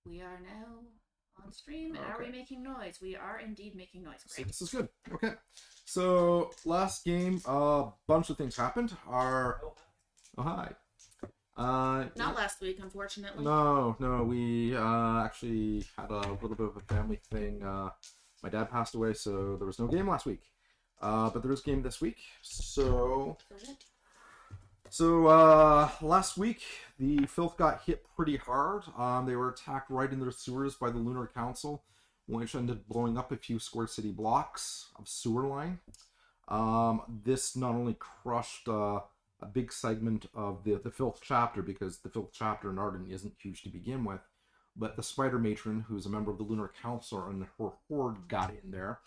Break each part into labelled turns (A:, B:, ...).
A: We are now on stream.
B: Okay.
A: Are we making noise? We are indeed making noise.
B: So
A: Great.
B: this is good. Okay. So last game, a bunch of things happened. Oh hi.
A: Not last week, unfortunately.
B: No, we actually had a little bit of a family thing. My dad passed away, so there was no game last week. But there is a game this week. So last week the filth got hit pretty hard. They were attacked right in their sewers by the Lunar Council, which ended up blowing up a few square city blocks of sewer line. This not only crushed a big segment of the filth chapter, because the filth chapter in Arden isn't huge to begin with, but the spider matron, who's a member of the Lunar Council, and her horde got in there,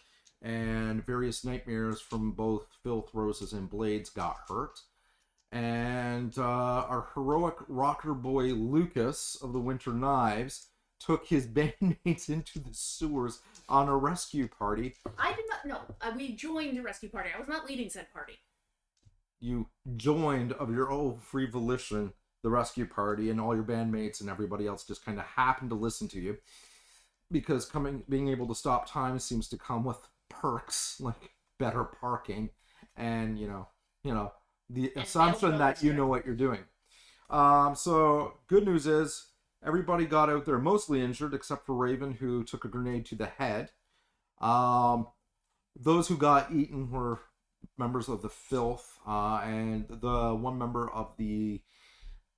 B: and various nightmares from both filth, roses, and blades got hurt. And our heroic rocker boy Lucas of the Winter Knives took his bandmates into the sewers on a rescue party.
A: I did not know. We joined the rescue party. I was not leading said party.
B: You joined of your own free volition the rescue party, and all your bandmates and everybody else just kind of happened to listen to you, because being able to stop time seems to come with perks like better parking and you know the assumption that you know what you're doing. So good news is everybody got out there mostly injured except for Raven, who took a grenade to the head. Those who got eaten were members of the filth, and the one member of the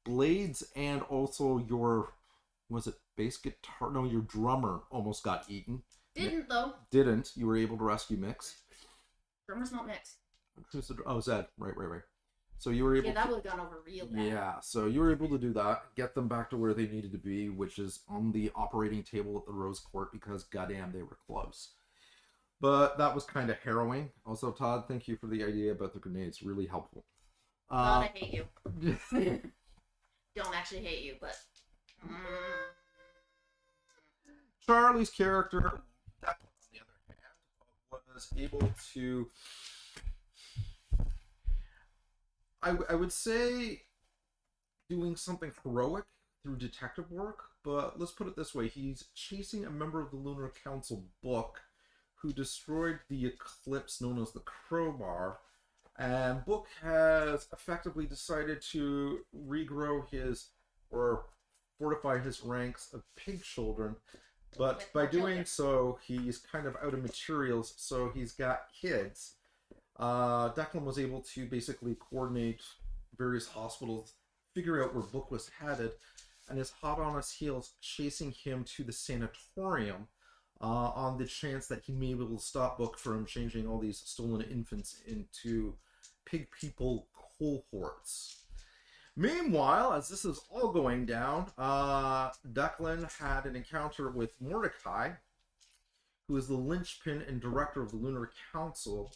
B: blades, and also your, was it bass guitar? No, your drummer almost got eaten.
A: Didn't though.
B: Didn't. You were able to rescue Mix.
A: Drummer's not Mix.
B: Who's the? Oh, Zed. Right. So you were able.
A: Yeah, that would have gone over real bad.
B: Yeah. So you were able to do that, get them back to where they needed to be, which is on the operating table at the Rose Court, because goddamn, they were close. But that was kind of harrowing. Also, Todd, thank you for the idea about the grenades. Really helpful.
A: Todd, I hate you. Don't actually hate you, but.
B: Charlie's character, on the other hand, was able to. I would say doing something heroic through detective work, but let's put it this way. He's chasing a member of the Lunar Council book who destroyed the eclipse known as the Crowbar, and Book has effectively decided to regrow or fortify his ranks of pig children, but by doing so, he's kind of out of materials, so he's got kids. Declan was able to basically coordinate various hospitals, figure out where Book was headed, and is hot on his heels chasing him to the sanatorium on the chance that he may be able to stop Book from changing all these stolen infants into pig people cohorts. Meanwhile, as this is all going down, Declan had an encounter with Mordecai, who is the linchpin and director of the Lunar Council,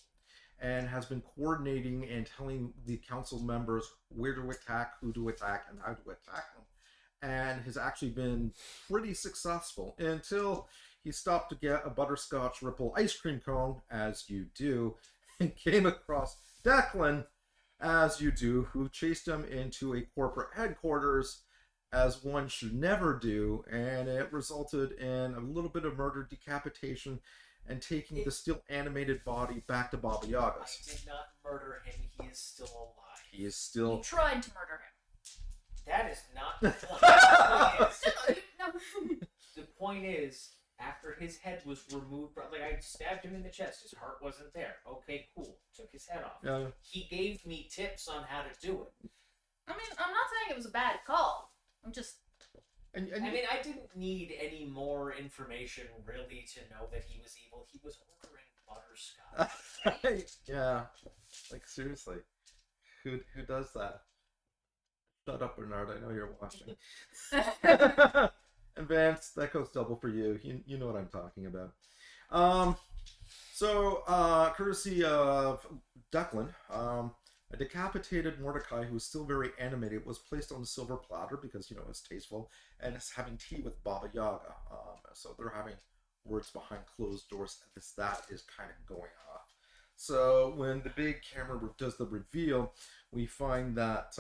B: and has been coordinating and telling the council members where to attack, who to attack, and how to attack them. And has actually been pretty successful until he stopped to get a butterscotch ripple ice cream cone, as you do, and came across Declan, as you do, who chased him into a corporate headquarters, as one should never do, and it resulted in a little bit of murder, decapitation, and taking the still animated body back to Baba Yaga's.
C: I did not murder him. He is still alive.
B: He is still.
A: You tried to murder him.
C: That is not the point. The point is, after his head was removed, like I stabbed him in the chest, his heart wasn't there. Okay, cool. Took his head off.
B: Yeah.
C: He gave me tips on how to do it.
A: I mean, I'm not saying it was a bad call. I'm just.
C: I mean, I didn't need any more information, really, to know that he was evil. He was ordering butterscotch.
B: Yeah. Like, seriously. Who does that? Shut up, Bernard. I know you're watching. And Vance, that goes double for you. You know what I'm talking about. Courtesy of Declan, a decapitated Mordecai, who is still very animated, was placed on a silver platter because, it's tasteful, and is having tea with Baba Yaga. So they're having words behind closed doors, and that is kind of going off. So when the big camera does the reveal, we find that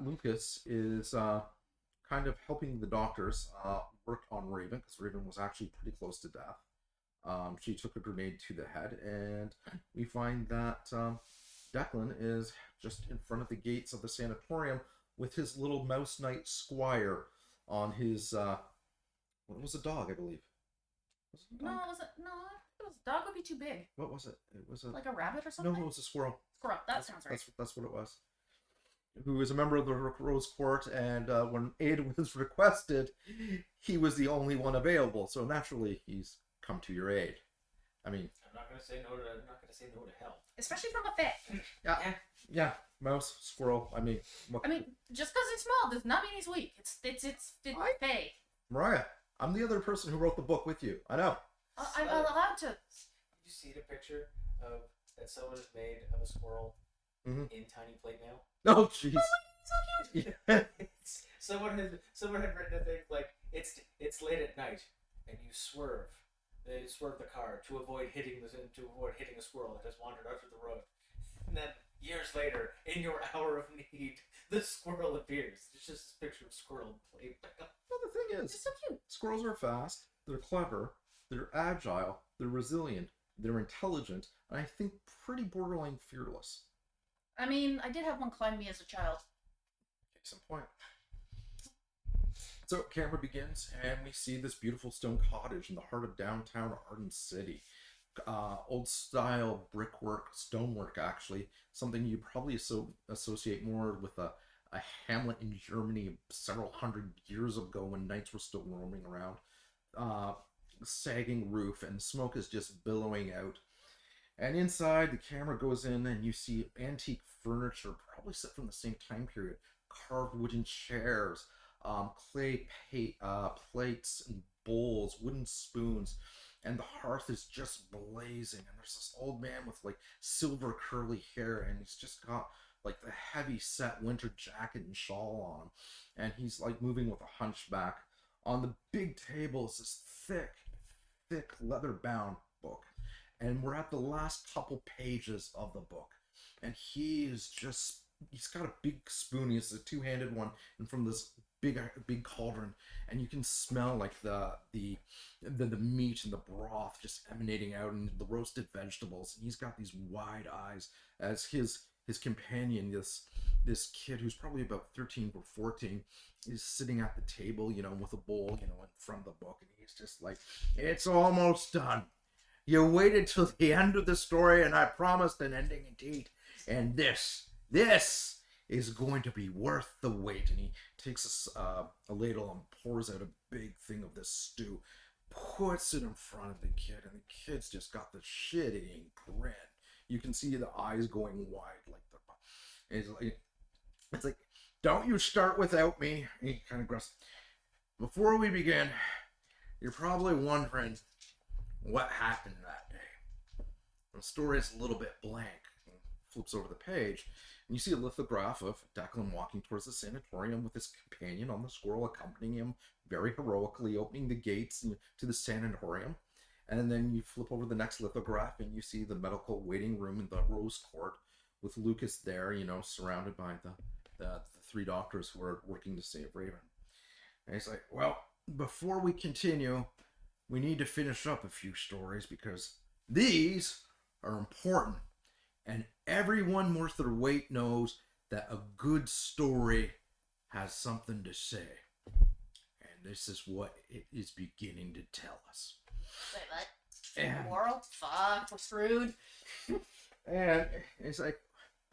B: Lucas is kind of helping the doctors, worked on Raven because Raven was actually pretty close to death. She took a grenade to the head, and we find that Declan is just in front of the gates of the sanatorium with his little mouse knight squire on his. What was a dog, I believe? Was it a
A: No,
B: dog?
A: it wasn't. No, it was dog would be too big.
B: What was it? It was a
A: Like a rabbit or
B: no.
A: something.
B: It was a squirrel.
A: Squirrel. That sounds right.
B: That's what it was. Who is a member of the Rose Court, and when aid was requested, he was the only one available. So naturally, he's come to your aid. I mean,
C: I'm not gonna say no to. I'm not gonna say no to help.
A: Especially from a fit.
B: yeah, mouse, squirrel. I mean, what,
A: I mean, just because it's small does not mean he's weak. It's Faye.
B: Mariah, I'm the other person who wrote the book with you. I know.
A: I'm allowed to.
C: Did you see the picture of that someone has made of a squirrel
B: Mhm.
C: in tiny plate mail?
B: Oh, jeez.
A: So cute.
C: Someone had written a thing like it's late at night and you swerve. They swerve the car to avoid hitting a squirrel that has wandered out of the road. And then years later, in your hour of need, the squirrel appears. It's just this picture of squirrel in plate mail.
B: Well, the thing
A: It's
B: is,
A: so cute.
B: squirrels are fast, they're clever, they're agile, they're resilient, they're intelligent, and I think pretty borderline fearless.
A: I mean, I did have one climb me as a child.
B: Case in point. So, camera begins, and we see this beautiful stone cottage in the heart of downtown Arden City. Old style brickwork, stonework, actually. Something you probably associate more with a hamlet in Germany several hundred years ago when knights were still roaming around. Sagging roof, and smoke is just billowing out. And inside, the camera goes in, and you see antique furniture, probably set from the same time period. Carved wooden chairs, clay plates and bowls, wooden spoons, and the hearth is just blazing. And there's this old man with like silver curly hair, and he's just got like the heavy set winter jacket and shawl on him, and he's like moving with a hunchback. On the big table is this thick leather-bound book, and we're at the last couple pages of the book, and he's got a big spoon. He has a two-handed one, and from this big cauldron, and you can smell like the meat and the broth just emanating out, and the roasted vegetables. And he's got these wide eyes as his companion, this kid who's probably about 13 or 14, is sitting at the table, with a bowl, in front of the book, and he's just like, "It's almost done. You waited till the end of the story, and I promised an ending indeed. And this is going to be worth the wait." And he takes a ladle and pours out a big thing of this stew, puts it in front of the kid, and the kid's just got the shit-eating grin. You can see the eyes going wide, like it's like, "Don't you start without me." And he kind of grunts. "Before we begin, you're probably wondering what happened that day." The story is a little bit blank. He flips over the page, and you see a lithograph of Declan walking towards the sanatorium with his companion on the squirrel accompanying him very heroically, opening the gates to the sanatorium. And then you flip over the next lithograph, and you see the medical waiting room in the Rose Court with Lucas there, surrounded by the three doctors who are working to save Raven. And he's like, "Well, before we continue, we need to finish up a few stories because these are important. And everyone worth their weight knows that a good story has something to say. And this is what it is beginning to tell us."
A: Wait, what?
B: And,
A: Moral? Fuck, we're screwed.
B: and it's like,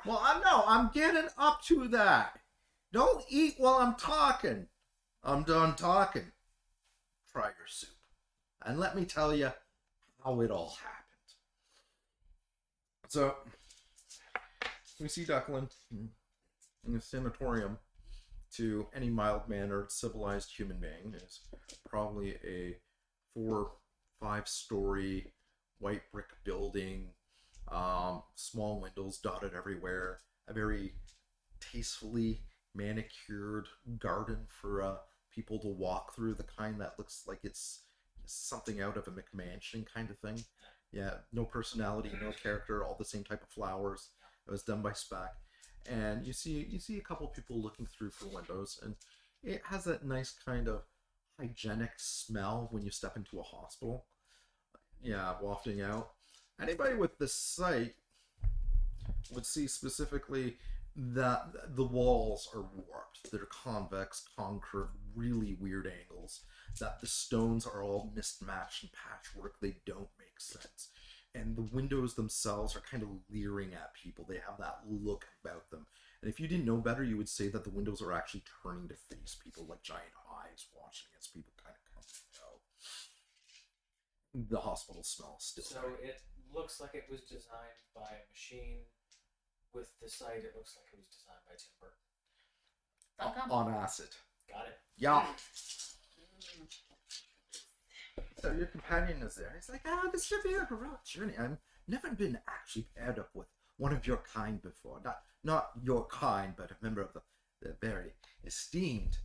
B: "Well, I'm getting up to that. Don't eat while I'm talking. I'm done talking. Try your soup. And let me tell you how it all happened." So, we see Declan in the sanatorium. To any mild-mannered, civilized human being, is probably a 4-5-story white brick building, small windows dotted everywhere, a very tastefully manicured garden for people to walk through, the kind that looks like it's something out of a McMansion kind of thing. Yeah, no personality, no character, all the same type of flowers. It was done by spec. And you see a couple people looking through for windows, and It has that nice kind of hygienic smell when you step into a hospital. Yeah, wafting out. Anybody with the sight would see specifically that the walls are warped. They're convex, concave, really weird angles. That the stones are all mismatched and patchwork. They don't make sense. And the windows themselves are kind of leering at people. They have that look about them. And if you didn't know better, you would say that the windows are actually turning to face people like giant eyes watching as people kind of come and go. The hospital smell is still
C: So
B: there.
C: it looks like it was designed by a machine. With the site, it looks like it was designed by Tim Burton.
A: Funcom.
B: On acid.
C: Got it.
B: Yeah. So your companion is there. He's like, this should be a heroic journey. I've never been actually paired up with one of your kind before. Not your kind, but a member of the very esteemed,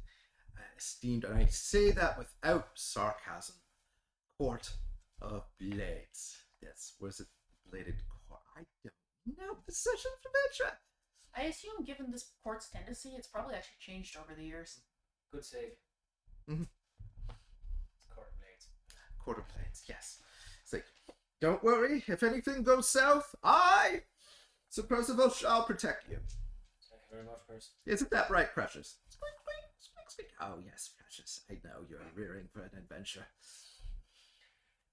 B: and I say that without sarcasm. Court of Blades. Yes, was it bladed court? I don't know. Possession of adventure.
A: I assume, given this court's tendency, it's probably actually changed over the years.
C: Good save.
B: Mhm.
C: Court of Blades.
B: Court of Blades, yes. It's like, don't worry, if anything goes south, I, Sir Percival, shall protect you.
C: Thank you very much, Percy.
B: Isn't that right, Precious? Squeak, squeak, squeak, squeak. Oh, yes, Precious. I know you're rearing for an adventure.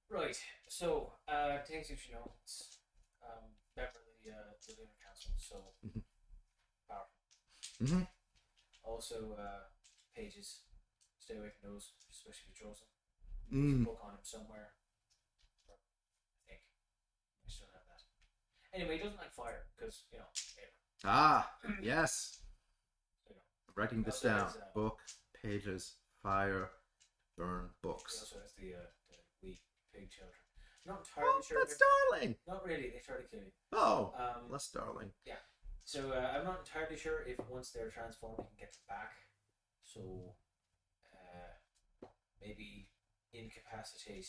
C: Right. So, things you should know. It's Beverly, the Lunar Council. So,
B: Mhm.
C: powerful.
B: Mm-hmm.
C: Also, pages. Stay away from those, especially the chosen.
B: Mm.
C: Book on him somewhere. I think I still have that. Anyway, he doesn't like fire because labor.
B: Ah, yes.
C: So,
B: Writing this
C: Also
B: down.
C: has,
B: Book, pages, fire, burn,
C: he
B: books.
C: also has the weak pig children. I'm not entirely
B: Oh,
C: sure.
B: that's darling.
C: Not really. They try to kill you.
B: Oh,
C: Um,
B: less darling.
C: So I'm not entirely sure if once they're transformed, you can get them back. So maybe incapacitate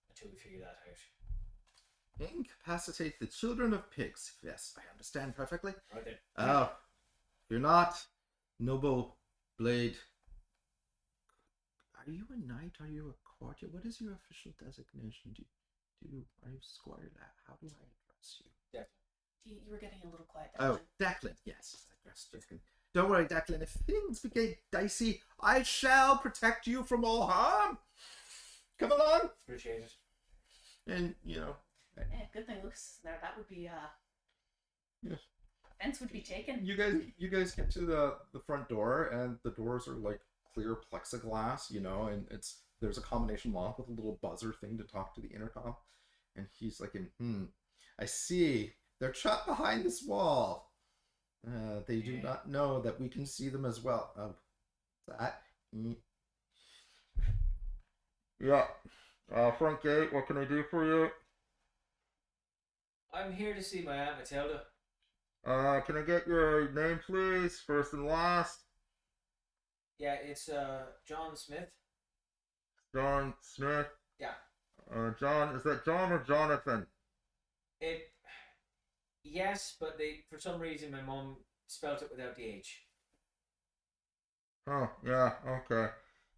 C: until we figure that out.
B: Incapacitate the children of pigs. Yes, I understand perfectly.
C: Right then.
B: Oh, you're not noble blade. Are you a knight? Are you a courtier? What is your official designation? Are you Squire? How do I address you?
A: You were getting a little quiet.
B: Oh, Declan. Yes, Declan. Don't worry, Declan. If things get dicey, I shall protect you from all harm. Come along.
C: Appreciate it.
B: And
A: Yeah, good thing Lucas is there. That would be
B: Yes.
A: Offense would be taken.
B: you guys get to the front door, and the doors are like clear plexiglass, and there's a combination lock with a little buzzer thing to talk to the intercom. And he's like, I see. They're trapped behind this wall. They do not know that we can see them as well. Oh, that? Yeah. Front gate, what can I do for you?
C: I'm here to see my Aunt Matilda.
B: Can I get your name, please? First and last.
C: Yeah, it's John Smith.
B: John Smith.
C: Yeah.
B: John, is that John or Jonathan?
C: Yes, but for some reason my mom spelt it without the H.
B: Oh, yeah, okay.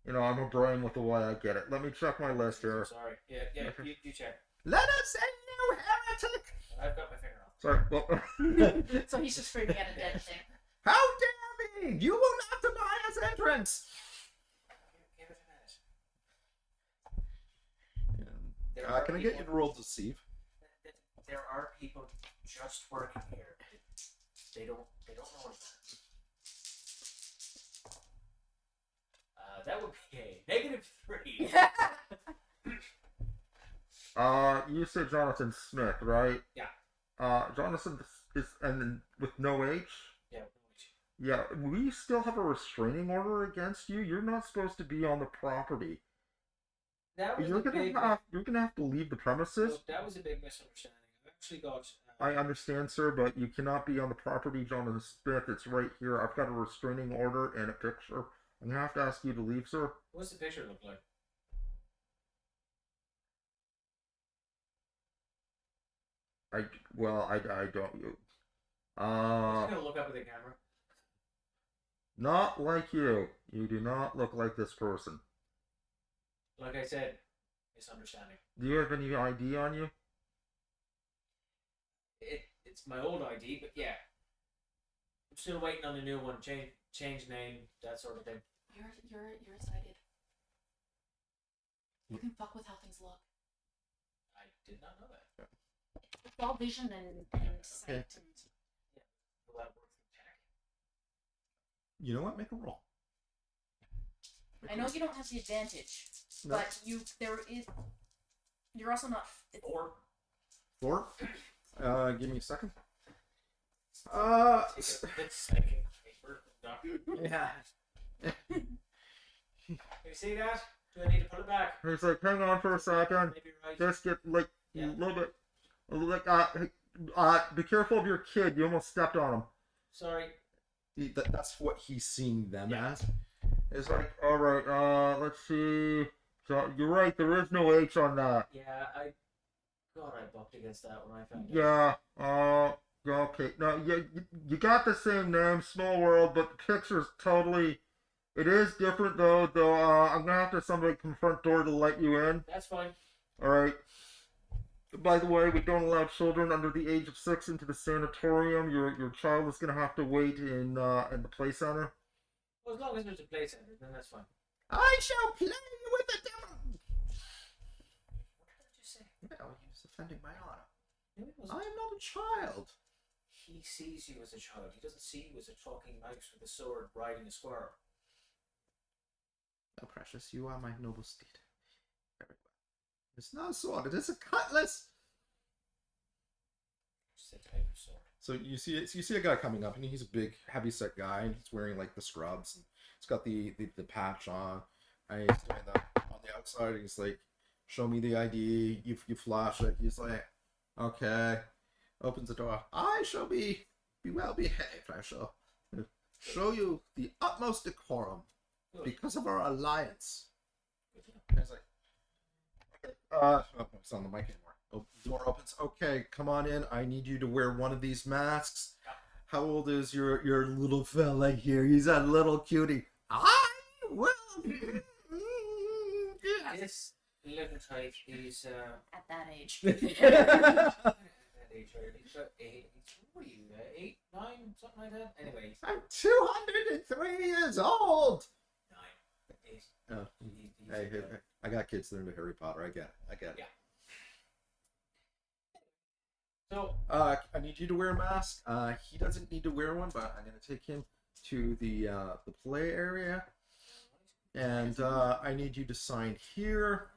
B: I'm a brain with the way I get it. Let me check my list here.
C: Sorry. Yeah, you check.
B: Let us in, you heretic!
C: I've got my finger off.
B: Sorry, well...
A: So he's just screaming at a dead thing.
B: How dare me! You will not deny us entrance!
C: Give it a minute.
B: Can I get you to roll deceive?
C: There are people just working here. They don't know anything. That would be a -3.
B: You said Jonathan Smith, right?
C: Yeah.
B: Jonathan is, and then with no H?
C: Yeah.
B: Yeah, we still have a restraining order against you. You're not supposed to be on the property.
C: That was
B: You're gonna have to leave the premises.
C: Look, that was a big misunderstanding. I've actually got.
B: I understand, sir, but you cannot be on the property, Jonathan Smith. It's right here. I've got a restraining order and a picture. I'm gonna have to ask you to leave, sir.
C: What's the picture look like?
B: I don't.
C: I'm just gonna look up at the camera.
B: Not like you. You do not look like this person.
C: Like I said, misunderstanding.
B: Do you have any ID on you?
C: It's my old ID, but yeah. I'm still waiting on a new one. Change name, that sort of thing.
A: You're excited. You can fuck with how things look.
C: I did not know that.
A: It's all vision and sight.
B: Okay.
A: And...
C: Will that work for Jack?
B: You know what? Make a roll.
A: I know you don't have the advantage,
B: No.
A: but there is. You're also not.
C: Or
B: 4. Give me a second.
C: take a second paper.
B: Yeah.
C: You see that? Do I need to put it back?
B: He's like, hang on for a second.
C: Maybe right.
B: Just get like
C: Yeah.
B: a little bit. Like, be careful of your kid. You almost stepped on him.
C: Sorry.
B: That's what he's seeing them
C: Yeah.
B: as. It's like, all right. Let's see. So you're right. There is no H on that.
C: Yeah, I bucked against that when I found it.
B: Yeah. Okay. No, you got the same name, Small World, but the picture's totally. It is different though. I'm gonna have to have somebody come front door to let you in.
C: That's fine.
B: All right. By the way, we don't allow children under the age of 6 into the sanatorium. Your child is gonna have to wait in the play center.
C: Well, as long as there's a play center, then that's fine.
B: I shall play with the devil.
C: What did you say?
B: No, he's offending my honor.
C: No, it
B: I
C: wasn't.
B: am not a child.
C: He sees you as a child. He doesn't see you as a talking mouse with a sword riding a squirrel.
B: Oh, precious, you are my noble steed. Very well. It's not a sword. It is a cutlass.
C: Just a type of sword.
B: So you see a guy coming up, and he's a big, heavy-set guy, and he's wearing like the scrubs, and he's got the patch on, and he's doing that on the outside. And he's like, "Show me the ID." You flash it. He's like, "Okay." Opens the door. I shall be well behaved. I shall show you the utmost decorum
C: Good.
B: because of our alliance.
C: Good to know.
B: And he's like, it's on the mic anymore. Oh, door opens. Okay, come on in. I need you to wear one of these masks.
C: Yeah.
B: How old is your little fella here? He's a little cutie. I will.
C: This little type is
A: At that age.
C: at that age, right? He's about 8. What are you? 8, 9, something like that. Anyway,
B: I'm 203 years old.
C: 9, 8.
B: Oh.
C: He's
B: Hey, I got kids that are into Harry Potter. I get it.
C: Yeah. So
B: I need you to wear a mask. He doesn't need to wear one, but I'm gonna take him to the play area, and I need you to sign here,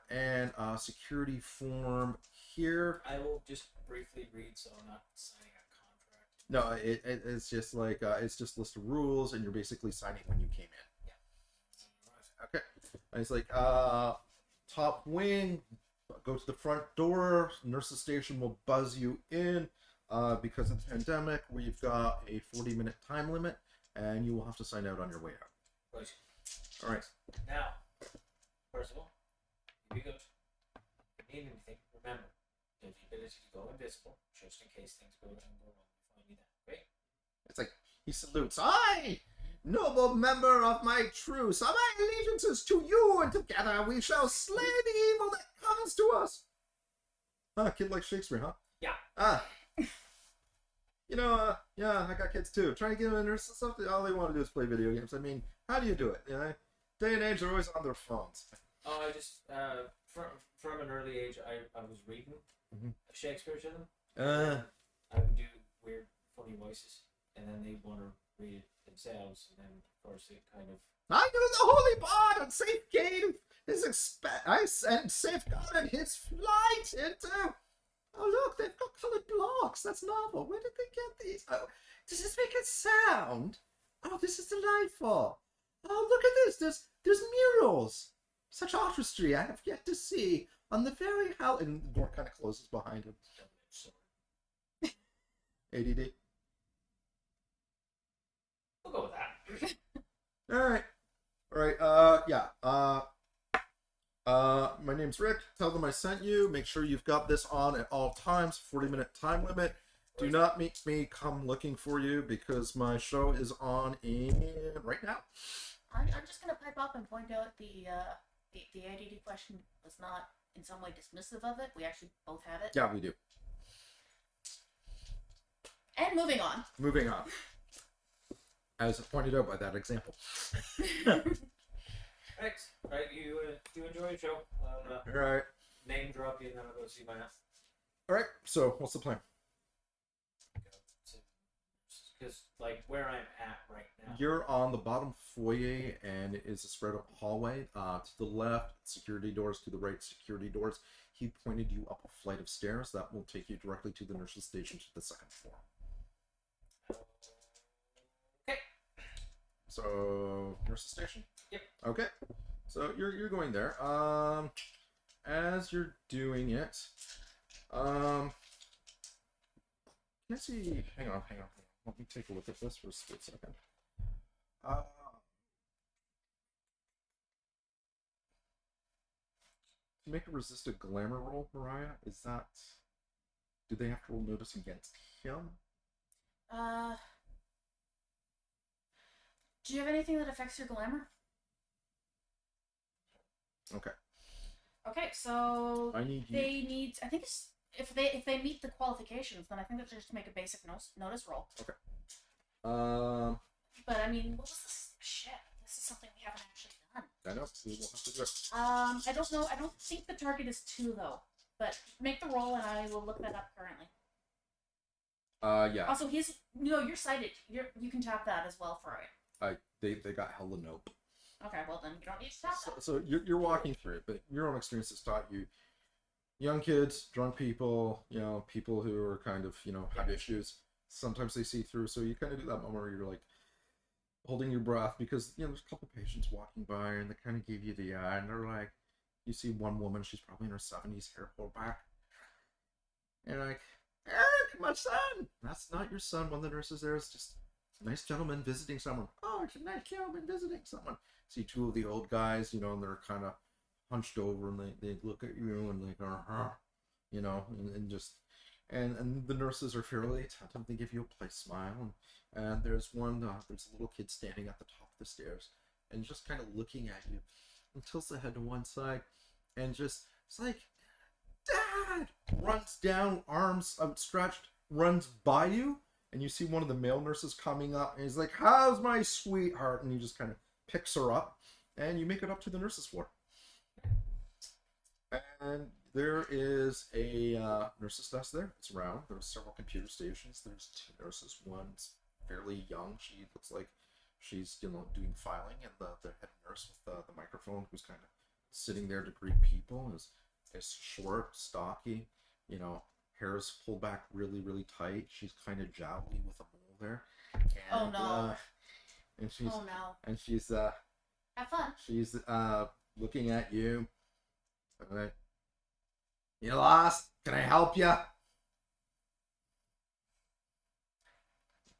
B: and security form here.
C: I will just briefly read, so I'm not signing a contract.
B: No, it's just like it's just a list of rules, and you're basically signing when you came in.
C: Yeah.
B: Okay. And it's like top wing. Go to the front door. Nurse's station will buzz you in. Because of the pandemic, we've got a 40-minute time limit, and you will have to sign out on your way out.
C: Right.
B: All right.
C: Now, first of all, you be good. If you need anything, remember, you have the ability to go invisible, just in case things go wrong. Find me then. Great.
B: It's like he salutes. I, noble member of my truce, my allegiances to you, and together we shall slay the evil that comes to us. Ah, kid like Shakespeare, huh?
C: Yeah.
B: Yeah, I got kids too. Trying to get them into something. All they want to do is play video games. I mean, how do you do it? You know, day and age, they're always on their phones.
C: Oh, I just from an early age, I was reading Shakespeare to them. I would do weird, funny voices, and then they want to read it themselves, and then of course it kind of.
B: I knew the holy bard and safeguarded and safeguarded his flight into. Oh look, they've got coloured blocks. That's novel. Where did they get these? Oh, does this make a sound? Oh, this is delightful. Oh, look at this. There's murals. Such artistry I have yet to see on the very house. And the door kind of closes behind him. ADD.
C: We'll go with that.
B: All right. Yeah. My name's Rick. Tell them I sent you. Make sure you've got this on at all times. 40-minute time limit. Do not make me come looking for you because my show is on in right now.
A: I'm just gonna pipe up and point out the ADD question was not in some way dismissive of it. We actually both have it.
B: Yeah, we do.
A: And moving on.
B: Moving on. As pointed out by that example.
C: Thanks. Right, you enjoy the show.
B: All right.
C: Name drop you, and then I'll go see my ass.
B: All right. So, what's the plan?
C: Because like where I'm at right now.
B: You're on the bottom foyer, and it is a spread out hallway. To the left, security doors. To the right, security doors. He pointed you up a flight of stairs that will take you directly to the nurse's station to the second floor.
C: Okay.
B: So, nurse's station.
C: Yep.
B: Okay. So you're going there. As you're doing it, can I see? Hang on. Let me take a look at this for a split second. To make a resisted glamour roll, Mariah, is that? Do they have to roll notice against him?
A: Do you have anything that affects your glamour?
B: Okay.
A: Okay, so
B: I need you.
A: they need. I think it's if they meet the qualifications, then I think they just make a basic notice roll.
B: Okay.
A: But I mean, what was this? Shit, this is something we haven't actually done.
B: I know. We will have to do it.
A: I don't know. I don't think the target is 2 though. But make the roll, and I will look that up currently.
B: Yeah.
A: Also, you're sighted. You can tap that as well for it.
B: They got hella nope.
A: Okay, well then you don't need to tap that.
B: So you're walking through it, but your own experience has taught you, young kids, drunk people, people who are kind of, have issues. Sometimes they see through, so you kind of do that moment where you're like holding your breath because there's a couple patients walking by and they kind of give you the eye, and they're like, you see one woman, she's probably in her 70s, hair pulled back, and you're like, Eric, my son. That's not your son. One of the nurses there is just a nice gentleman visiting someone. Oh, it's a nice gentleman visiting someone. See 2 of the old guys, and they're kind of hunched over, and they look at you and like, and just, and the nurses are fairly attentive. They give you a polite smile, and there's there's a little kid standing at the top of the stairs, and just kind of looking at you, and tilts the head to one side, and it's like, Dad! Runs down, arms outstretched, runs by you, and you see one of the male nurses coming up, and he's like, how's my sweetheart? And he just kind of picks her up, and you make it up to the nurse's floor. And there is a nurse's desk there. It's round. There's several computer stations. There's 2 nurses. One's fairly young. She looks like she's doing filing, and the head nurse with the microphone, who's kind of sitting there to greet people, is short, stocky, hair is pulled back really, really tight. She's kind of jowly with a mole there. And,
A: Oh no.
B: And she's
A: Oh no.
B: and she's
A: Have fun.
B: she's looking at you. Alright. You lost? Can I help you?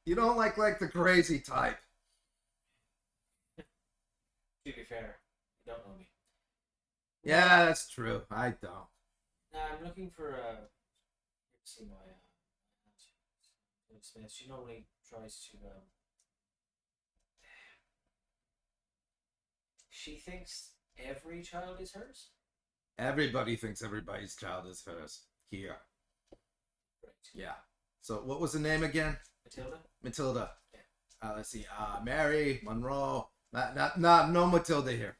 B: You don't like the crazy type.
C: To be fair, you don't know me.
B: Yeah, that's true. I don't.
C: I'm looking for see my Smith. She normally tries to she thinks every child is hers.
B: Everybody thinks everybody's child is hers. Here.
C: Right.
B: Yeah. So what was the name again?
C: Matilda.
B: Matilda.
C: Yeah.
B: Let's see. Mary, Monroe. No Matilda here.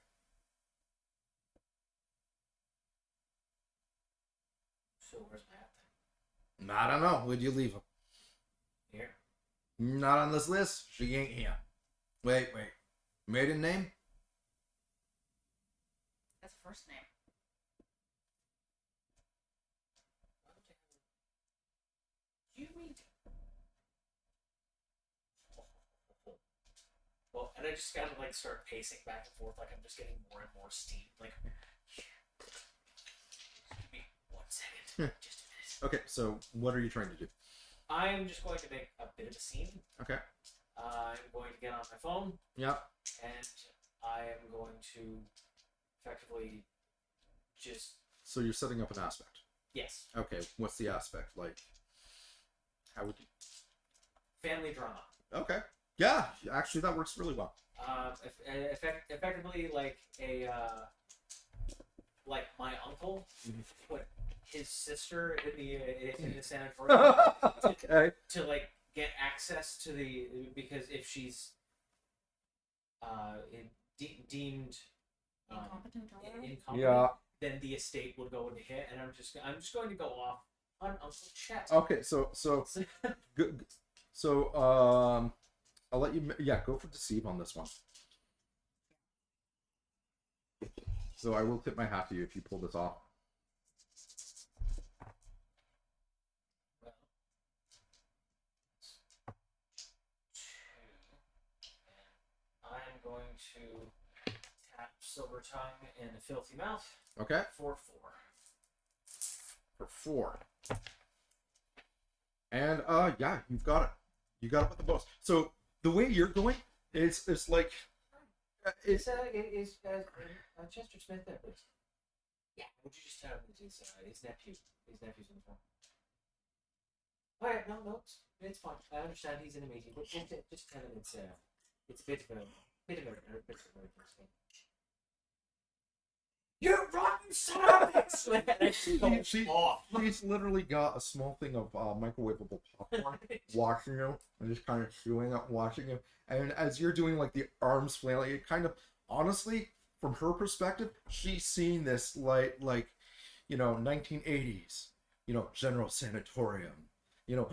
C: So where's my hat then?
B: I don't know. Where'd you leave her?
C: Here.
B: Not on this list. She ain't here. Wait. Maiden name?
A: That's the first name. You mean?
C: Well, and I just kind of start pacing back and forth, like I'm just getting more and more steam. Like, give me 1 second, just a minute.
B: Okay, so what are you trying to do?
C: I'm just going to make a bit of a scene.
B: Okay.
C: I'm going to get on my phone.
B: Yeah.
C: And I am going to effectively just.
B: So you're setting up an aspect.
C: Yes.
B: Okay, what's the aspect like? How would you?
C: Family drama.
B: Okay. Yeah, actually, that works really well.
C: Effectively, like like my uncle put his sister in the sanatorium
B: Okay.
C: to like get access to because if she's deemed
A: Incompetent or whatever?
C: incompetent,
B: Yeah.
C: then the estate would go into hit, and I'm just going to go off on Uncle Chet.
B: Okay. So good. So I'll let you. Yeah, go for deceive on this one. So I will tip my hat to you if you pull this off.
C: I'm going to tap Silver Tongue in the Filthy Mouth
B: Okay.
C: for 4.
B: For 4. And yeah, you've got it. You got it with the boss. So the way you're going is like
C: Is Chester Smith there, please? Yeah. Would you just tell him that his nephew's in the phone? Oh yeah, no, it's fine. I understand he's in a meeting, but just tell him it's a bit of a you rotten son of a bitch!
B: she's literally got a small thing of microwavable popcorn watching you and just kind of chewing up watching you. And as you're doing like the arms flailing, it kind of honestly from her perspective, she's seen this like 1980s, general sanatorium.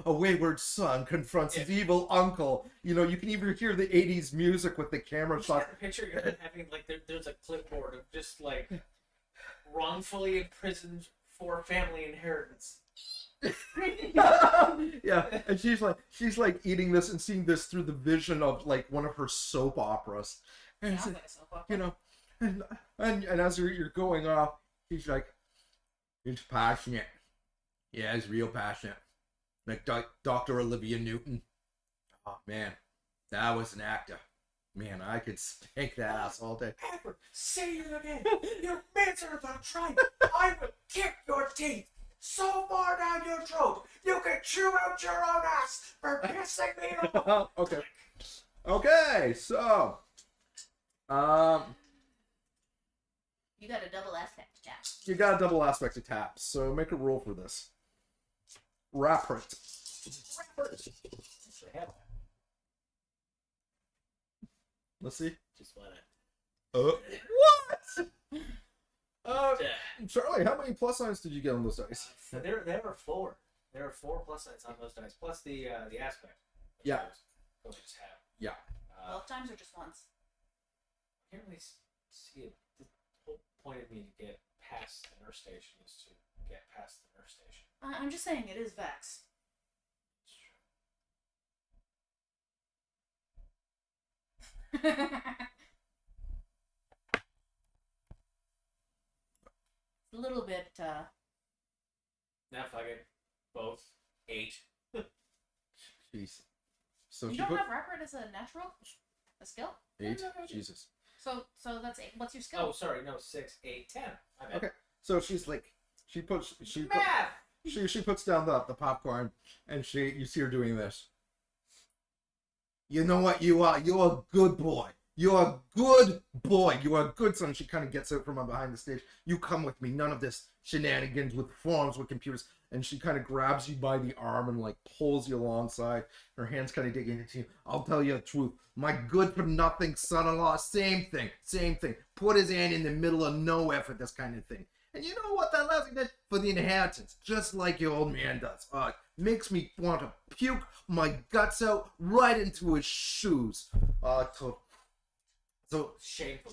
B: A wayward son confronts his evil uncle. You can even hear the 80s music with the camera shot.
C: The picture you're having, like, there's a clipboard of just, like, wrongfully imprisoned for family inheritance.
B: Yeah, and she's like eating this and seeing this through the vision of, like, one of her soap operas. And,
A: Sounds like a soap opera.
B: and as you're going off, he's like, he's passionate. Yeah, he's real passionate. Like Dr. Olivia Newton. Oh, man. That was an actor. Man, I could spank that ass all day.
C: Ever say it again. You're miserable tripe. I will kick your teeth so far down your throat you can chew out your own ass for pissing me off.
B: Okay, so
A: You got a double aspect tap.
B: you got a double aspect of taps, so make a roll for this. Rapper. Let's see.
C: Just wanna.
B: What? Charlie, how many plus signs did you get on those dice?
C: There are 4. There are 4 plus signs on those dice, plus the aspect.
B: Yeah.
C: Those just have.
B: Yeah.
A: Both times or just once?
C: I can't really see it. The whole point of me to get past the nurse station is to get past the nurse station.
A: I'm just saying it is Vex. A little bit,
C: Now if I get both 8.
B: Jeez. So
A: you
B: she
A: don't
B: put
A: have Rapid as a natural? A skill?
B: 8.
C: No.
B: Jesus.
A: So that's 8. What's your skill?
C: Oh, sorry, no, 6, 8, 10. My bad.
B: Okay. So she's like, she puts down the popcorn, and you see her doing this. You know what you are? You're a good boy. You're a good boy. You are a good son. She kind of gets out from behind the stage. You come with me. None of this shenanigans with forms, with computers. And she kind of grabs you by the arm and like pulls you alongside. Her hands kind of digging into you. I'll tell you the truth. My good-for-nothing son-in-law, same thing. Put his hand in the middle of nowhere for this kind of thing. And you know what that allows me to do? For the inheritance, just like your old man does. It makes me want to puke my guts out right into his shoes. So
C: shameful.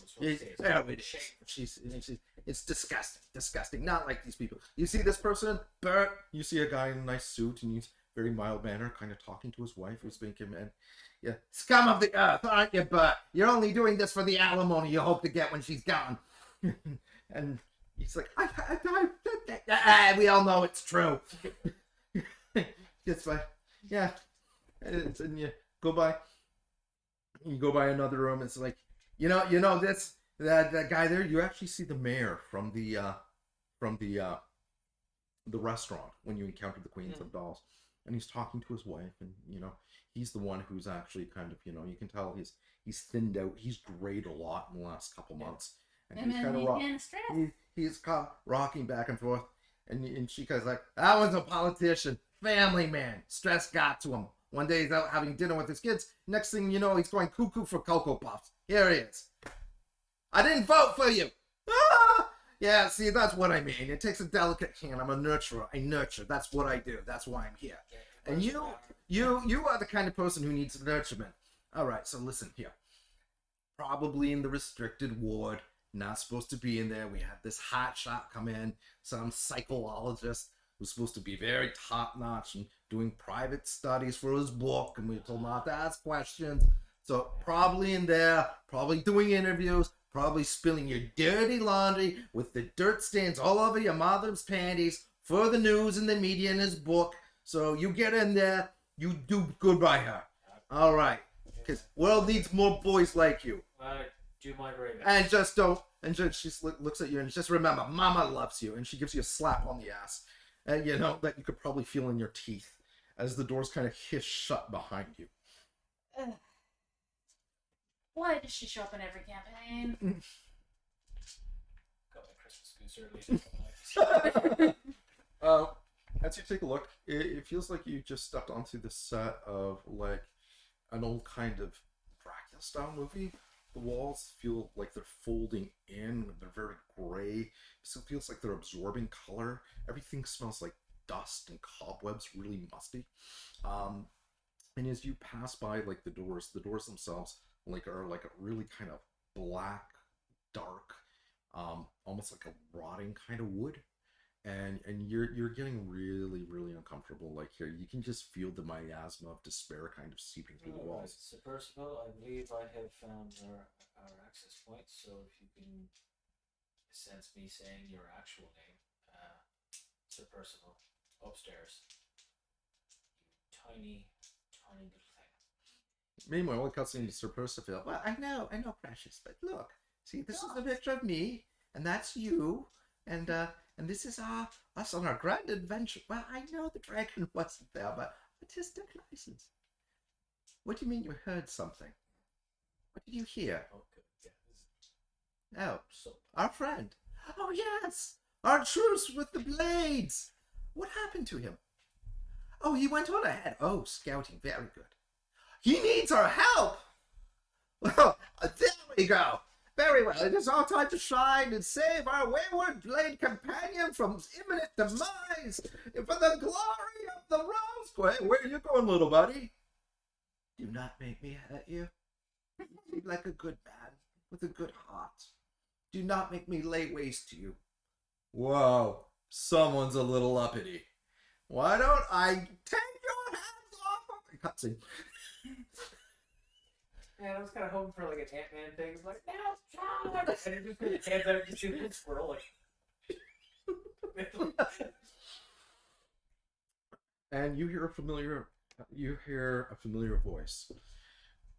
B: It's disgusting. Not like these people. You see this person, Bert. You see a guy in a nice suit and he's very mild manner, kind of talking to his wife, who's thinking, man, yeah, scum of the earth, aren't you, Bert? You're only doing this for the alimony you hope to get when she's gone. And he's like, we all know it's true. It's like, yeah, and you go by another room. It's like, you know this that guy there. You actually see the mayor from the restaurant when you encounter the Queens of Dolls. and he's talking to his wife, and he's the one who's actually kind of you can tell he's thinned out, he's grayed a lot in the last couple months, and he's kind of he's rocking back and forth, and she goes like, that one's a politician, family man, stress got to him. One day he's out having dinner with his kids, next thing you know he's going cuckoo for Cocoa Puffs. Here he is. I didn't vote for you. Ah! Yeah, see, that's what I mean. It takes a delicate hand. I'm a nurturer. I nurture. That's what I do. That's why I'm here. And you are the kind of person who needs nurturement. All right, so listen here. Probably in the restricted ward. Not supposed to be in there. We had this hot shot come in. Some psychologist who's supposed to be very top-notch and doing private studies for his book. And we were told not to ask questions. So probably in there, probably doing interviews, probably spilling your dirty laundry with the dirt stains all over your mother's panties for the news and the media in his book. So you get in there, you do good by her. All right. Because world needs more boys like you.
C: Do my very best.
B: And just don't. And she looks at you and just remember, Mama loves you. And she gives you a slap on the ass. And that you could probably feel in your teeth as the doors kind of hiss shut behind you.
A: Why does she show up in every campaign?
C: Got my Christmas goose early.
B: As you take a look, it feels like you just stepped onto the set of like an old kind of Dracula style movie. The walls feel like they're folding in. They're very gray. It still feels like they're absorbing color. Everything smells like dust and cobwebs, really musty. And as you pass by like the doors themselves are like a really kind of black, dark, almost like a rotting kind of wood. And you're getting really, really uncomfortable. Like here, you can just feel the miasma of despair kind of seeping through the walls.
C: Sir Percival, I believe I have found our access point. So if you can sense me saying your actual name, Sir Percival, upstairs. You tiny little thing.
B: Meanwhile, it cuts into Sir Percival. Well, I know, precious, but look, see, this is a picture of me, and that's you, and this is us on our grand adventure. Well, I know the dragon wasn't there, but artistic license. What do you mean you heard something? What did you hear?
C: Okay, yeah.
B: Oh, our friend. Oh, yes! Our truce with the blades! What happened to him? Oh, he went on ahead. Oh, scouting. Very good. He needs our help! Well, there we go. Very well. It is our time to shine and save our wayward blade companion from imminent demise. And for the glory of the Rose. Where are you going, little buddy? Do not make me hurt you. Be like a good man with a good heart. Do not make me lay waste to you. Whoa, someone's a little uppity. Why don't I take your hands off of me? Cutscene.
C: Man, I was kind of hoping for like an Ant-Man thing. It's like, now, John! And you just put your hands out and you see a little squirrel like.
B: And you hear a familiar voice.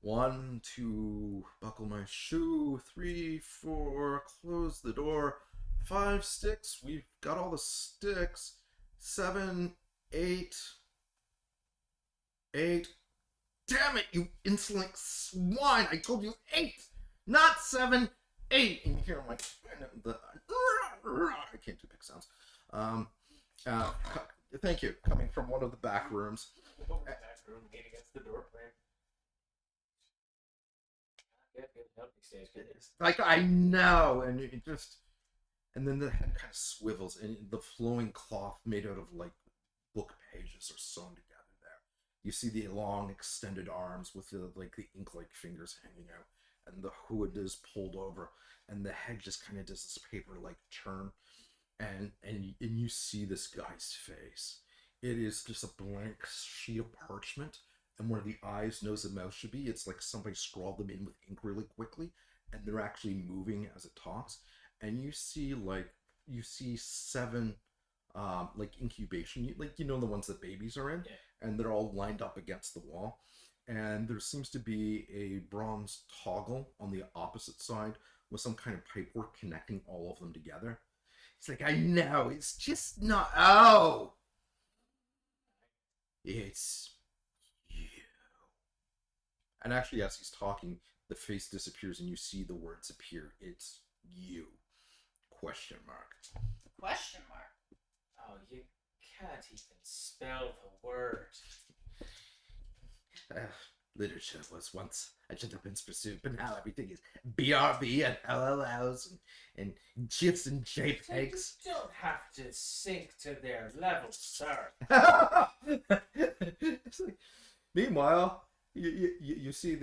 B: 1, 2, buckle my shoe. 3, 4, close the door. 5 sticks. We've got all the sticks. 7, 8. Damn it, you insolent swine! I told you 8, not 7, 8. And you hear my I can't do big sounds. Thank you. Coming from one of the back rooms.
C: Back room, leaning against the door frame.
B: Like I know, and it just, and then the head kind of swivels, and the flowing cloth made out of like book pages are sewn together there. You see the long extended arms with the ink-like fingers hanging out, and the hood is pulled over, and the head just kind of does this paper-like turn, and you see this guy's face. It is just a blank sheet of parchment. And where the eyes, nose, and mouth should be, it's like somebody scrawled them in with ink really quickly, and they're actually moving as it talks. And you see 7 incubation, the ones that babies are in,
C: yeah.
B: And they're all lined up against the wall. And there seems to be a bronze toggle on the opposite side with some kind of pipework connecting all of them together. It's like, I know, it's just not. Oh! It's you. And actually, as he's talking, the face disappears and you see the words appear. It's you. Question mark.
A: Question mark.
C: Oh, you can't even spell the word.
B: Literature was once a gentleman's pursuit, but now everything is BRB and LLLs and GIFs and JPEGs.
C: You don't have to sink to their level, sir.
B: It's like, meanwhile, you see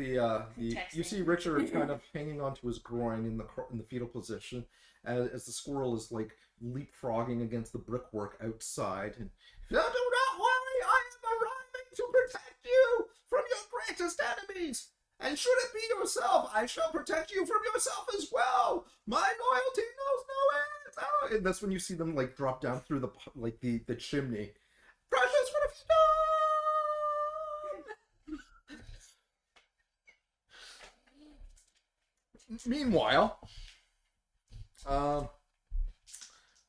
B: you see Richard kind of hanging onto his groin in the fetal position as the squirrel is like leapfrogging against the brickwork outside. And do not worry, I am arriving to protect you from your greatest enemies. And should it be yourself, I shall protect you from yourself as well. My loyalty knows no ends. Oh, and that's when you see them like drop down through the chimney. Precious, what have you done? Meanwhile,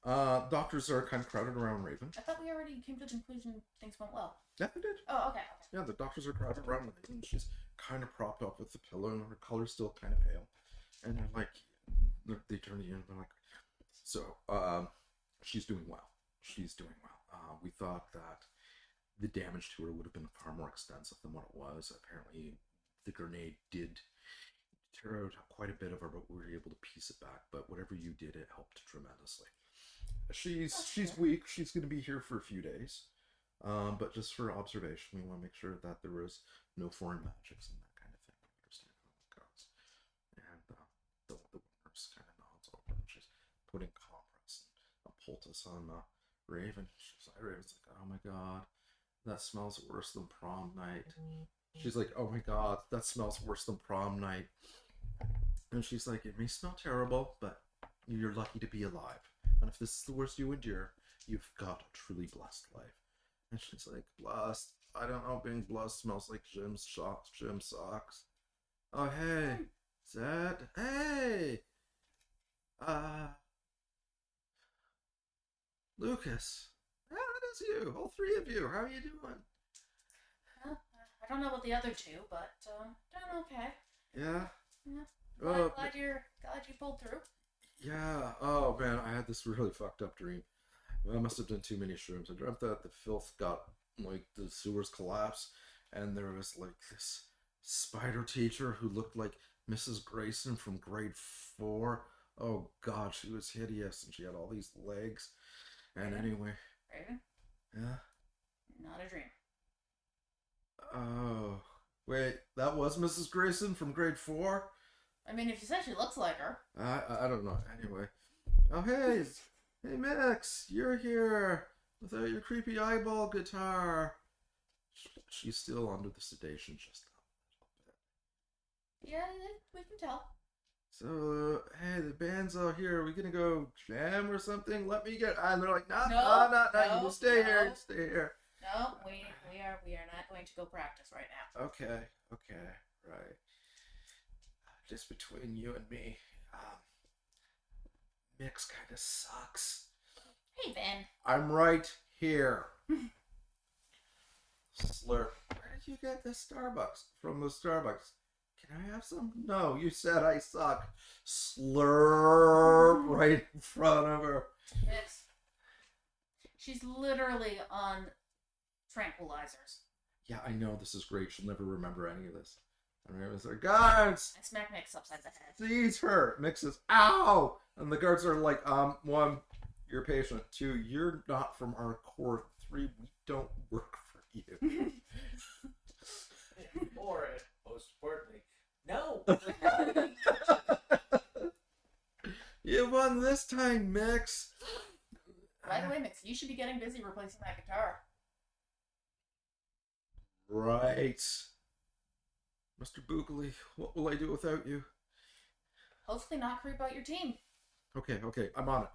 B: doctors are kind of crowded around Raven.
A: I thought we already came to the conclusion things went well.
B: Yeah, they did.
A: Oh, okay.
B: Yeah, the doctors are crowded around Raven. She's kind of propped up with the pillow, and her color's still kind of pale. And they're like, they turn to you and they're like, so, she's doing well. She's doing well. We thought that the damage to her would have been far more extensive than what it was. Apparently, the grenade did tear out quite a bit of her, but we were able to piece it back. But whatever you did, it helped tremendously. She's weak. She's going to be here for a few days. But just for observation, we want to make sure that there was no foreign magics and that kind of thing. We understand how it goes. And the nurse kind of nods over and she's putting compress and a poultice on Raven. She's like, Raven's like, oh my god, that smells worse than prom night. She's like, oh my god, that smells worse than prom night. And she's like, it may smell terrible, but you're lucky to be alive. And if this is the worst you endure, you've got a truly blessed life. And she's like, blessed. I don't know, being blessed smells like gym socks. Oh, hey. Zed. Hey. Lucas. Yeah, it is you. All three of you. How are you doing?
A: I don't know about the other two, but doing okay.
B: Yeah?
A: Yeah. Glad you pulled through.
B: Yeah. Oh, man, I had this really fucked up dream. I must have done too many shrooms. I dreamt that the filth got, like, the sewers collapsed, and there was, like, this spider teacher who looked like Mrs. Grayson from grade 4. Oh, God, she was hideous, and she had all these legs. And anyway.
A: Raven?
B: Yeah?
A: Not a dream.
B: Oh. Wait, that was Mrs. Grayson from grade 4?
A: I mean, if you said she looks like her.
B: I don't know. Anyway. Oh, hey! Hey, Mix, you're here without your creepy eyeball guitar. She's still under the sedation just a little bit.
A: Yeah, we can tell.
B: So, hey, the band's out here. Are we gonna go jam or something? Let me get. And they're like, no. You just stay here. Stay here.
A: No, we are not going to go practice right now.
B: Okay, right. Just between you and me, Mix kind of sucks.
A: Hey, Ben.
B: I'm right here. Slurp. Where did you get this Starbucks? From the Starbucks. Can I have some? No, you said I suck. Slurp right in front of her.
A: Yes. She's literally on tranquilizers.
B: Yeah, I know, this is great. She'll never remember any of this. And Raven's like, guards!
A: I smack Mix upside the head.
B: Seize her! Mix says, ow! And the guards are like, 1, you're a patient. 2, you're not from our court. 3, we don't work for you.
C: 4, and most importantly, no!
B: You won this time, Mix!
A: By the way, Mix, you should be getting busy replacing that guitar.
B: Right. Mr. Boogly, what will I do without you?
A: Hopefully not creep out your team.
B: Okay, I'm on it.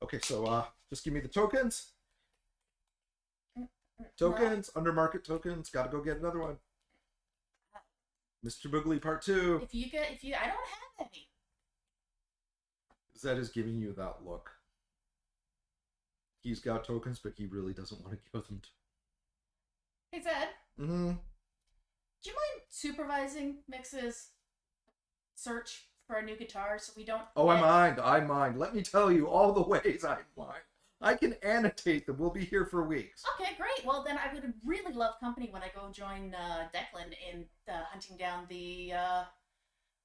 B: Okay, so, just give me the tokens. Tokens, undermarket tokens, gotta go get another one. Mr. Boogly Part 2.
A: I don't have any.
B: Zed is giving you that look. He's got tokens, but he really doesn't want to give them to
A: Hey Zed,
B: Mm-hmm.
A: do you mind supervising Mix's search for a new guitar so we don't
B: Oh,
A: get...
B: I mind. Let me tell you all the ways I mind. I can annotate them. We'll be here for weeks.
A: Okay, great. Well, then I would really love company when I go join Declan in hunting down the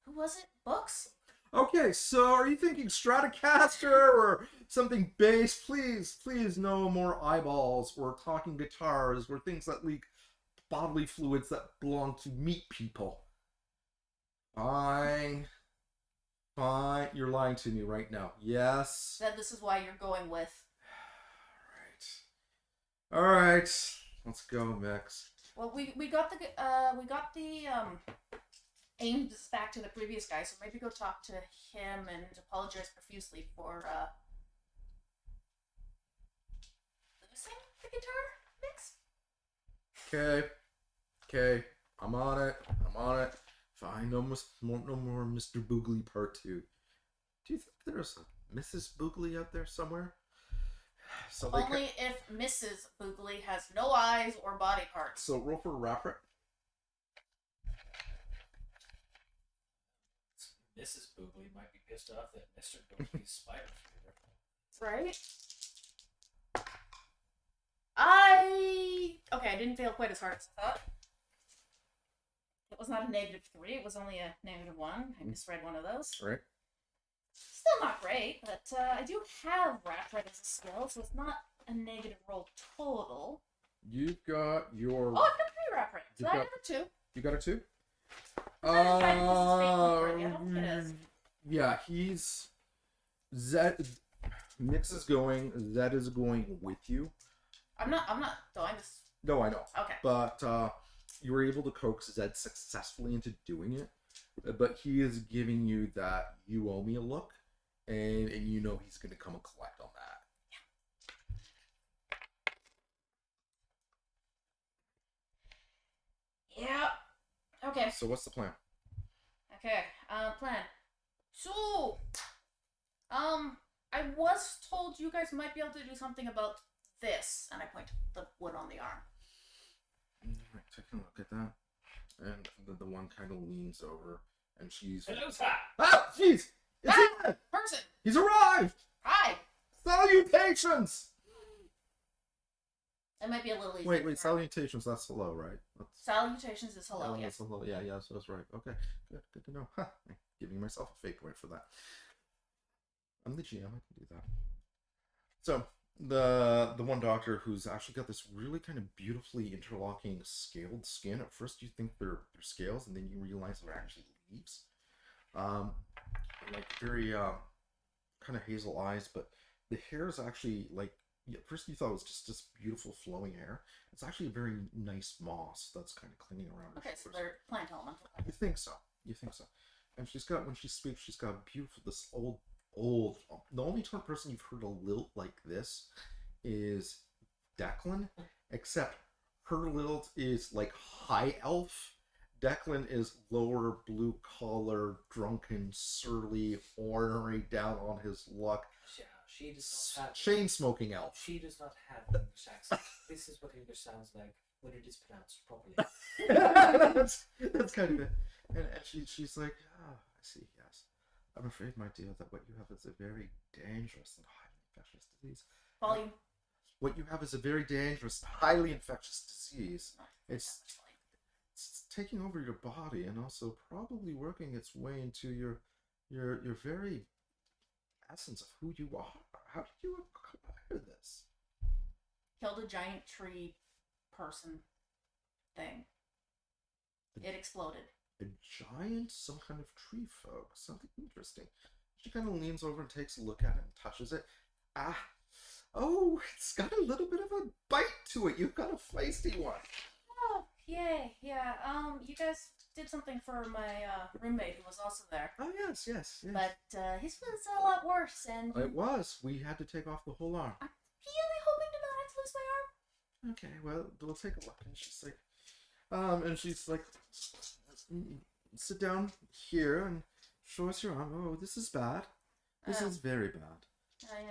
A: who was it? Books?
B: Okay, so are you thinking Stratocaster or something bass? Please, no more eyeballs or talking guitars or things that leak bodily fluids that belong to meat people. Fine. Fine. You're lying to me right now. Yes.
A: Then this is why you're going with.
B: All right. Let's go, Mix.
A: Well, we got the aims back to the previous guy, so maybe go talk to him and apologize profusely for losing the guitar Mix.
B: Okay. I'm on it. Fine. No more Mr. Boogly Part 2. Do you think there's a Mrs. Boogly out there somewhere? So
A: Only if Mrs. Boogly has no eyes or body parts.
B: So roll for a rapper.
C: Mrs. Boogly might be pissed off that Mr. Boogly's spider fever.
A: Right? Okay, I didn't fail quite as hard as I thought. It was not a -3, it was only a -1. I misread one of those.
B: Right.
A: Still not great, but I do have Rat Red as a skill, so it's not a negative roll total.
B: You've got your.
A: Oh, I've got 3 Rat Red, so
B: You've
A: I
B: got-
A: have a 2.
B: You got a 2?
A: I don't think it is.
B: Yeah, he's. Zed. Mix is going. Zed is going with you.
A: I'm not, though, I'm just...
B: No, I know.
A: Okay.
B: But you were able to coax Zed successfully into doing it. But he is giving you that you owe me a look, and you know he's going to come and collect on that.
A: Yeah. Okay.
B: So what's the plan?
A: Okay. Plan. So, I was told you guys might be able to do something about this, and I point to the wood on the arm.
B: Right, take a look at that. And the one kind of leans over, and she's...
C: Hello, sir!
B: Ah, jeez! It's him!
A: Person!
B: He's arrived!
A: Hi!
B: Salutations!
A: It might be a little easier.
B: Wait, salutations, that's hello, right? That's,
A: Salutations is hello,
B: that's
A: yes.
B: hello. Yeah, so that's right. Okay, good to know. Huh, I'm giving myself a fake point for that. I'm the GM, I can do that. So, the one doctor who's actually got this really kind of beautifully interlocking scaled skin. At first you think they're scales, and then you realize they're actually leaves. Like very kind of hazel eyes, but the hair is actually like, at first you thought it was just this beautiful flowing hair. It's actually a very nice moss that's kind of clinging around her
A: Okay, so
B: shoulders.
A: they're plant elemental.
B: You think so. And she's got, when she speaks, she's got beautiful, this old, the only person you've heard a lilt like this is Declan, except her lilt is like high elf. Declan is lower, blue collar, drunken, surly, ornery, down on his luck,
C: Yeah, she does not have...
B: chain smoking elf.
C: She does not have an English accent. This is what English sounds like when it is pronounced properly.
B: that's kind of it. And she's like, oh, I see, yes. I'm afraid, my dear, that what you have is a very dangerous and highly infectious disease.
A: Volume.
B: What you have is a very dangerous, highly infectious disease. It's taking over your body and also probably working its way into your very essence of who you are. How did you acquire this?
A: Killed a giant tree person thing. It exploded.
B: A giant, some kind of tree folk, something interesting. She kind of leans over and takes a look at it and touches it. Oh, it's got a little bit of a bite to it. You've got a feisty one.
A: Oh, yay, yeah. You guys did something for my roommate who was also there.
B: Oh, yes.
A: But his was a lot worse, and
B: It was. We had to take off the whole arm.
A: I'm really hoping to not have to lose my arm.
B: Okay, well, we'll take a look. And she's like, sit down here and show us your arm. Oh, this is bad. This is very bad.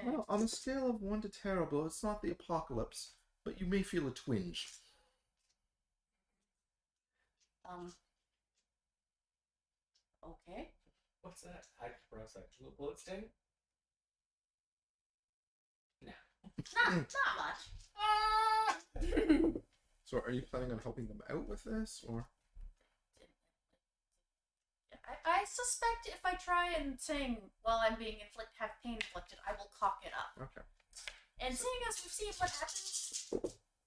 B: Well, on a scale of 1 to terrible, it's not the apocalypse, but you may feel a twinge.
A: Okay.
C: What's that? Hide bro, like bullet sting?
A: Not much.
B: So are you planning on helping them out with this, or?
A: I suspect if I try and saying while I'm being have pain inflicted, I will cock it up.
B: Okay.
A: And seeing as we've seen what happens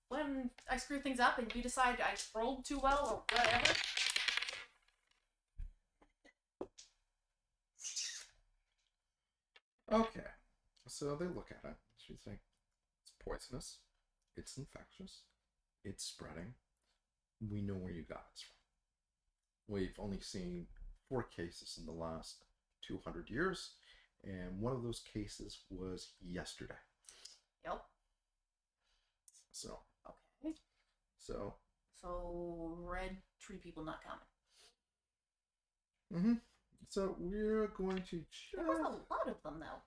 A: when I screw things up and we decide I rolled too well or whatever.
B: Okay. So they look at it. She's like, it's poisonous. It's infectious. It's spreading. We know where you got this from. We've only seen 4 cases in the last 200 years, and one of those cases was yesterday.
A: Yep.
B: So.
A: Okay.
B: So
A: red tree people not coming.
B: Mm-hmm. So we're going to
A: There was a lot of them though.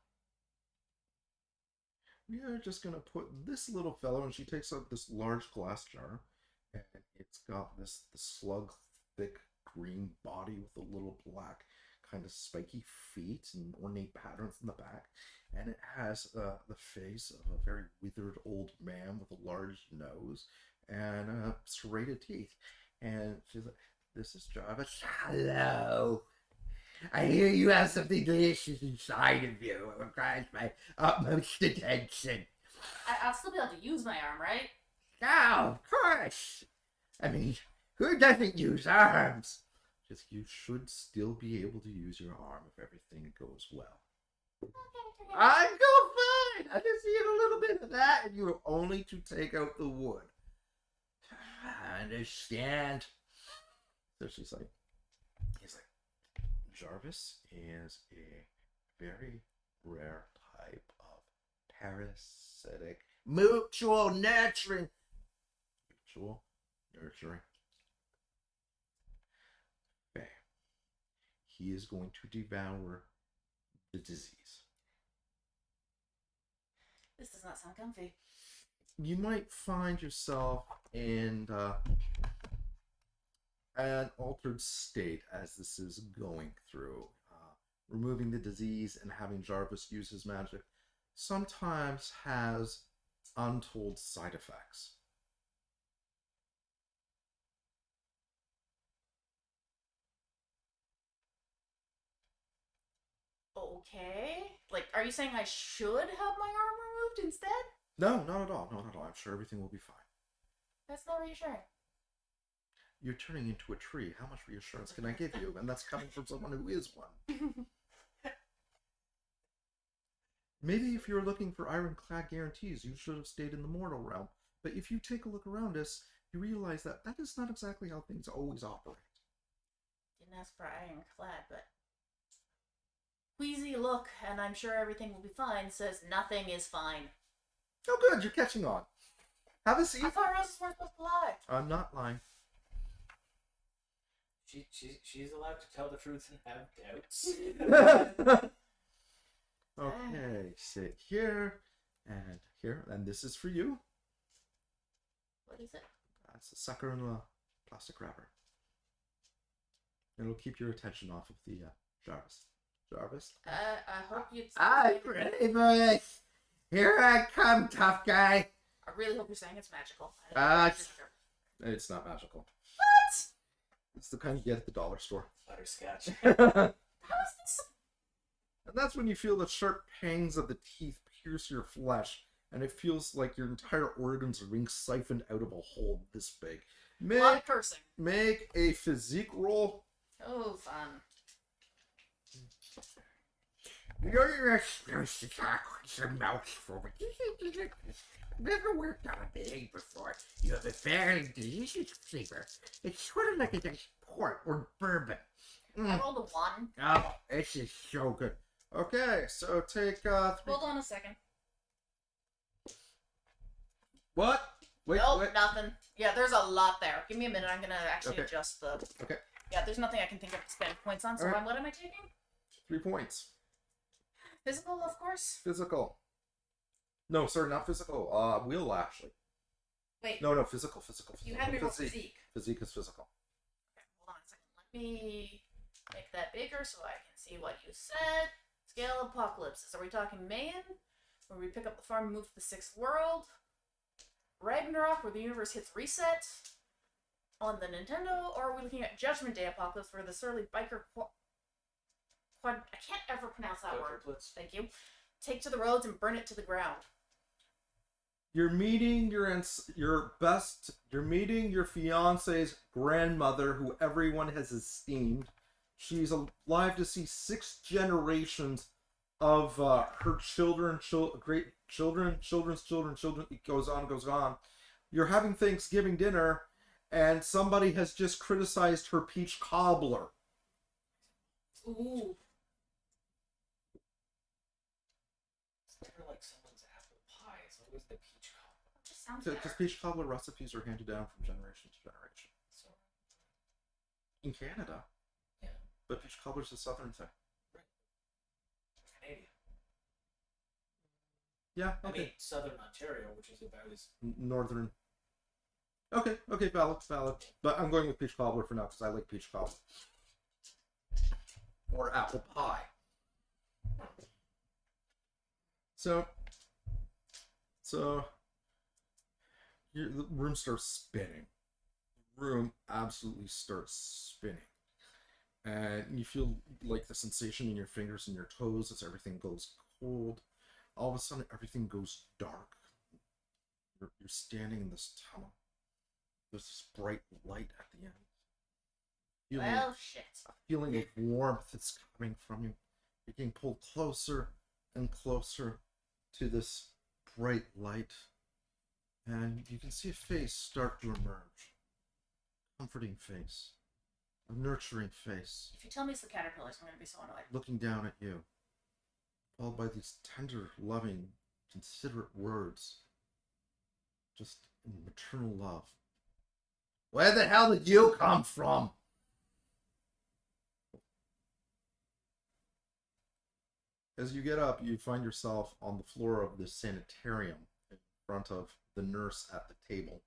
B: We are just going to put this little fellow, and she takes out this large glass jar, and it's got the slug thick green body with a little black kind of spiky feet and ornate patterns in the back, and it has the face of a very withered old man with a large nose and serrated teeth. And she's like, "This is Jarvis. Hello. I hear you have something delicious inside of you. It requires my utmost attention."
A: I'll still be able to use my arm, right?
B: Oh, of course. I mean, who doesn't use arms? Just you should still be able to use your arm if everything goes well.
A: Okay.
B: I go fine. I just need a little bit of that, and you're only to take out the wood. I understand. So he's like, Jarvis is a very rare type of parasitic mutual nurturing. Okay. He is going to devour the disease.
A: This does not sound comfy.
B: You might find yourself in an altered state as this is going through. Removing the disease and having Jarvis use his magic sometimes has untold side effects.
A: Okay. Like, are you saying I should have my arm removed instead?
B: No, not at all. No, not at all. I'm sure everything will be fine.
A: That's not reassuring.
B: You're turning into a tree. How much reassurance can I give you? And that's coming from someone who is one. Maybe if you were looking for ironclad guarantees, you should have stayed in the mortal realm. But if you take a look around us, you realize that that is not exactly how things always operate.
A: Didn't ask for ironclad, but queasy look, and I'm sure everything will be fine, says nothing is fine.
B: Oh, good. You're catching on. Have a seat.
A: I thought roses weren't supposed to lie.
B: I'm not lying.
C: She's allowed to tell the truth and have doubts.
B: Okay, sit here, and this is for you.
A: What is it?
B: That's a sucker in a plastic wrapper. It'll keep your attention off of the Jarvis. Jarvis?
A: I hope you...
B: I'm ready for this. Here I come, tough guy.
A: I really hope you're saying it's magical.
B: It's not magical.
A: What?
B: It's the kind you get at the dollar store.
C: Butterscotch.
A: How is this?
B: And that's when you feel the sharp pangs of the teeth pierce your flesh, and it feels like your entire organs are being siphoned out of a hole this big.
A: A lot of cursing.
B: Make a physique roll.
A: Oh, fun.
D: You're supposed to talk with some mouthful, but never worked on a baby before. You have a very delicious flavor. It's sort of like a nice port or bourbon.
A: I rolled a 1.
D: Oh, this is so good.
B: Okay, so take 3.
A: Hold on a second.
B: What? Wait,
A: Nope,
B: wait.
A: nothing. Yeah, there's a lot there. Give me a minute. I'm gonna actually
B: Okay.
A: adjust the...
B: Okay.
A: Yeah, there's nothing I can think of to spend points on, so
B: Alright.
A: what am I taking?
B: 3 points.
A: Physical, of course.
B: Physical. No, sorry, not physical. Will actually.
A: Wait,
B: No, physical.
A: you had me roll
B: Physique.
A: physique.
B: Physique is physical.
A: me make that bigger so I can see what you said. Scale apocalypses. Are we talking Mayan, where we pick up the farm and move to the sixth world? Ragnarok, where the universe hits reset on the Nintendo? Or are we looking at Judgment Day apocalypse, where the surly biker I can't ever pronounce that word. Thank you. Take to the roads and burn it to the ground.
B: You're meeting you're meeting your fiance's grandmother, who everyone has esteemed. She's alive to see 6 generations of her children, great children, children's children. It goes on. You're having Thanksgiving dinner, and somebody has just criticized her peach cobbler.
A: Ooh.
C: Like someone's apple pie. It's always the peach cobbler.
A: That just sounds
B: Because
A: better.
B: peach cobbler recipes are handed down from generation to generation.
C: So,
B: In Canada.
C: yeah,
B: But peach cobbler's a southern thing.
C: Canadian.
B: Yeah,
C: I
B: okay.
C: mean, southern Ontario, which is about as
B: Northern. Okay, valid. But I'm going with peach cobbler for now because I like peach cobbler. Or apple pie. So the room starts spinning. The room absolutely starts spinning. And you feel like the sensation in your fingers and your toes as everything goes cold. All of a sudden, everything goes dark. You're standing in this tunnel. There's this bright light at the end.
A: Well, shit.
B: A feeling of warmth that's coming from you. You're getting pulled closer and closer to this bright light. And you can see a face start to emerge. Comforting face. A nurturing face.
A: If you tell me it's the caterpillars, I'm gonna be so annoyed.
B: Looking down at you. Followed by these tender, loving, considerate words. Just maternal love. Where the hell did you come from? As you get up, you find yourself on the floor of the sanitarium in front of the nurse at the table.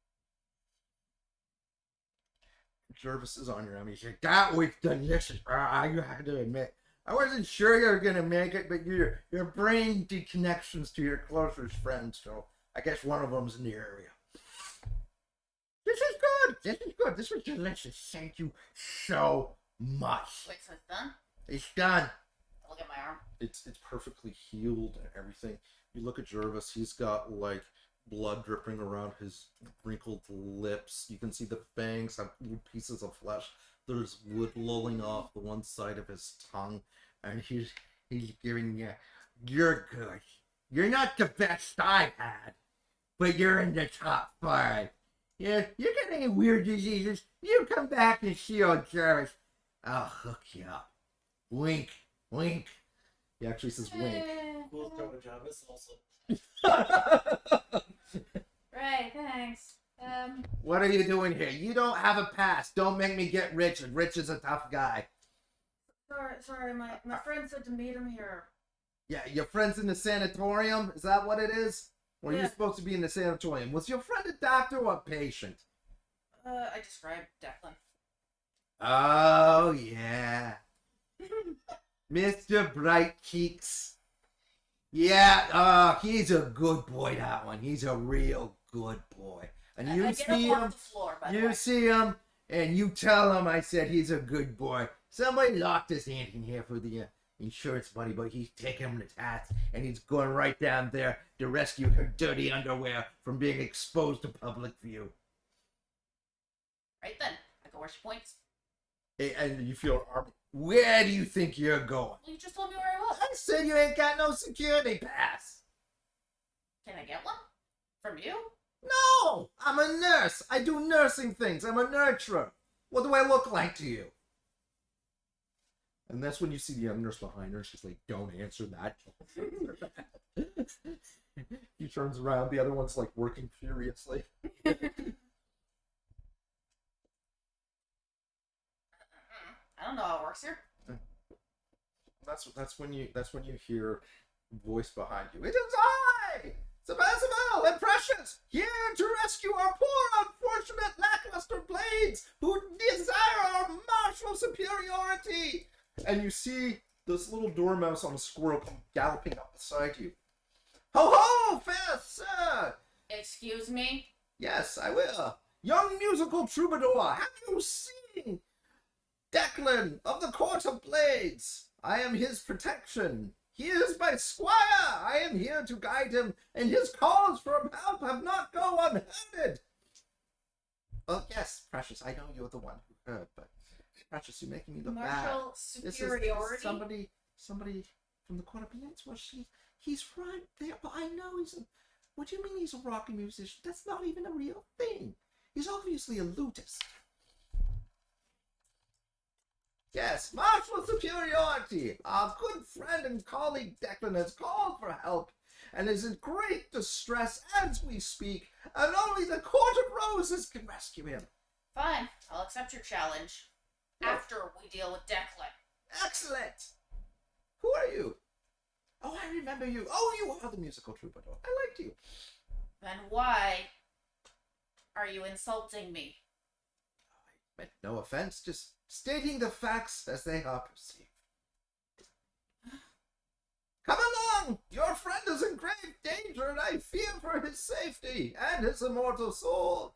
B: Jervis is on your arm. He said,
D: That was delicious. I had to admit, I wasn't sure you were gonna make it, but your brain did connections to your closest friends, so I guess one of them's in the area. This is good. This was delicious. Thank you so much.
A: Wait, so it's done?
D: It's done.
A: Look at my arm.
B: it's perfectly healed and everything. You look at Jervis, he's got like blood dripping around his wrinkled lips. You can see the fangs have little pieces of flesh. There's wood lolling off the one side of his tongue,
D: And he's giving you, you're good. You're not the best I've had, but you're in the top 5. Yeah, you got any weird diseases? You come back and see old Jarvis. I'll hook you up. Wink, wink.
B: he actually says wink.
C: cool throw to Jarvis also.
A: Right, thanks.
D: What are you doing here? You don't have a pass. Don't make me get Richard. Rich is a tough guy.
A: Sorry, my friend said to meet him here.
D: Yeah, your friend's in the sanatorium? Is that what it is? Or
A: Yeah.
D: you're supposed to be in the sanatorium? Was your friend a doctor or a patient?
A: I described Declan.
D: Oh, yeah. Mr. Bright Cheeks. Yeah, he's a good boy, that one. He's a real good boy. And you
A: I get
D: see
A: up off
D: him,
A: the floor, by the
D: you
A: way.
D: see him, and you tell him I said he's a good boy. Somebody locked his hand in here for the insurance money, but he's taking him to task, and he's going right down there to rescue her dirty underwear from being exposed to public view.
A: Right then. I go where she points.
B: And you feel arm.
D: Where do you think you're going?
A: Well, you just told me where I was.
D: I said you ain't got no security pass.
A: Can I get one? From you?
D: No, I'm a nurse. I do nursing things. I'm a nurturer. What do I look like to you?
B: And that's when you see the young nurse behind her. She's like, don't answer that. He turns around. The other one's like working furiously.
A: I don't know how it works here.
B: That's when you hear a voice behind you. It is I, Sebastopol and Precious, here to rescue our poor unfortunate lackluster blades who desire our martial superiority. And you see this little dormouse on a squirrel come galloping up beside you. Ho ho, fair sir!
A: Excuse me?
B: Yes, I will. Young musical troubadour, have you seen Declan of the Court of Blades? I am his protection. He is my squire. I am here to guide him, and his calls for help have not gone unheard. Oh, yes, Precious, I know you're the one who heard, but Precious, you're making me look bad.
A: Martial
B: This is
A: superiority?
B: somebody from the Court of Blades. Was she? He's right there, but I know he's a... What do you mean he's a rock musician? That's not even a real thing. He's obviously a lutist. Yes, martial superiority. Our good friend and colleague Declan has called for help and is in great distress as we speak, and only the Court of Roses can rescue him.
A: Fine, I'll accept your challenge. After we deal with Declan.
B: Excellent. Who are you? Oh, I remember you. Oh, you are the musical troubadour. I liked you.
A: Then why are you insulting me?
B: I meant no offense, just stating the facts as they are perceived. Come along! Your friend is in grave danger, and I fear for his safety and his immortal soul.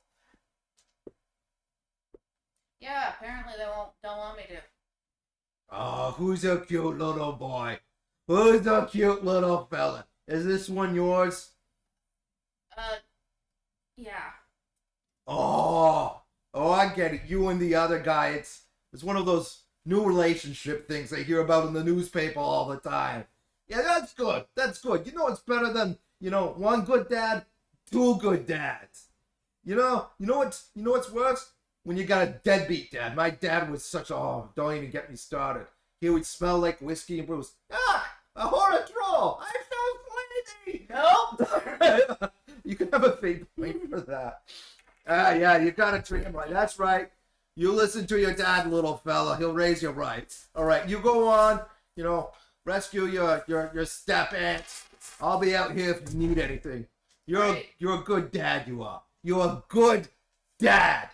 A: Yeah, apparently they don't want me to.
B: Oh, who's a cute little boy? Who's a cute little fella? Is this one yours?
A: Yeah.
B: Oh, I get it. You and the other guy. It's one of those new relationship things I hear about in the newspaper all the time. Yeah, that's good. That's good. You know it's better than, one good dad, two good dads. You know what's worse? When you got a deadbeat dad. My dad was don't even get me started. He would smell like whiskey and booze. Ah, a horrid troll. I felt lady.
A: Nope.
B: You can have a fake point for that. Yeah, you gotta treat him right. That's right. You listen to your dad, little fella. He'll raise you right. All right, you go on. Rescue your step aunts. I'll be out here if you need anything. You're a good dad. You are. You're a good dad.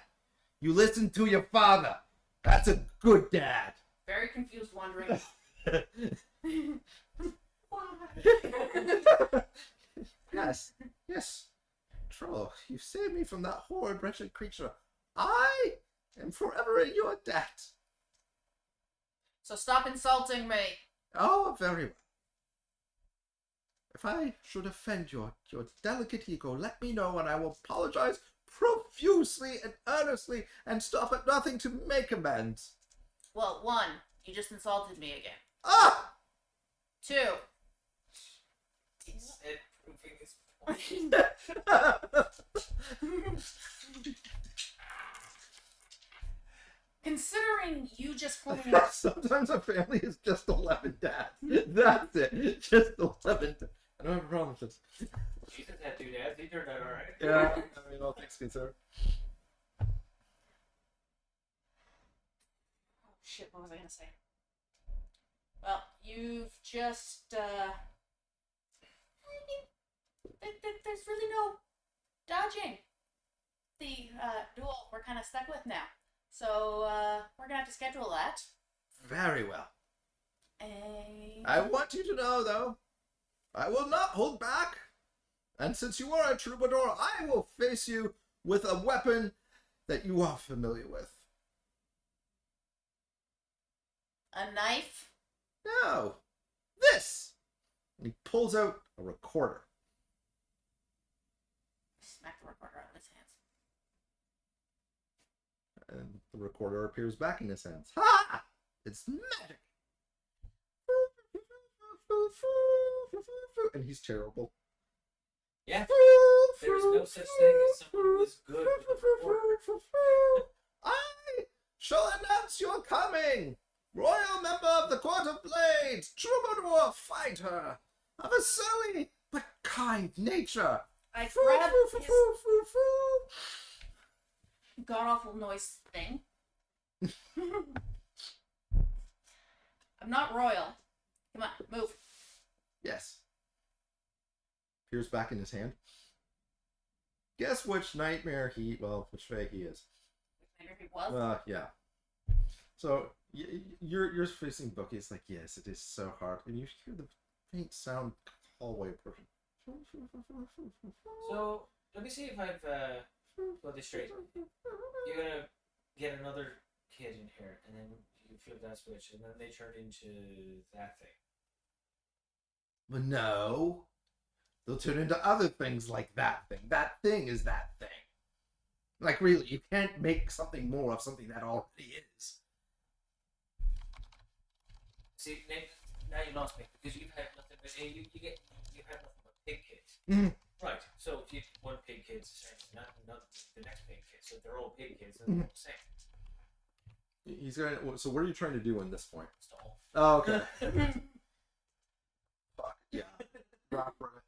B: You listen to your father. That's a good dad.
A: Very confused, wondering.
B: Yes. Troll, you saved me from that horrid, wretched creature. I am forever in your debt.
A: So stop insulting me.
B: Oh, very well. If I should offend your delicate ego, let me know and I will apologize profusely and earnestly and stop at nothing to make amends.
A: Well, 1, you just insulted me again.
B: Ah!
A: 2,
C: He said proving his point.
A: considering you just called me
B: Sometimes a family is just 11 dads. That's it. Just 11 dads. I don't have a problem with this.
C: Jesus had 2 dads. He turned out all right.
B: Yeah, all things considered.
A: Oh shit, what was I gonna say? Well, you've just, there's really no dodging the, duel we're kind of stuck with now. So, we're gonna have to schedule that.
B: Very well.
A: And...
B: I want you to know, though, I will not hold back. And since you are a troubadour, I will face you with a weapon that you are familiar with.
A: A knife?
B: No. This. And he pulls out a recorder.
A: Smack the recorder out of his hands.
B: And the recorder appears back in his hands. Ha! It's magic. And he's terrible.
C: Yeah. There's no such thing as someone who is good with a recorder.
B: I shall announce your coming. Royal member of the Court of Blades, troubadour fighter, of a silly but kind nature.
A: I grabbed his god-awful noise thing. I'm not royal. Come on, move.
B: Yes. Appears back in his hand. Guess which nightmare which Fae he is.
A: Maybe he was.
B: Yeah. So you're facing Bookie. It's like, yes, it is so hard, and you hear the faint sound hallway approaching.
C: So let me see if I've got this straight. You're gonna get another kid in here, and then you flip that switch, and then they turn into that thing.
B: But no, they'll turn into other things like that thing. That thing is that thing. Like, really, you can't make something more of something that already is.
C: See, now you lost me because you've had nothing but you have nothing but pig kids.
B: Mhm.
C: Right. So if you one pig kid's the same, not the next pig kid. So they're all pig kids. They're all the same.
B: He's gonna. So what are you trying to do in this point?
C: Stall.
B: Oh, okay. Fuck yeah. Rock, rock.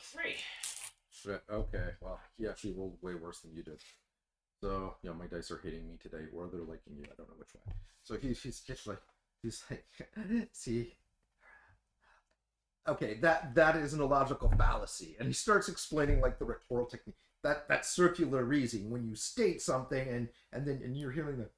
C: Three.
B: Shit. Okay. Well, he actually rolled way worse than you did. So yeah, my dice are hitting me today, or they're liking you. I don't know which way. So he's just like see. Okay, that is an illogical fallacy, and he starts explaining like the rhetorical technique, that circular reasoning when you state something and you're hearing the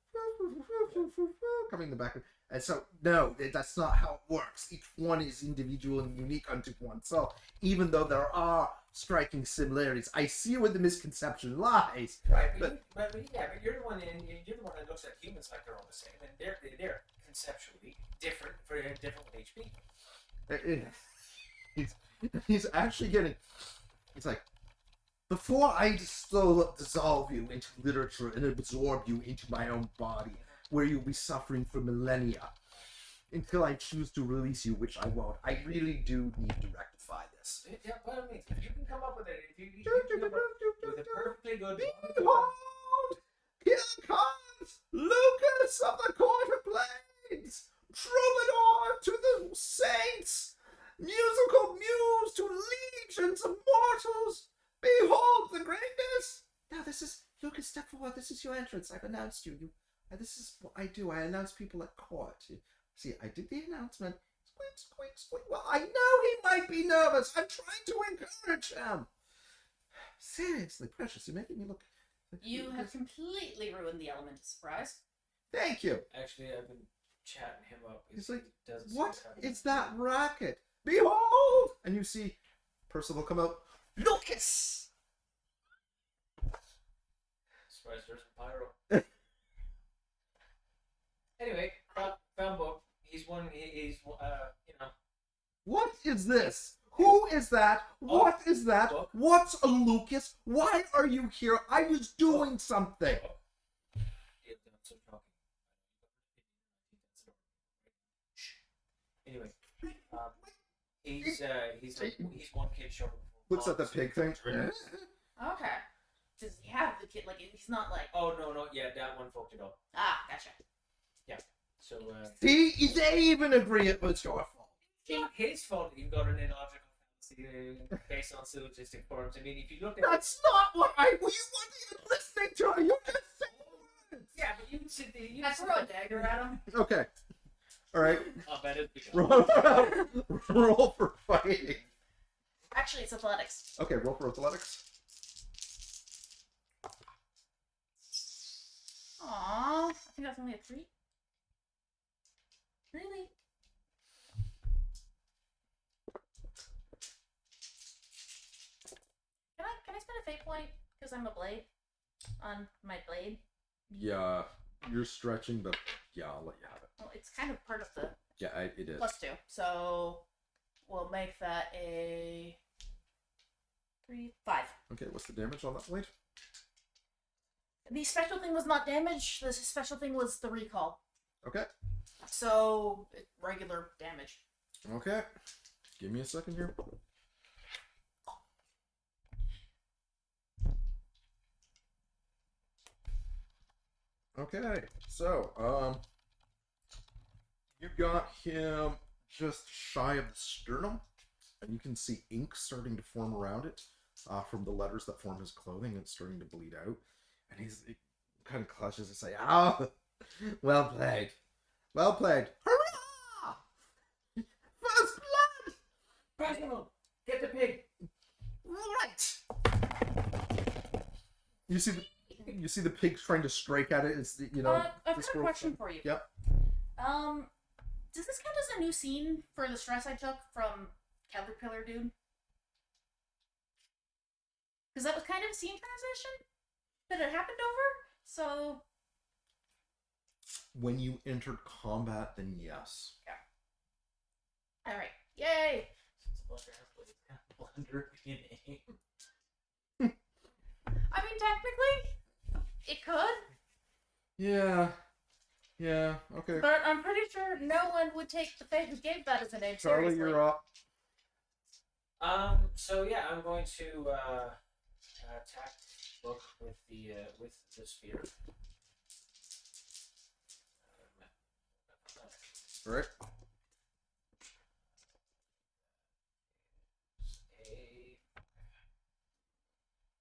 B: coming in the background. And so, no, that's not how it works. Each one is individual and unique unto oneself, even though there are striking similarities. I see where the misconception lies.
C: Right, but you're the one that looks at humans like they're all the same, and they're conceptually different for different with HP.
B: He's actually getting. He's like, before I dissolve you into literature and absorb you into my own body, where you'll be suffering for millennia, until I choose to release you, which I won't. I really do need to rectify this.
C: Yeah, by all means, if you can come up with it, if you can come up with a perfectly good.
B: Behold! Here comes Lucas of the Court of Blades, troubadour to the saints, musical muse to legions of mortals. Behold the greatness! Now this is Lucas. Step forward. This is your entrance. I've announced you. This is what I do. I announce people at court. See, I did the announcement. Squeak, squeak, squeak. Well, I know he might be nervous. I'm trying to encourage him. Seriously, Precious, you're making me look.
A: You have completely ruined the element of surprise.
B: Thank you.
C: Actually, I've been chatting him up.
B: He's like,
C: He doesn't
B: what
C: seem to have
B: is that racket? Behold! And you see Percival come out. Lucas!
C: Surprise, there's some pyro. Anyway, found book. He's you know.
B: What is this? Who is that? What is that?
C: Book.
B: What's a Lucas? Why are you here? I was doing something.
C: Yeah, so talking. Anyway, he's one kid short.
B: Looks at the pig thing.
A: Okay. Does he have the kid? Like, he's not like.
C: Oh no, yeah, that one fucked it up.
A: Ah, gotcha.
C: So
B: See, they even agree it was your fault.
C: his fault he got an illogical fallacy based on syllogistic forms. I mean, if you look at
B: That's not what I. You weren't even listening to it. You just said words.
C: yeah, but you can sit there. You
A: I
C: can sit
A: throw a
C: there.
A: dagger at him.
B: Okay. All right.
C: I'll bet it's because
B: Roll for fighting.
A: Actually, it's athletics.
B: Okay, roll for athletics.
A: Aww. I think that's only a 3. Really? Can I spend a fate point because I'm a blade on my blade?
B: Yeah, you're stretching, but yeah, I'll let you have it.
A: Well, it's kind of part of the
B: Yeah, it is.
A: +2, so we'll make that a 3, 5.
B: Okay, what's the damage on that blade?
A: The special thing was not damage. The special thing was the recall.
B: Okay.
A: So regular damage.
B: Okay. Give me a second here. Okay, so you got him just shy of the sternum, and you can see ink starting to form around it from the letters that form his clothing. It's starting to bleed out, and kind of clutches and say, "Oh, well played, well played! Hurrah! First blood!
C: Basil, get the pig.
B: Right." You see the pig trying to strike at it. It's the, you know.
A: I've
B: the
A: got a
B: squirrel-
A: question for you.
B: Yep.
A: Does this count as a new scene for the stress I took from Caterpillar Dude? Because that was kind of a scene transition that it happened over. So
B: When you entered combat, then yes.
A: all right, yay!
C: Since Blunder has Blunder in aim.
A: I mean, technically, it could,
B: Yeah. Okay.
A: but I'm pretty sure no one would take the fate who gave that as a name
B: Charlie,
A: seriously.
B: you're up.
C: So yeah, I'm going to attack Book with the spear.
B: All right.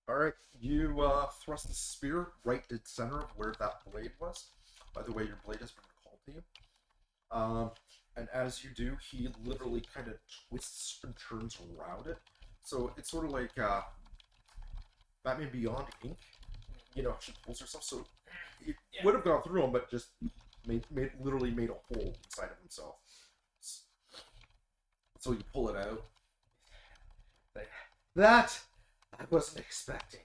B: All right. You thrust the spear right dead center of where that blade was. By the way, your blade has been recalled to you. And as you do, he literally kind of twists and turns around it. So it's sort of like Batman Beyond Ink. You know, she pulls herself. So it would have gone through him, but just literally made a hole inside of himself. So you pull it out. That I wasn't expecting.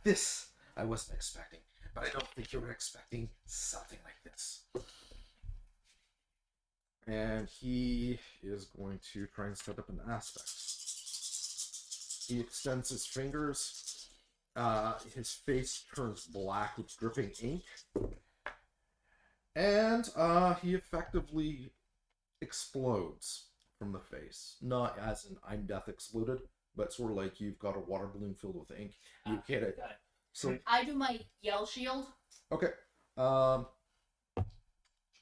B: This I wasn't expecting. But I don't think you were expecting something like this. And he is going to try and set up an aspect. He extends his fingers. His face turns black with dripping ink. And he effectively explodes from the face. Not as in I'm death exploded, but sort of like you've got a water balloon filled with ink. You hit it.
C: Got it.
B: So
A: I do my yell shield.
B: okay.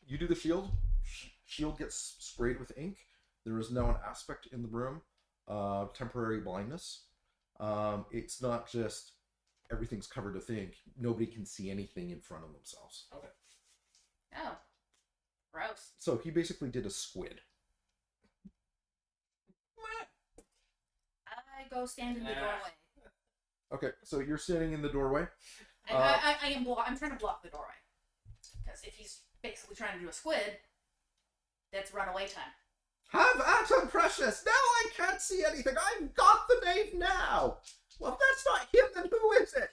B: You do the shield. Shield gets sprayed with ink. There is now an aspect in the room. Temporary blindness. It's not just everything's covered with ink. Nobody can see anything in front of themselves.
C: Okay.
A: Oh, gross.
B: So he basically did a squid.
A: I go stand in the
C: Ah.
A: doorway.
B: Okay, so you're standing in the doorway.
A: And I'm trying to block the doorway. Because if he's basically trying to do a squid, that's runaway time.
B: Have at him, Precious! Now I can't see anything! I've got the knave now! Well, if that's not him, then who is it?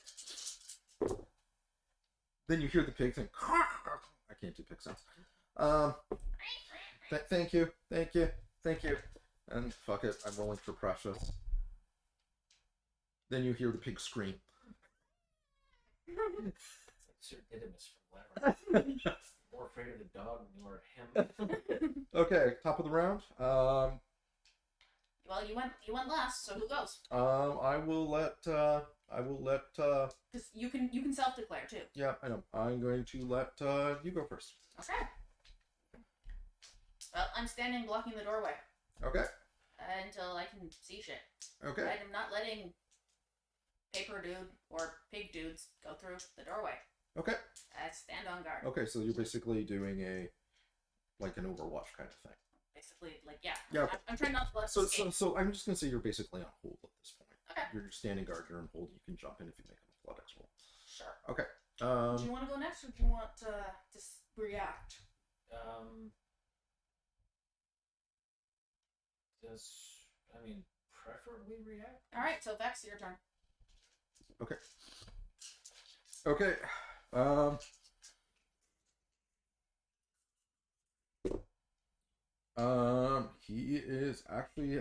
B: Then you hear the pig thing. I can't do pig sounds. Thank you. And fuck it, I'm rolling for Precious. Then you hear the pig scream.
C: It's like Sir Didymus from whatever. More afraid of the dog than you are of him.
B: Okay, top of the round.
A: Well, you went last, so who goes?
B: I will let.
A: Because you can self-declare too.
B: Yeah, I know. I'm going to let you go first.
A: Okay. Well, I'm standing blocking the doorway
B: Okay.
A: until I can see shit.
B: Okay.
A: I'm not letting paper dude or pig dudes go through the doorway.
B: Okay.
A: I stand on guard.
B: Okay. So you're basically doing an Overwatch kind of thing.
A: Basically, like yeah.
B: Yeah, okay.
A: I'm trying not to let
B: So
A: escape.
B: I'm just gonna say you're basically on hold at this point.
A: Okay.
B: You're standing guard. You're on hold. You can jump in if you make an athletics roll.
A: Sure.
B: Okay.
A: Do you want to go next, or do you want to just react?
C: Preferably react?
A: All right. So Vex, your turn.
B: Okay. He is actually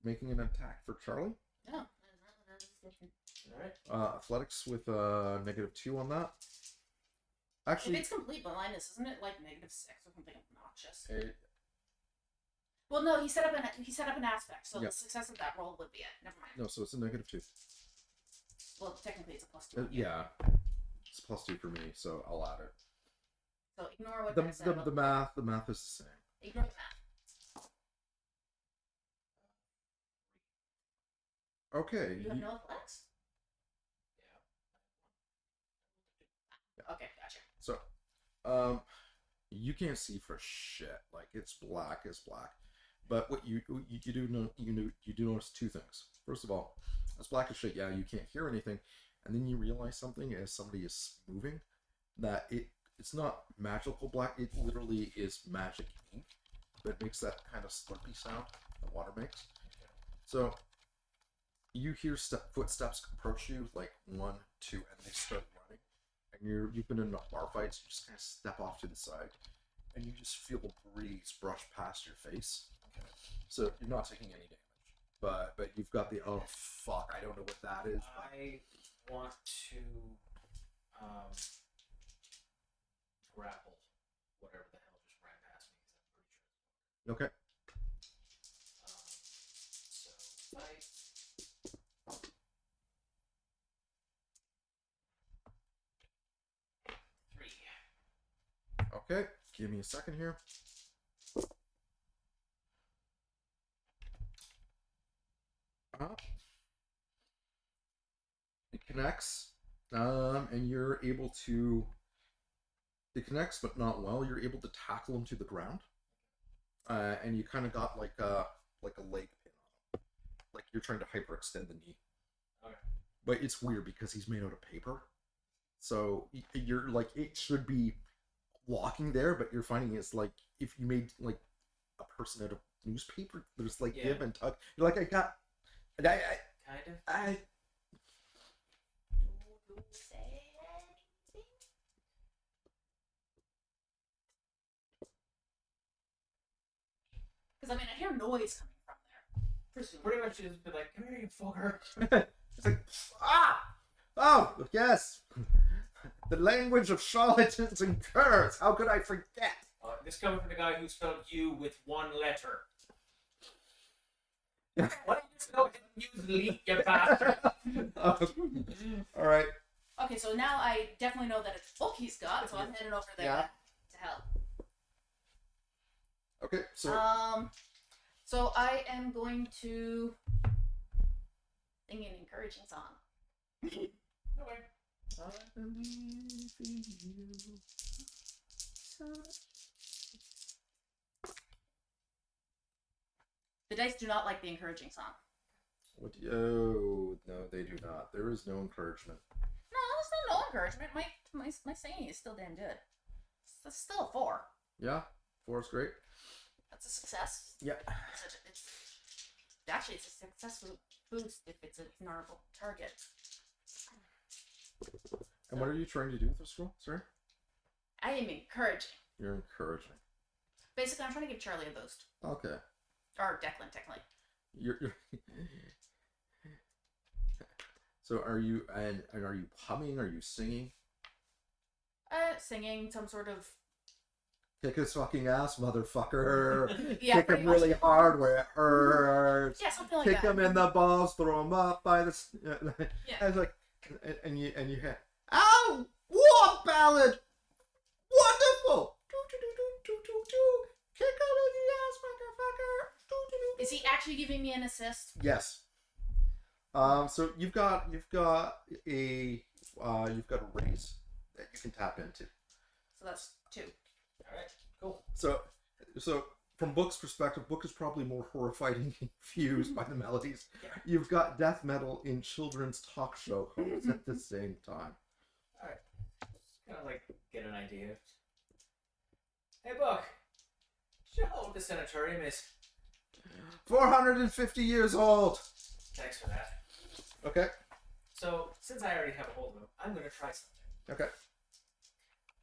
B: making an attack for Charlie.
A: No.
C: Alright.
B: Athletics with -2 on that.
A: If
B: Actually,
A: it's complete blindness, isn't it like -6 or something obnoxious?
B: it-
A: Well, no, he set up an aspect, so
B: Yeah.
A: the success of that roll would be it. Never mind.
B: no, so it's a -2.
A: Well, technically it's a +2.
B: Yeah, it's +2 for me, so I'll add it.
A: So ignore what
B: The,
A: I said.
B: the, the math is the same.
A: Ignore the math.
B: Okay.
A: You have no athletics.
B: You can't see for shit. Like it's black as black. But what you do know you do notice two things. First of all, it's black as shit. Yeah, you can't hear anything, and then you realize something as somebody is moving that it's not magical black. It literally is magic ink, but it makes that kind of slurpy sound that water makes. So you hear footsteps approach you, like 1, 2, and they start running. And you've been in enough bar fights. You just kind of step off to the side, and you just feel a breeze brush past your face. Okay. So you're not taking any damage, but you've got the oh fuck, I don't know what that is.
C: I want to grapple whatever the hell just ran past me because I'm pretty sure.
B: Okay.
C: So fight.
B: Okay. Give me a second here. It connects, and you're able to. It connects, but not well. You're able to tackle him to the ground, and you kind of got like a leg pin on him, like you're trying to hyperextend the knee.
C: Okay.
B: But it's weird because he's made out of paper, so you're like it should be locking there, but you're finding it's like if you made like a person out of newspaper, there's like give and tug. You're like
C: kind of.
A: Because I mean, I hear noise coming from there. Presumably.
C: Pretty much just be like, come here, you fucker.
B: It's like oh yes, the language of charlatans and curs. How could I forget?
C: This coming from the guy who spelled you with one letter. Why don't you just go ahead and use leak, you bastard?
B: All right.
A: Okay, so now I definitely know that it's a book he's got, so I'm heading over there to help.
B: Okay, so
A: so I am going to sing an encouraging song.
C: Okay.
B: I believe in you.
A: The dice do not like the encouraging song.
B: What? Oh no, they do not. There is no encouragement.
A: No, it's not no encouragement. My singing is still damn good. It's still a 4.
B: Yeah, 4 is great.
A: That's a success.
B: Yeah.
A: Actually, it's a successful boost if it's an ignorable target.
B: And what are you trying to do with this roll? Sorry?
A: I am encouraging.
B: You're encouraging.
A: Basically, I'm trying to give Charlie a boost.
B: Okay.
A: Or Declan, technically.
B: You're So are you and are you humming? Are you singing?
A: Singing some sort of...
B: Kick his fucking ass, motherfucker.
A: Yeah,
B: Kick him really hard where it hurts.
A: Yeah, something like
B: Kick
A: that.
B: him in the balls, throw him up by the...
A: Yeah.
B: I was like, and you hit, ow! War ballad! Wonderful! Kick him in the ass, motherfucker!
A: Is he actually giving me an assist?
B: Yes. So you've got a raise that you can tap into.
A: So that's 2.
C: Alright, cool.
B: So from Book's perspective, Book is probably more horrified and confused by the melodies.
A: Yeah.
B: You've got death metal in children's talk show hosts at the same time.
C: Alright. Kind of like get an idea. Hey, Book. Show how old the sanatorium is.
B: 450 years old.
C: Thanks for that.
B: Okay.
C: So, since I already have a hold of him, I'm going to try something.
B: Okay.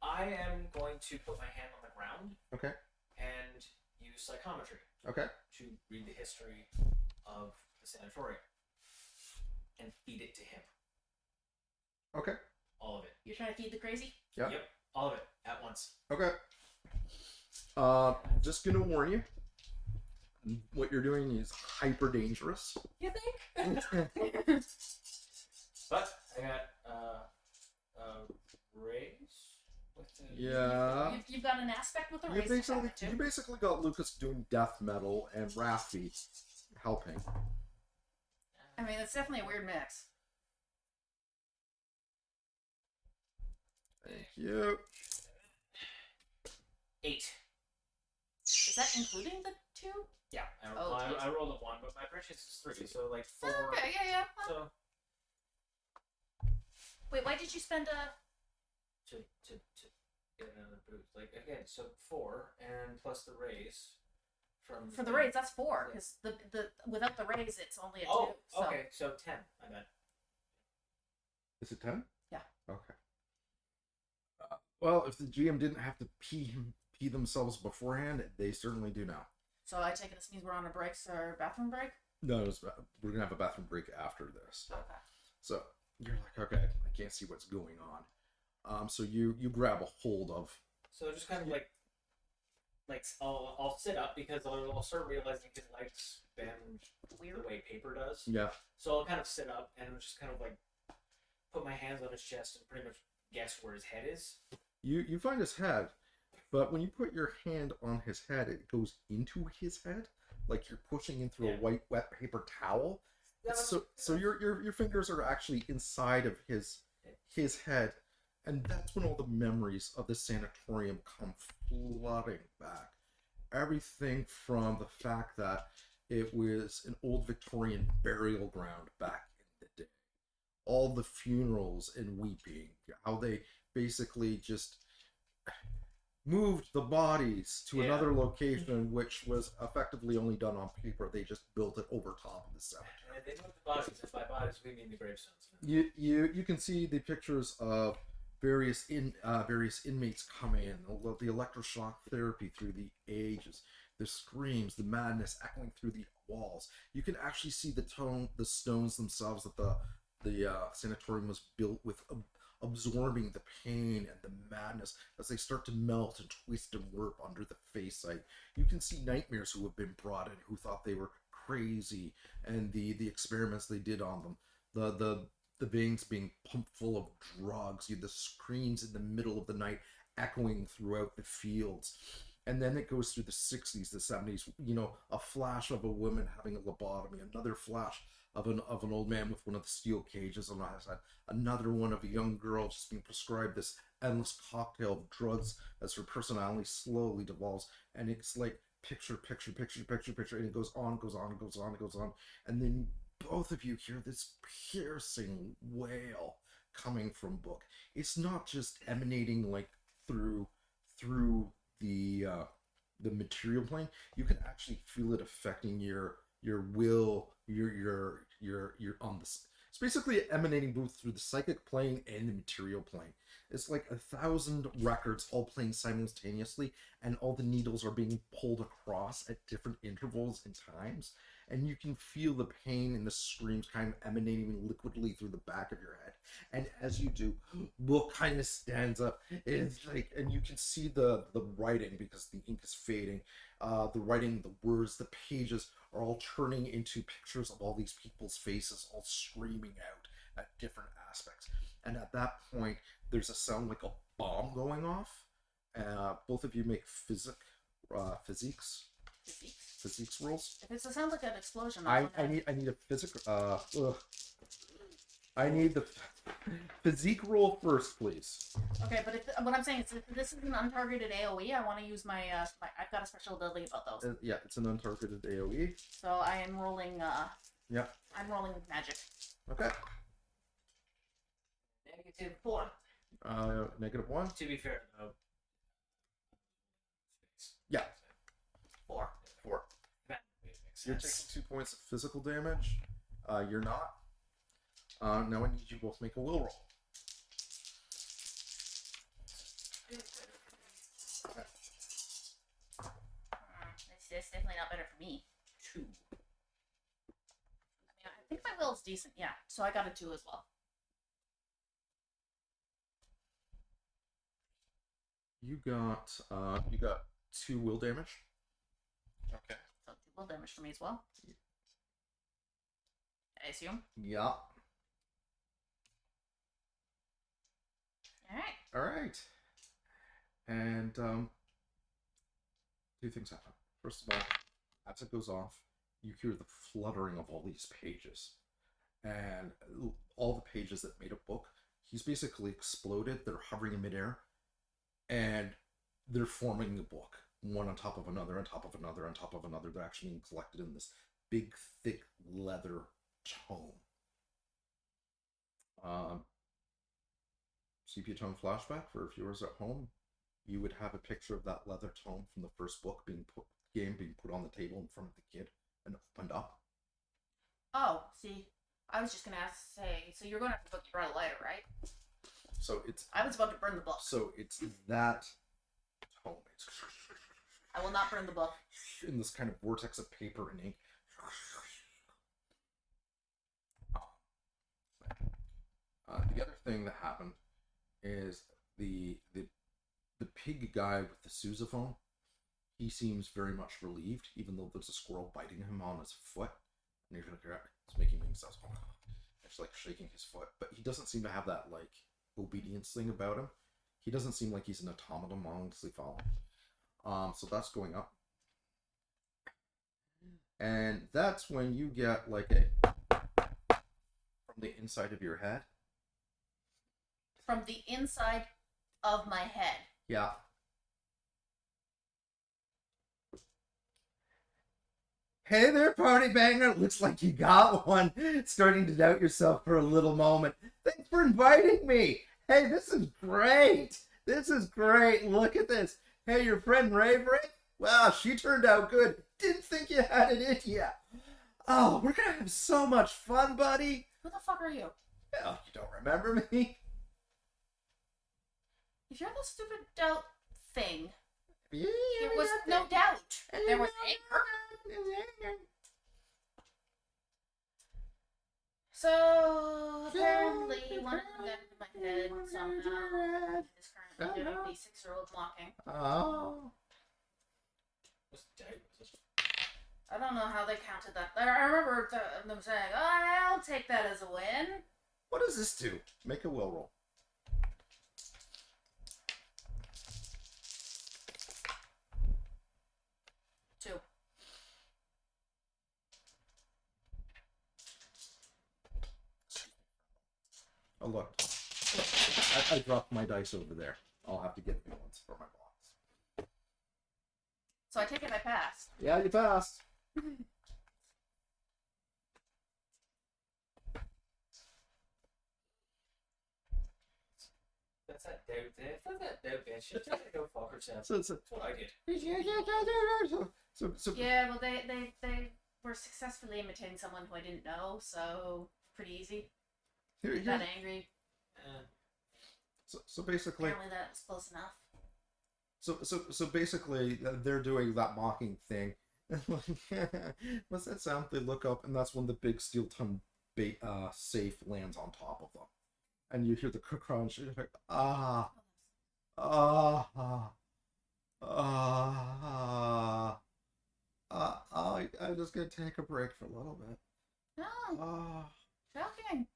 C: I am going to put my hand on the ground
B: Okay.
C: and use psychometry
B: Okay.
C: to read the history of the sanatorium and feed it to him.
B: Okay.
C: All of it.
A: You're trying to feed the crazy?
B: Yeah.
C: Yep. All of it at once.
B: Okay. Just gonna warn you. What you're doing is hyper dangerous.
A: You think?
C: But I got raise. With the
B: Yeah.
A: You've got an aspect with the
B: You
A: race.
B: basically got Lucas doing death metal and Rafi helping.
A: I mean, it's definitely a weird mix.
B: Thank you.
C: 8.
A: Is that including the 2?
C: Yeah,
A: Oh, geez.
C: I rolled a 1, but my proficiency is 3, so like 4.
A: Okay, yeah.
C: So
A: Wait, why did you spend a...
C: to get another boost, like again, so 4 and plus the raise from
A: For the raise, that's 4, because the without the raise, it's only a 2.
C: Oh,
A: So.
C: okay, so 10. I meant.
B: Is it 10?
A: Yeah.
B: Okay. Well, if the GM didn't have to pee themselves beforehand, they certainly do now.
A: So I take it this means we're on a break, or bathroom break?
B: No, we're gonna have a bathroom break after this.
A: Okay.
B: So you're like, okay, I can't see what's going on. So you grab a hold of.
C: So just kind of like I'll sit up because I'll start realizing his legs bend
A: Weird.
C: the way paper does.
B: Yeah.
C: So I'll kind of sit up and just kind of like put my hands on his chest and pretty much guess where his head is.
B: You find his head, but when you put your hand on his head, it goes into his head, like you're pushing in through a white wet paper towel.
C: Yeah,
B: So your fingers are actually inside of his head, and that's when all the memories of the sanatorium come flooding back. Everything from the fact that it was an old Victorian burial ground back in the day, all the funerals and weeping, how they basically just moved the bodies to another location, which was effectively only done on paper. They just built it over top of the cemetery.
C: And they moved the bodies, and by bodies we mean the gravestones.
B: You can see the pictures of various inmates coming in, the electroshock therapy through the ages, the screams, the madness echoing through the walls. You can actually see the stones themselves that the sanatorium was built with, absorbing the pain and the madness as they start to melt and twist and warp under the face site. You can see nightmares who have been brought in who thought they were crazy, and the experiments they did on them, the veins being pumped full of drugs, the screams in the middle of the night echoing throughout the fields. And then it goes through the 60s, the 70s, a flash of a woman having a lobotomy, another flash of an old man with one of the steel cages on his head, another one of a young girl just being prescribed this endless cocktail of drugs as her personality slowly devolves. And it's like picture, and it goes on, and then both of you hear this piercing wail coming from Book. It's not just emanating like through the material plane. You can actually feel it affecting your will, your on this. It's basically emanating both through the psychic plane and the material plane. It's like 1,000 records all playing simultaneously, and all the needles are being pulled across at different intervals and times. And you can feel the pain and the screams kind of emanating liquidly through the back of your head. And as you do, Book kind of stands up. It's like, and you can see the writing because the ink is fading. The writing, the words, the pages are all turning into pictures of all these people's faces, all screaming out at different aspects. And at that point, there's a sound like a bomb going off. Both of you make physiques rolls.
A: If it sounds like an explosion,
B: I need a I need the physique roll first, please.
A: Okay, but what I'm saying is, if this is an untargeted AOE, I want to use my I've got a special ability about those.
B: Yeah, it's an untargeted AOE.
A: So I am rolling.
B: Yeah.
A: I'm rolling magic.
B: Okay.
C: -4.
B: -1.
C: To be fair, though.
B: Yeah.
A: 4.
B: 4.
C: That makes
B: You're
C: sense.
B: taking 2 points of physical damage. You're not. Now I need you both to make a will roll.
A: It's definitely not better for me.
C: 2.
A: I think my will's decent. Yeah, so I got a 2 as well.
B: You got 2 will damage. Okay.
A: So 2 will damage for me as well. I assume.
B: Yeah.
A: Alright.
B: All right. And 2 things happen. First of all, as it goes off, you hear the fluttering of all these pages. And all the pages that made a Book, he's basically exploded. They're hovering in midair. And they're forming a book, one on top of another, on top of another, on top of another. They're actually being collected in this big, thick leather tome. Sepia tone flashback for viewers at home. You would have a picture of that leather tome from the first book being put on the table in front of the kid and opened up.
A: Oh, see, I was just gonna say, so you're gonna have to put the burn lighter, right?
B: So it's
A: I was about to burn the book.
B: so it's that tome. It's
A: I will not burn the book.
B: in this kind of vortex of paper and ink. The other thing that happened is the pig guy with the sousaphone. He seems very much relieved, even though there's a squirrel biting him on his foot. And you're like, it's making sounds. It's like shaking his foot, but he doesn't seem to have that like obedience thing about him. He doesn't seem like he's an automaton mindlessly following. So that's going up, and that's when you get like a from the inside of your head.
A: From the inside of my head.
B: Yeah. Hey there, party banger. Looks like you got one. Starting to doubt yourself for a little moment. Thanks for inviting me. Hey, this is great. This is great. Look at this. Hey, your friend Ray? Well, she turned out good. Didn't think you had it in ya. Oh, we're gonna have so much fun, buddy.
A: Who the fuck are you?
B: Well, you don't remember me?
A: If you're the stupid doubt thing,
B: Yeah,
A: there was no doubt. There was anger. So apparently one of them got into my head somehow. And is currently doing the 6-year-old mocking.
B: Oh.
C: What's doubt? Was it?
A: I don't know how they counted that. I remember them saying, "Oh, I'll take that as a win."
B: What does this do? Make a will roll.
A: Two.
B: Oh, look. I dropped my dice over there. I'll have to get new ones for my box.
A: So I take it I passed.
B: Yeah, you passed.
C: That's that doubt there. That's that doubt there. She's trying to go fuck herself.
B: So,
C: That's what I did.
B: so
A: Yeah, well, they were successfully imitating someone who I didn't know, so pretty easy.
B: here,
A: Got angry.
B: so basically,
A: Apparently that was close enough.
B: so basically, they're doing that mocking thing. What's that sound? They look up, and that's when the big steel ton safe lands on top of them, and you hear the crunch. You're like, ah, ah, ah, ah, I'm just gonna take a break for a little bit.
A: Oh,
B: Ah,
A: shocking.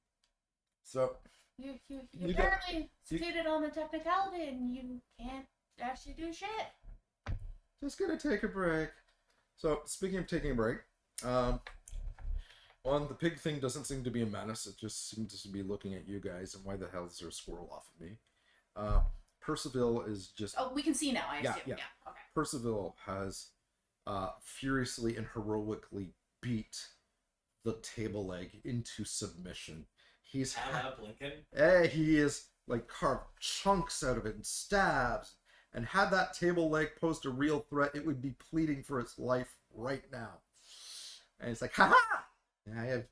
B: so
A: You
B: You got-
A: apparently succeeded on a technicality and you can't actually do shit.
B: just gonna take a break. So speaking of taking a break, one, the pig thing doesn't seem to be a menace. It just seems to be looking at you guys. And why the hell is there a squirrel off of me? Percival is just
A: Oh, we can see now, I
B: Yeah,
A: assume.
B: yeah.
A: Okay.
B: Percival has furiously and heroically beat the table leg into submission. He's
C: Blinken.
B: he is like carved chunks out of it and stabs. And had that table leg posed a real threat, it would be pleading for its life right now. And it's like, ha! I have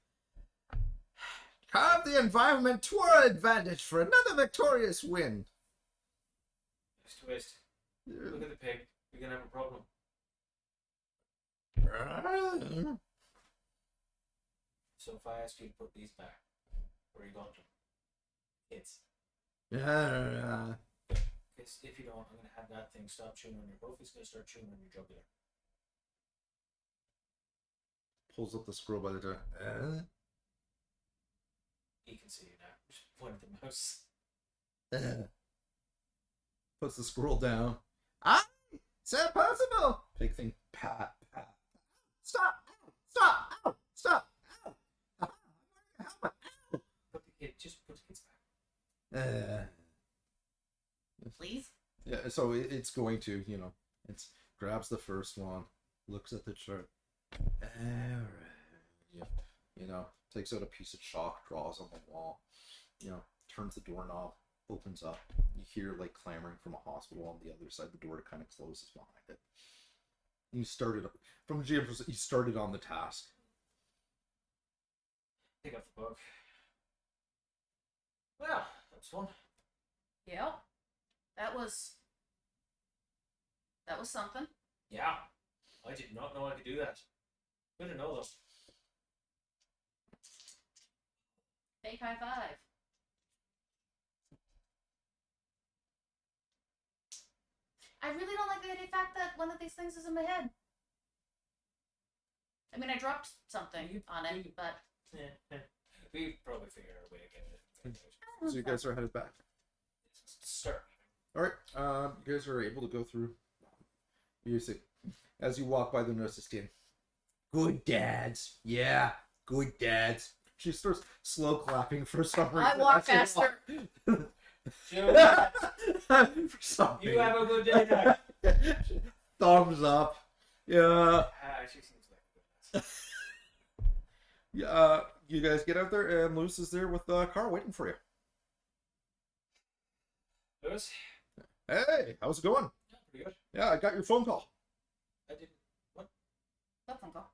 B: carved the environment to our advantage for another victorious win.
C: Next twist. Look at the pig. We're gonna have a problem. So if I ask you to put these back, where are you going to? Kids. Because if you don't, I'm gonna have that thing stop chewing on your both. It's gonna start chewing on your jugular.
B: Pulls up the scroll by the door.
C: He can see you now. Just point at the mouse.
B: Puts the scroll down. Ah! Is that possible? Big thing. Pat, pat. Stop! Stop! Ow! Stop! Ow! Ow!
C: Just put the kids back.
A: Please?
B: Yeah, so it's going to, it's grabs the first one, looks at the chart. Alright. Yeah. Takes out a piece of chalk, draws on the wall, turns the doorknob, opens up. You hear like clamoring from a hospital on the other side. The door kind of closes behind it. You started from the GM. You started on the task.
C: Pick up the book. Well, that's fun.
A: Yep. That was something.
C: Yeah. I did not know I could do that. Good to know though.
A: Fake high five. I really don't like the fact that one of these things is in my head. I mean, I dropped something on it, but
C: We probably figured our way to get it.
B: So you guys are headed back.
C: Start.
B: All right. You guys are able to go through. You see, as you walk by the nurse's stand. Good dads. Yeah, good dads. She starts slow clapping for some reason.
A: I walk faster.
C: Joe,
B: For some
C: you have a good day now.
B: Thumbs up. Yeah.
C: She seems like a good ass.
B: Yeah. You guys get out there, and Luce is there with the car waiting for you.
C: Lewis?
B: Hey, how's it going?
C: Yeah, pretty good.
B: Yeah, I got your phone call.
C: I didn't. What?
A: That phone call.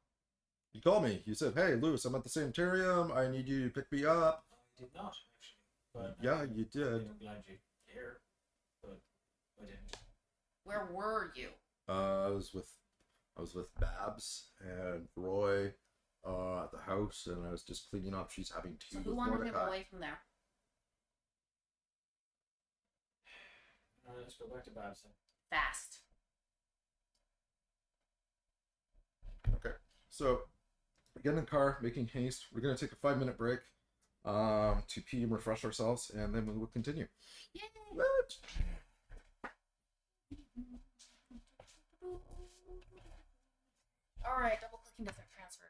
B: You called me. You said, "Hey, Luce, I'm at the sanitarium. I need you to pick me up."
C: I did not, actually. But
B: Yeah, you did.
C: I'm glad you care. But I didn't.
A: Where were you?
B: I was with Babs and Roy at the house, and I was just cleaning up. She's having tea
A: So who
B: with
A: wanted him
B: Mordecai.
A: away from there?
C: Let's go back to Babs then.
A: Fast.
B: Okay, so we get in the car, making haste. We're gonna take a 5-minute break to pee and refresh ourselves, and then we will continue.
A: Yay!
B: What?
A: All right, double clicking doesn't transfer.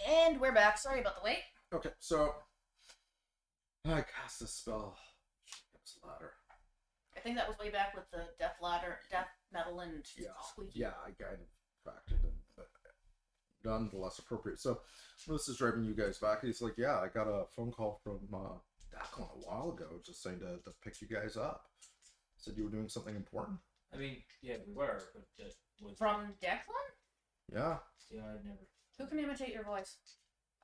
A: And we're back. Sorry about the wait.
B: Okay, so I cast a spell. Jacob's ladder.
A: I think that was way back with the death ladder, death metal, and squeaky.
B: Yeah, I kind of factored in, but nonetheless appropriate. So this is driving you guys back. He's like, yeah, I got a phone call from Declan a while ago, just saying to pick you guys up. Said you were doing something important.
C: I mean, yeah, we were, but that was
A: From Declan?
B: Yeah.
C: Yeah, I never.
A: Who can imitate your voice?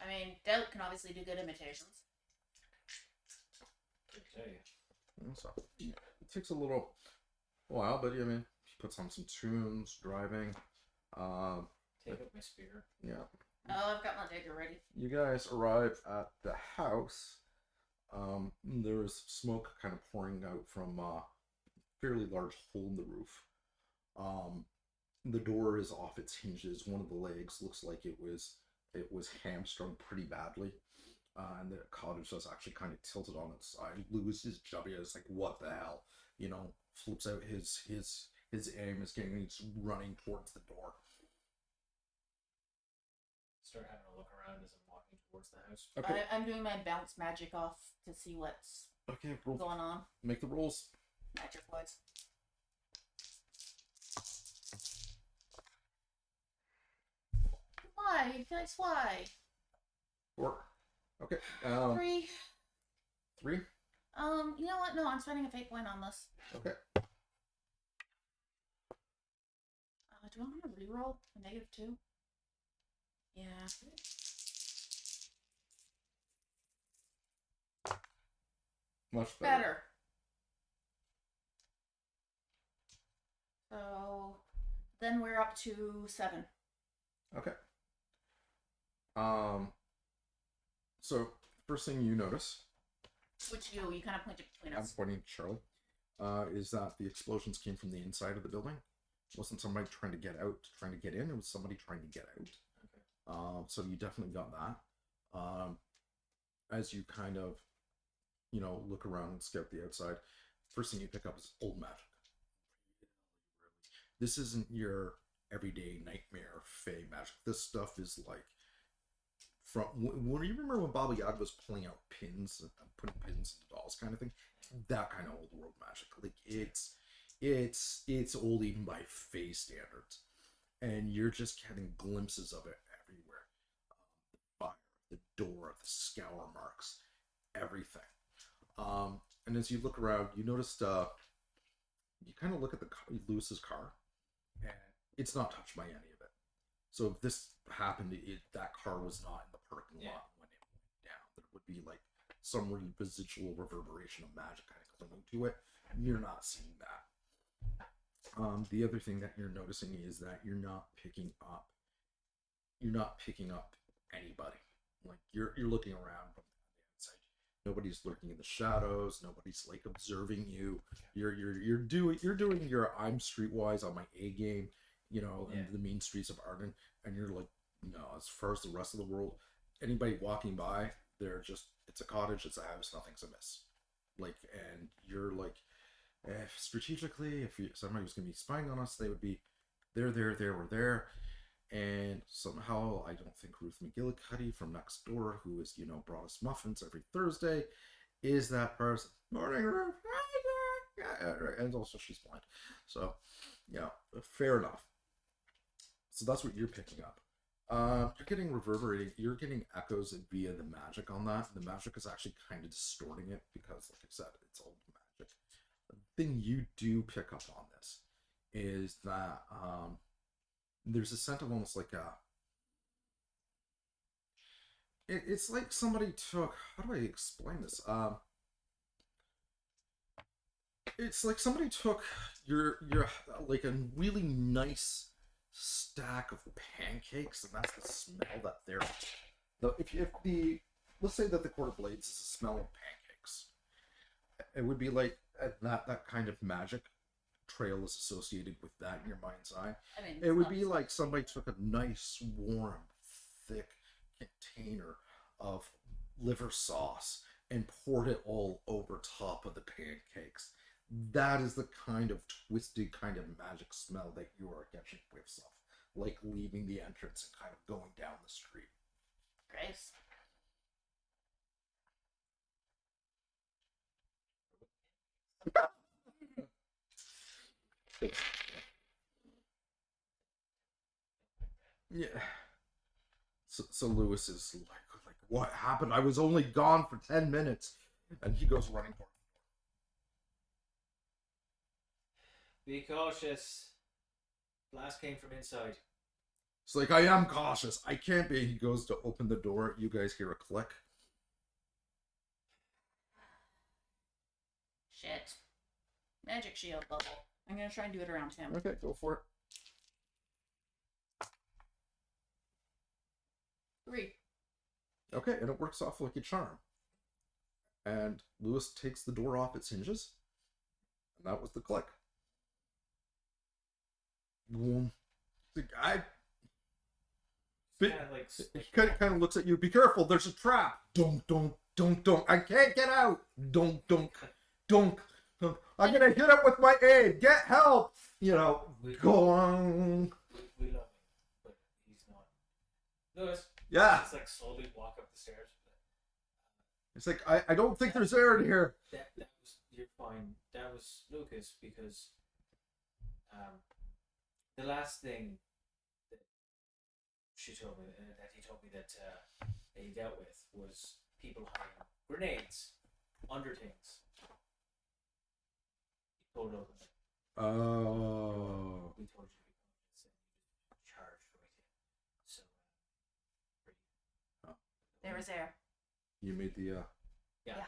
A: I mean, Doubt can obviously do good imitations.
C: Couldn't tell you.
B: So it takes a little while, but I mean, he puts on some tunes, driving.
C: Take up my spear.
B: Yeah.
A: Oh, I've got my dagger ready.
B: You guys arrive at the house. There is smoke kind of pouring out from a fairly large hole in the roof. The door is off its hinges. One of the legs looks like it was hamstrung pretty badly. And the cottage is actually kind of tilted on its side. Lewis is chubby. Is like, what the hell? You know, flips out his aim is getting. He's running towards the door.
C: Start having a look around as I'm walking towards the house.
B: Okay.
A: I'm doing my bounce magic off to see what's
B: Okay. Roll.
A: going on.
B: Make the rolls.
A: Magic wise. Why? Nice why?
B: 4. Okay.
A: 3.
B: 3.
A: You know what? No, I'm spending a fate point on this.
B: Okay.
A: Do I want to reroll a -2? Yeah.
B: Much better.
A: Better. So then we're up to 7.
B: Okay. So first thing you notice,
A: Which you kind of pointed between
B: I'm
A: us.
B: pointing to Charlie, is that the explosions came from the inside of the building. It wasn't somebody trying to get out, trying to get in. It was somebody trying to get out.
C: Okay.
B: So you definitely got that. As you kind of, look around and scout the outside, first thing you pick up is old magic. This isn't your everyday nightmare fey magic. This stuff is like from when you remember when Baba Yaga was pulling out pins and putting pins into dolls kind of thing. That kind of old world magic. Like it's old even by fey standards, and you're just getting glimpses of it everywhere. The fire, the door, the scour marks, everything. And as you look around, you noticed you kind of look at Lewis's car, and it's not touched by any of it. So if this happened, that car was not in the parking lot when it went down. There would be like some residual reverberation of magic kind of clinging to it. You're not seeing that. The other thing that you're noticing is that you're not picking up anybody. Like you're looking around from the outside. Nobody's lurking in the shadows. Nobody's like observing you. You're doing your I'm streetwise on my A game, in the mean streets of Arden, and you're like, as far as the rest of the world, anybody walking by, it's a cottage, it's a house, nothing's amiss. Like, and you're like, if strategically, if somebody was gonna be spying on us, they would be there, we're there. And somehow, I don't think Ruth McGillicuddy from next door, who is, brought us muffins every Thursday, is that person. Morning, Ruth. Yeah, and also she's blind. So, yeah, fair enough. So that's what you're picking up. You're getting reverberating, you're getting echoes via the magic on that. The magic is actually kind of distorting it because, like I said, it's old magic. The thing you do pick up on this is that there's a scent of almost like it's like somebody took, how do I explain this? It's like somebody took your like a really nice stack of pancakes, and that's the smell that they're. Let's say that the Court of Blades is the smell of pancakes, it would be like that kind of magic trail is associated with that in your mind's eye.
A: I mean,
B: It would be like somebody took a nice, warm, thick container of liver sauce and poured it all over top of the pancakes. That is the kind of twisted kind of magic smell that you are catching whiffs of, like leaving the entrance and kind of going down the street.
A: Grace.
B: Yeah. So Lewis is like, what happened? I was only gone for 10 minutes. And he goes running for it.
C: Be cautious. Blast came from inside.
B: It's like, I am cautious. I can't be. He goes to open the door. You guys hear a click.
A: Shit. Magic shield bubble. I'm gonna try and do it around him.
B: Okay, go for it.
A: 3.
B: Okay, and it works off like a charm. And Lewis takes the door off its hinges. And that was the click. Boom. The guy
C: Kind of like
B: he kind of looks at you. Be careful, there's a trap. Don't. I can't get out. Don't. I'm gonna hit it with my aid. Get help. You know, go on.
C: we love him, but he's not. Lewis.
B: Yeah.
C: Just like slowly walk up the stairs.
B: It's like, I don't think there's air in here.
C: That was you're fine. That was Lucas because the last thing that she told me that he told me that he dealt with was people hiding grenades under things. He pulled over.
B: Oh.
C: We told you to charged right in. So
A: There was air.
B: You made the
C: yeah.
A: Yeah.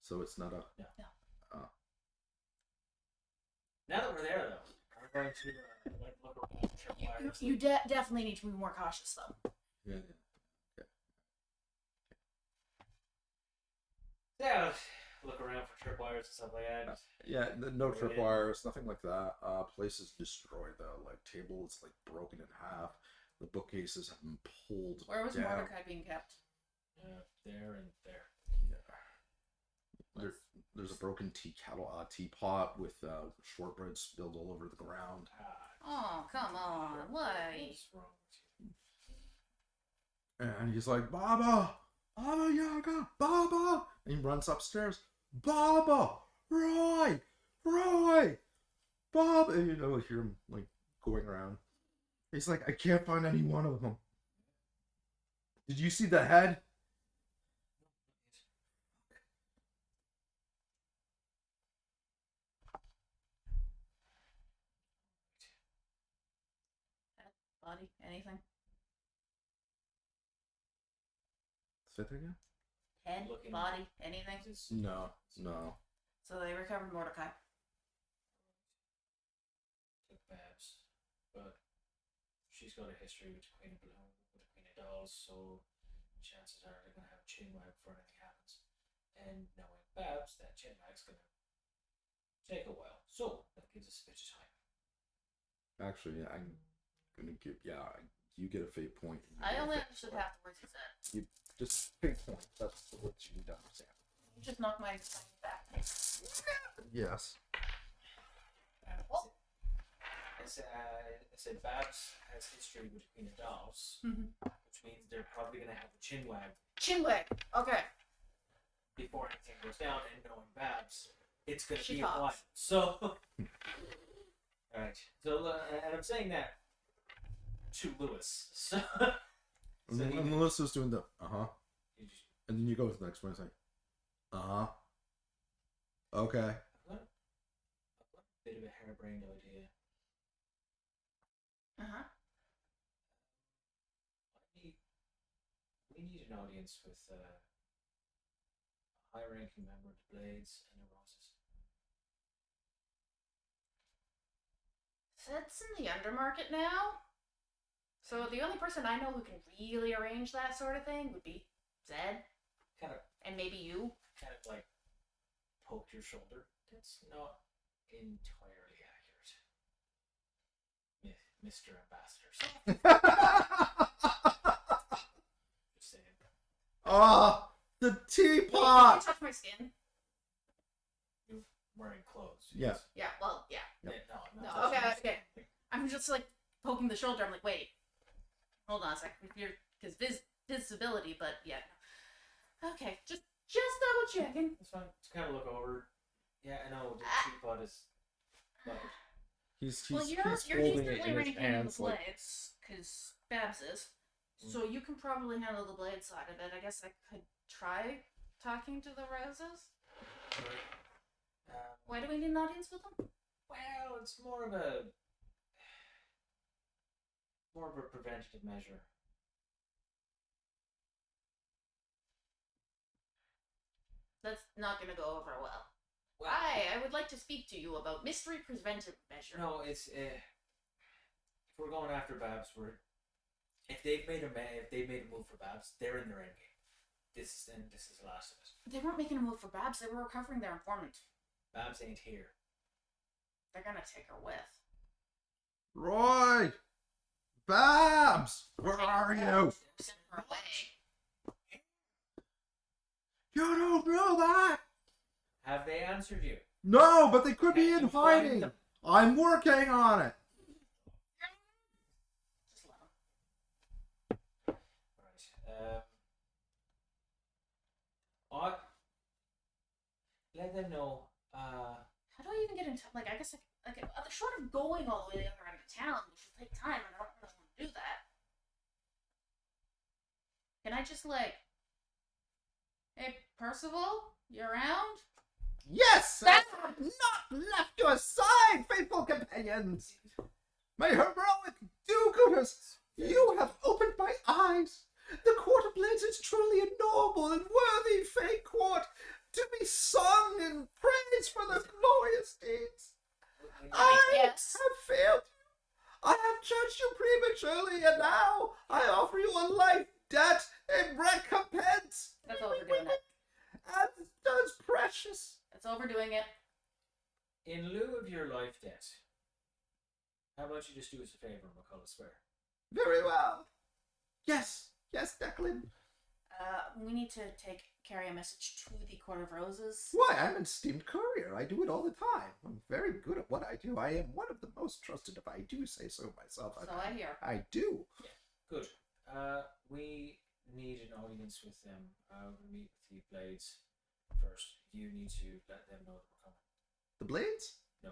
B: So it's not a
C: Now that we're there, though, I'm going to like look around. Check wires.
A: You definitely need to be more cautious, though.
B: yeah.
C: Yeah, look around for tripwires and stuff like that.
B: Yeah, no tripwires, nothing like that. Place is destroyed though. Like table is like broken in half. The bookcases have been pulled
A: Where was
B: down.
A: Mordecai being kept?
C: There and there.
B: Yeah. There's a broken teapot with shortbread spilled all over the ground.
A: Oh, come on. Why?
C: What's wrong with you?
B: And he's like, Baba Yaga, Baba! And he runs upstairs. Baba! Roy! Bob! And you know, hear him like going around. He's like, I can't find any one of them. Did you see the head?
A: Body? Anything?
B: Say that again?
A: Head?
C: Looking-
A: Body? Anything?
B: No.
A: So they recovered Mordecai.
C: Took Babs, but she's got a history with Queen of Dolls, so chances are they're gonna have a chinwag before anything happens. And knowing Babs, that chinwag's gonna take a while, so that gives us a bit of time.
B: Actually, I'm gonna give, you get a fate point. You
A: I
B: get a
A: only
B: fate
A: understood
B: point.
A: half the words he said.
B: You just fate point. That's what you need to understand.
A: You just knocked my back.
B: Yes.
A: Well,
C: I said Babs has history with Queen of Dolls, which means they're probably gonna have the chinwag
A: Chinwag. Okay.
C: before anything goes down, and knowing Babs, it's gonna
A: She
C: be
A: talks.
C: a while. So, alright. So, and I'm saying that to Lewis. So,
B: And
C: he-
B: Melissa's doing the
C: you just,
B: and then you go with the next one. It's like, okay.
C: I've got a bit of a harebrained idea. We need an audience with a high-ranking member of the Blades and the Roses.
A: Zed's in the undermarket now. So the only person I know who can really arrange that sort of thing would be Zed.
C: Kind of
A: And maybe you.
C: like poked your shoulder. That's not entirely accurate, Mr. Ambassador. Just saying.
B: The
A: Wait,
B: teapot.
A: did you touch my skin?
C: You're wearing clothes.
B: Yeah.
A: Yeah, well, yeah.
C: No, I'm not
A: No, okay,
C: touching
A: okay. I'm just like poking the shoulder. I'm like, wait. Hold on a second. Because visibility, but yeah. Okay, just double checking.
C: It's fine. Just kind of look over. Yeah, I know. The teapot is. But
B: He's
A: Well, you're
B: holding it
A: decently
B: in his
A: ranking in the
B: hands like
A: blades, because Babs is. So you can probably handle the blade side of it. I guess I could try talking to the roses. Why do we need an audience with them?
C: well, it's more of a preventative measure.
A: That's not going to go over well.
C: Well,
A: I would like to speak to you about mystery preventive measure.
C: no, it's if we're going after Babs, if they've made a move for Babs, they're in their endgame. This is the last of it.
A: They weren't making a move for Babs. They were recovering their informant.
C: Babs ain't here.
A: They're going to take her with.
B: Roy! Babs! Where are you?
A: Send her away.
B: You don't know that!
C: Have they answered you?
B: No, but they could be
C: Can
B: in
C: you find
B: hiding.
C: them?
B: I'm working on it.
A: Just let them.
C: Right. Let them know.
A: How do I even get in touch? Like, I guess, short of going all the way to the other end of town, which will take time, and I don't really want to do that. Can I just, hey, Percival, you around?
B: Yes! I have not left your side, faithful companions! My heroic do-gooders, you have opened my eyes. The Court of Blades is truly a noble and worthy fey court to be sung and praised for their glorious deeds. I
A: Yes.
B: have failed you. I have judged you prematurely, and now I offer you a life debt in recompense.
A: That's overdoing it.
B: As does Precious.
A: That's overdoing it.
C: In lieu of your life debt, how about you just do us a favor, McCullough Square?
B: Very well. Yes, Declan.
A: We need to carry a message to the Court of Roses.
B: Why, I'm an esteemed courier. I do it all the time. I'm very good at what I do. I am one of the most trusted, if I do say so myself.
A: So I hear.
B: I do.
C: Good. We need an audience with them. We'll meet with the Blades first. You need to let them know that we're coming.
B: The Blades?
C: No.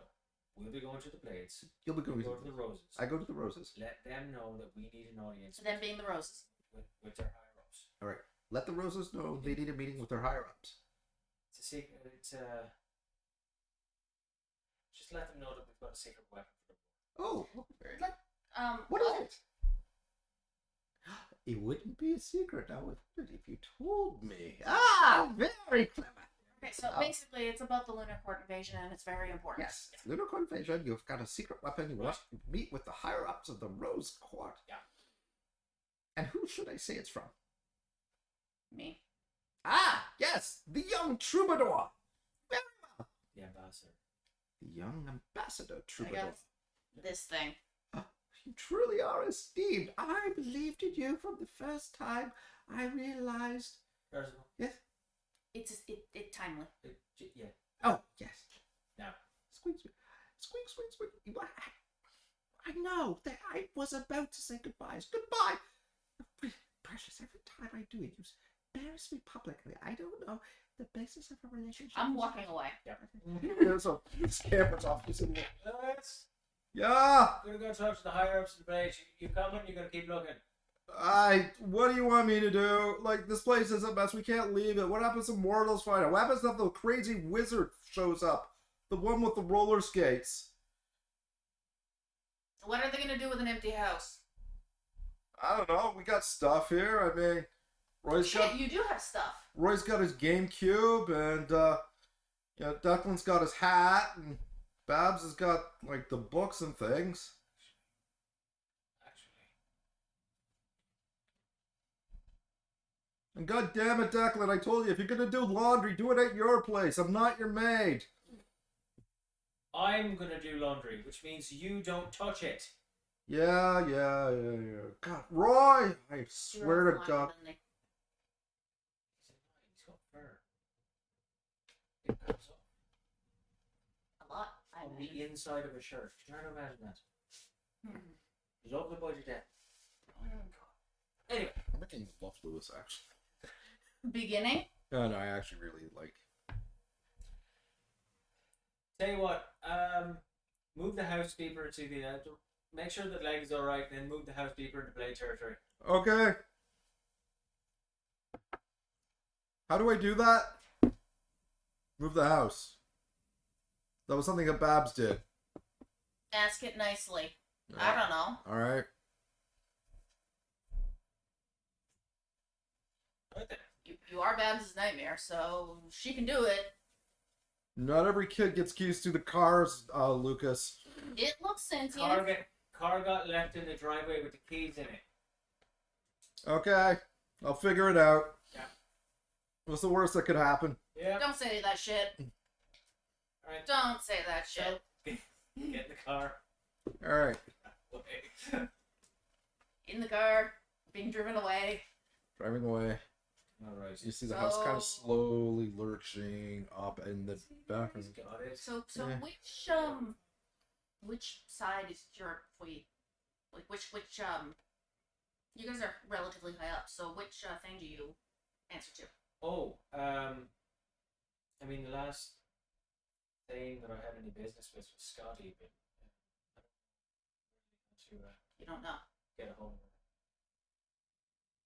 C: We'll be going to the Blades.
B: You'll be going
C: Go
B: to
C: to the Roses.
B: I go to the Roses.
C: Let them know that we need an audience
A: So them being the Roses.
C: with their higher ups.
B: All right. Let the Roses know they need a meeting with their higher-ups.
C: It's a secret. Just let them know that we've got a secret weapon for them.
B: Oh, very
A: Let-
B: What is it? It wouldn't be a secret now, would it, if you told me. Ah, very clever.
A: Okay, so
B: Oh.
A: basically it's about the Lunar Court invasion, and it's very important.
B: Yes, Lunar Invasion. You've got a secret weapon. You want to meet with the higher-ups of the Rose Court.
C: Yeah.
B: And who should I say it's from?
A: Me.
B: Ah, yes, the young troubadour. Very well.
C: The ambassador.
B: The young ambassador
A: I
B: troubadour.
A: got this thing.
B: You truly are esteemed. I believed in you from the first time I realized.
C: Percival.
B: Yes.
A: It's timely.
C: Yeah.
B: Oh, yes.
C: Now.
B: Squeak, squeak, squeak, squeak, squeak. I know that I was about to say goodbyes. Goodbye. Precious, every time I do it, you embarrass me publicly. I don't know the basis of a relationship.
A: I'm walking away.
B: There's a scampers off. He's in there.
C: Let's.
B: Yeah.
C: I'm gonna go talk to the higher ups of the Blades. You coming? You're gonna keep looking.
B: What do you want me to do? Like, this place is a mess. We can't leave it. What happens if mortals find it? What happens if the crazy wizard shows up? The one with the roller skates.
A: What are they gonna do with an empty house?
B: I don't know. We got stuff here. I mean, Roy's
A: Shit, you do have stuff.
B: got his GameCube, and Declan's got his hat, and Babs has got like the books and things.
C: Actually.
B: And god damn it, Declan, I told you if you're gonna do laundry, do it at your place. I'm not your maid.
C: I'm gonna do laundry, which means you don't touch it.
B: Yeah. God, Roy, I swear to God.
C: He's got fur. It comes off
A: A lot.
C: on the inside of a shirt. Try to imagine that. Love the body death. Anyway,
B: freaking love Lewis, actually.
A: Beginning.
B: No, I actually really like.
C: Tell you what, move the house deeper into the make sure that leg is alright, and then move the house deeper into blade territory.
B: Okay. How do I do that? Move the house. That was something that Babs did.
A: Ask it nicely. I don't know.
B: Alright.
C: Right there.
A: You are Babs' nightmare, so she can do it.
B: Not every kid gets keys to the cars, Lucas.
A: It looks sentient.
C: Car got left in the driveway with the keys in it.
B: Okay. I'll figure it out.
C: Yeah.
B: What's the worst that could happen?
C: Yeah.
A: Don't say that shit.
C: Alright.
A: Don't say that shit.
C: Get in the car.
B: Alright.
A: In the car, being driven away.
B: Driving away.
C: Alright.
B: You see the house kind of
A: So-
B: slowly lurching up in the background.
C: Got it.
A: So
B: Yeah.
A: which side is your which you guys are relatively high up, so which thing do you answer to?
C: Oh, I mean, the last thing that I had any business with was Scotty, but I don't know to
A: You don't know.
C: get a hold of it.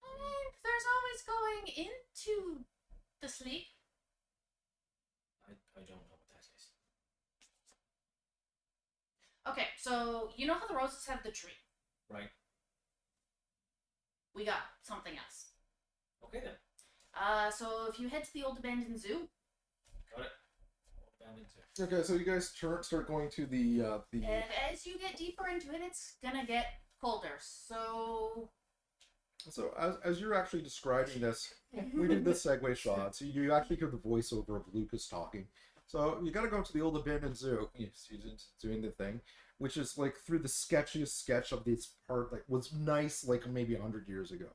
A: I mean, there's always going into the sleep.
C: I don't know what that is.
A: Okay, so you know how the roses have the tree?
C: Right.
A: We got something else.
C: Okay then.
A: So if you head to the old abandoned zoo,
C: Got it. What down into?
B: Okay, so you guys start going to the
A: and as you get deeper into it, it's gonna get colder. So
B: So as you're actually describing this, we did the segue shot, so you actually hear the voiceover of Lucas talking. So you gotta go to the old abandoned zoo. He's doing the thing, which is like through the sketchiest sketch of this part, like was nice like maybe 100 years ago.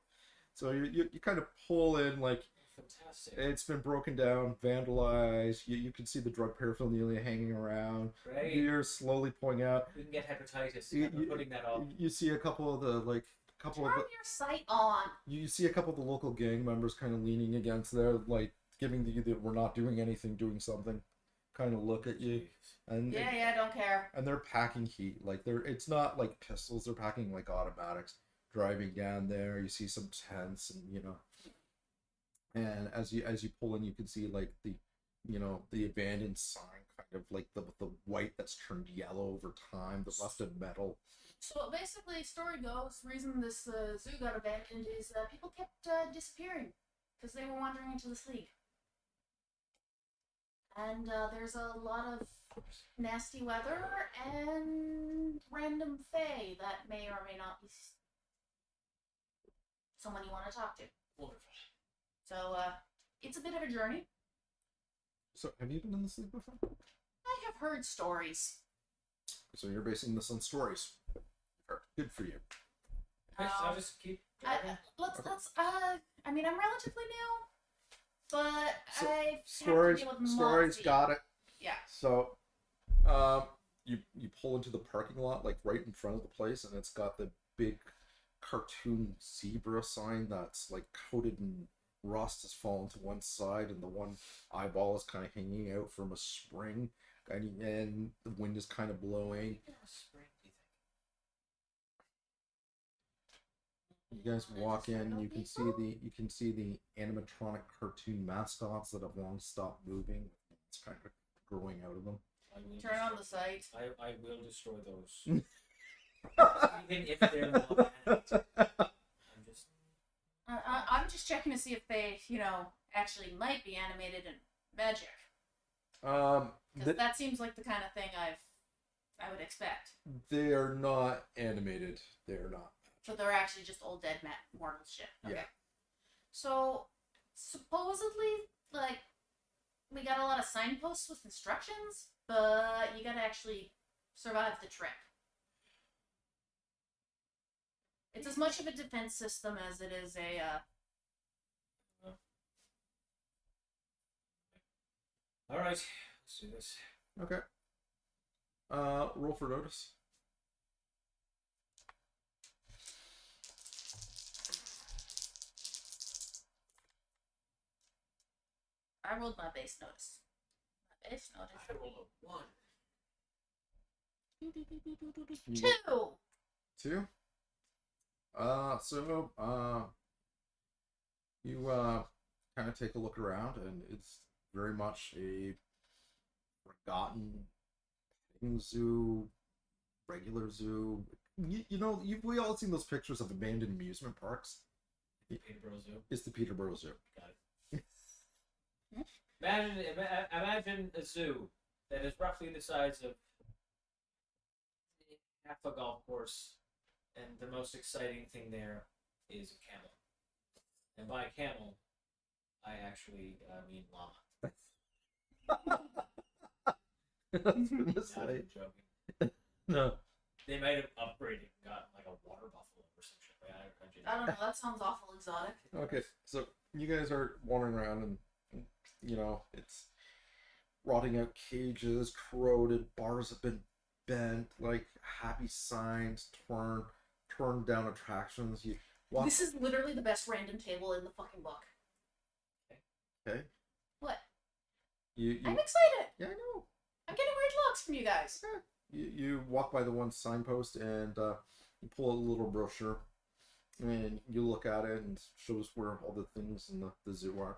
B: So you kind of pull in like
C: Fantastic.
B: it's been broken down, vandalized. You can see the drug paraphernalia hanging around.
C: Great.
B: You're slowly pulling out.
C: We can get hepatitis.
B: You-
C: We're putting that off.
B: You see a couple of the
A: turn your sight on.
B: you see a couple of the local gang members kind of leaning against there, like giving you the "we're not doing anything, doing something" kind of look at you, and
A: Yeah, don't care.
B: and they're packing heat. Like it's not like pistols; they're packing like automatics. Driving down there, you see some tents, and and as you pull in, you can see like the abandoned sign, kind of like the white that's turned yellow over time, the rusted metal.
A: So basically, story goes, the reason this zoo got abandoned is people kept disappearing because they were wandering into the sleep. And there's a lot of nasty weather and random fae that may or may not be someone you want to talk to.
C: Wonderful.
A: So it's a bit of a journey.
B: So, have you been in the sleep before?
A: I have heard stories.
B: So you're basing this on stories. Good for you.
C: Okay, so I'll just keep driving.
A: Let's. I mean, I'm relatively new, but
B: So,
A: I've
B: Stories,
A: had to deal with
B: stories,
A: moths.
B: got it.
A: Yeah.
B: So, you pull into the parking lot, like right in front of the place, and it's got the big cartoon zebra sign that's like coated in rust, has fallen to one side, and the one eyeball is kind of hanging out from a spring, and the wind is kind of blowing. You guys walk in, you can see the animatronic cartoon mascots that have long stopped moving. It's kind of growing out of them.
C: I will
A: Turn on the
C: destroy-
A: site.
C: I will destroy those. Even if they're not animated. I'm just.
A: I'm just checking to see if they, actually might be animated in magic. Because that seems like the kind of thing I would expect.
B: They are not animated. They are not.
A: So they're actually just old dead mortal shit. Okay.
B: Yeah.
A: So supposedly, like, we got a lot of signposts with instructions, but you gotta actually survive the trip. It's as much of a defense system as it is a.
C: All right, let's do this.
B: Okay. Roll for notice.
A: I rolled my base notice. My base
C: I
A: notice.
C: rolled a 1.
A: Two.
B: 2. You kind of take a look around, and it's very much a forgotten petting zoo, regular zoo. We all seen those pictures of abandoned amusement parks.
C: Peterborough Zoo.
B: It's the Peterborough Zoo.
C: Got it. Imagine a zoo that is roughly the size of half a golf course, and the most exciting thing there is a camel. And by camel, I actually mean llama.
B: I was gonna
C: Not
B: say.
C: even joking.
B: No.
C: They might have upgraded and gotten like a water buffalo or some shit.
A: I don't know. That sounds awful exotic.
B: Okay, so you guys are wandering around, and it's rotting out cages, corroded, bars have been bent, like happy signs turned down attractions. You walk.
A: This is literally the best random table in the fucking book.
B: Okay.
A: What?
B: You
A: I'm excited.
B: yeah, I know.
A: I'm getting weird looks from you guys.
B: You walk by the one signpost, and you pull out a little brochure, and you look at it, and it shows where all the things in the zoo are.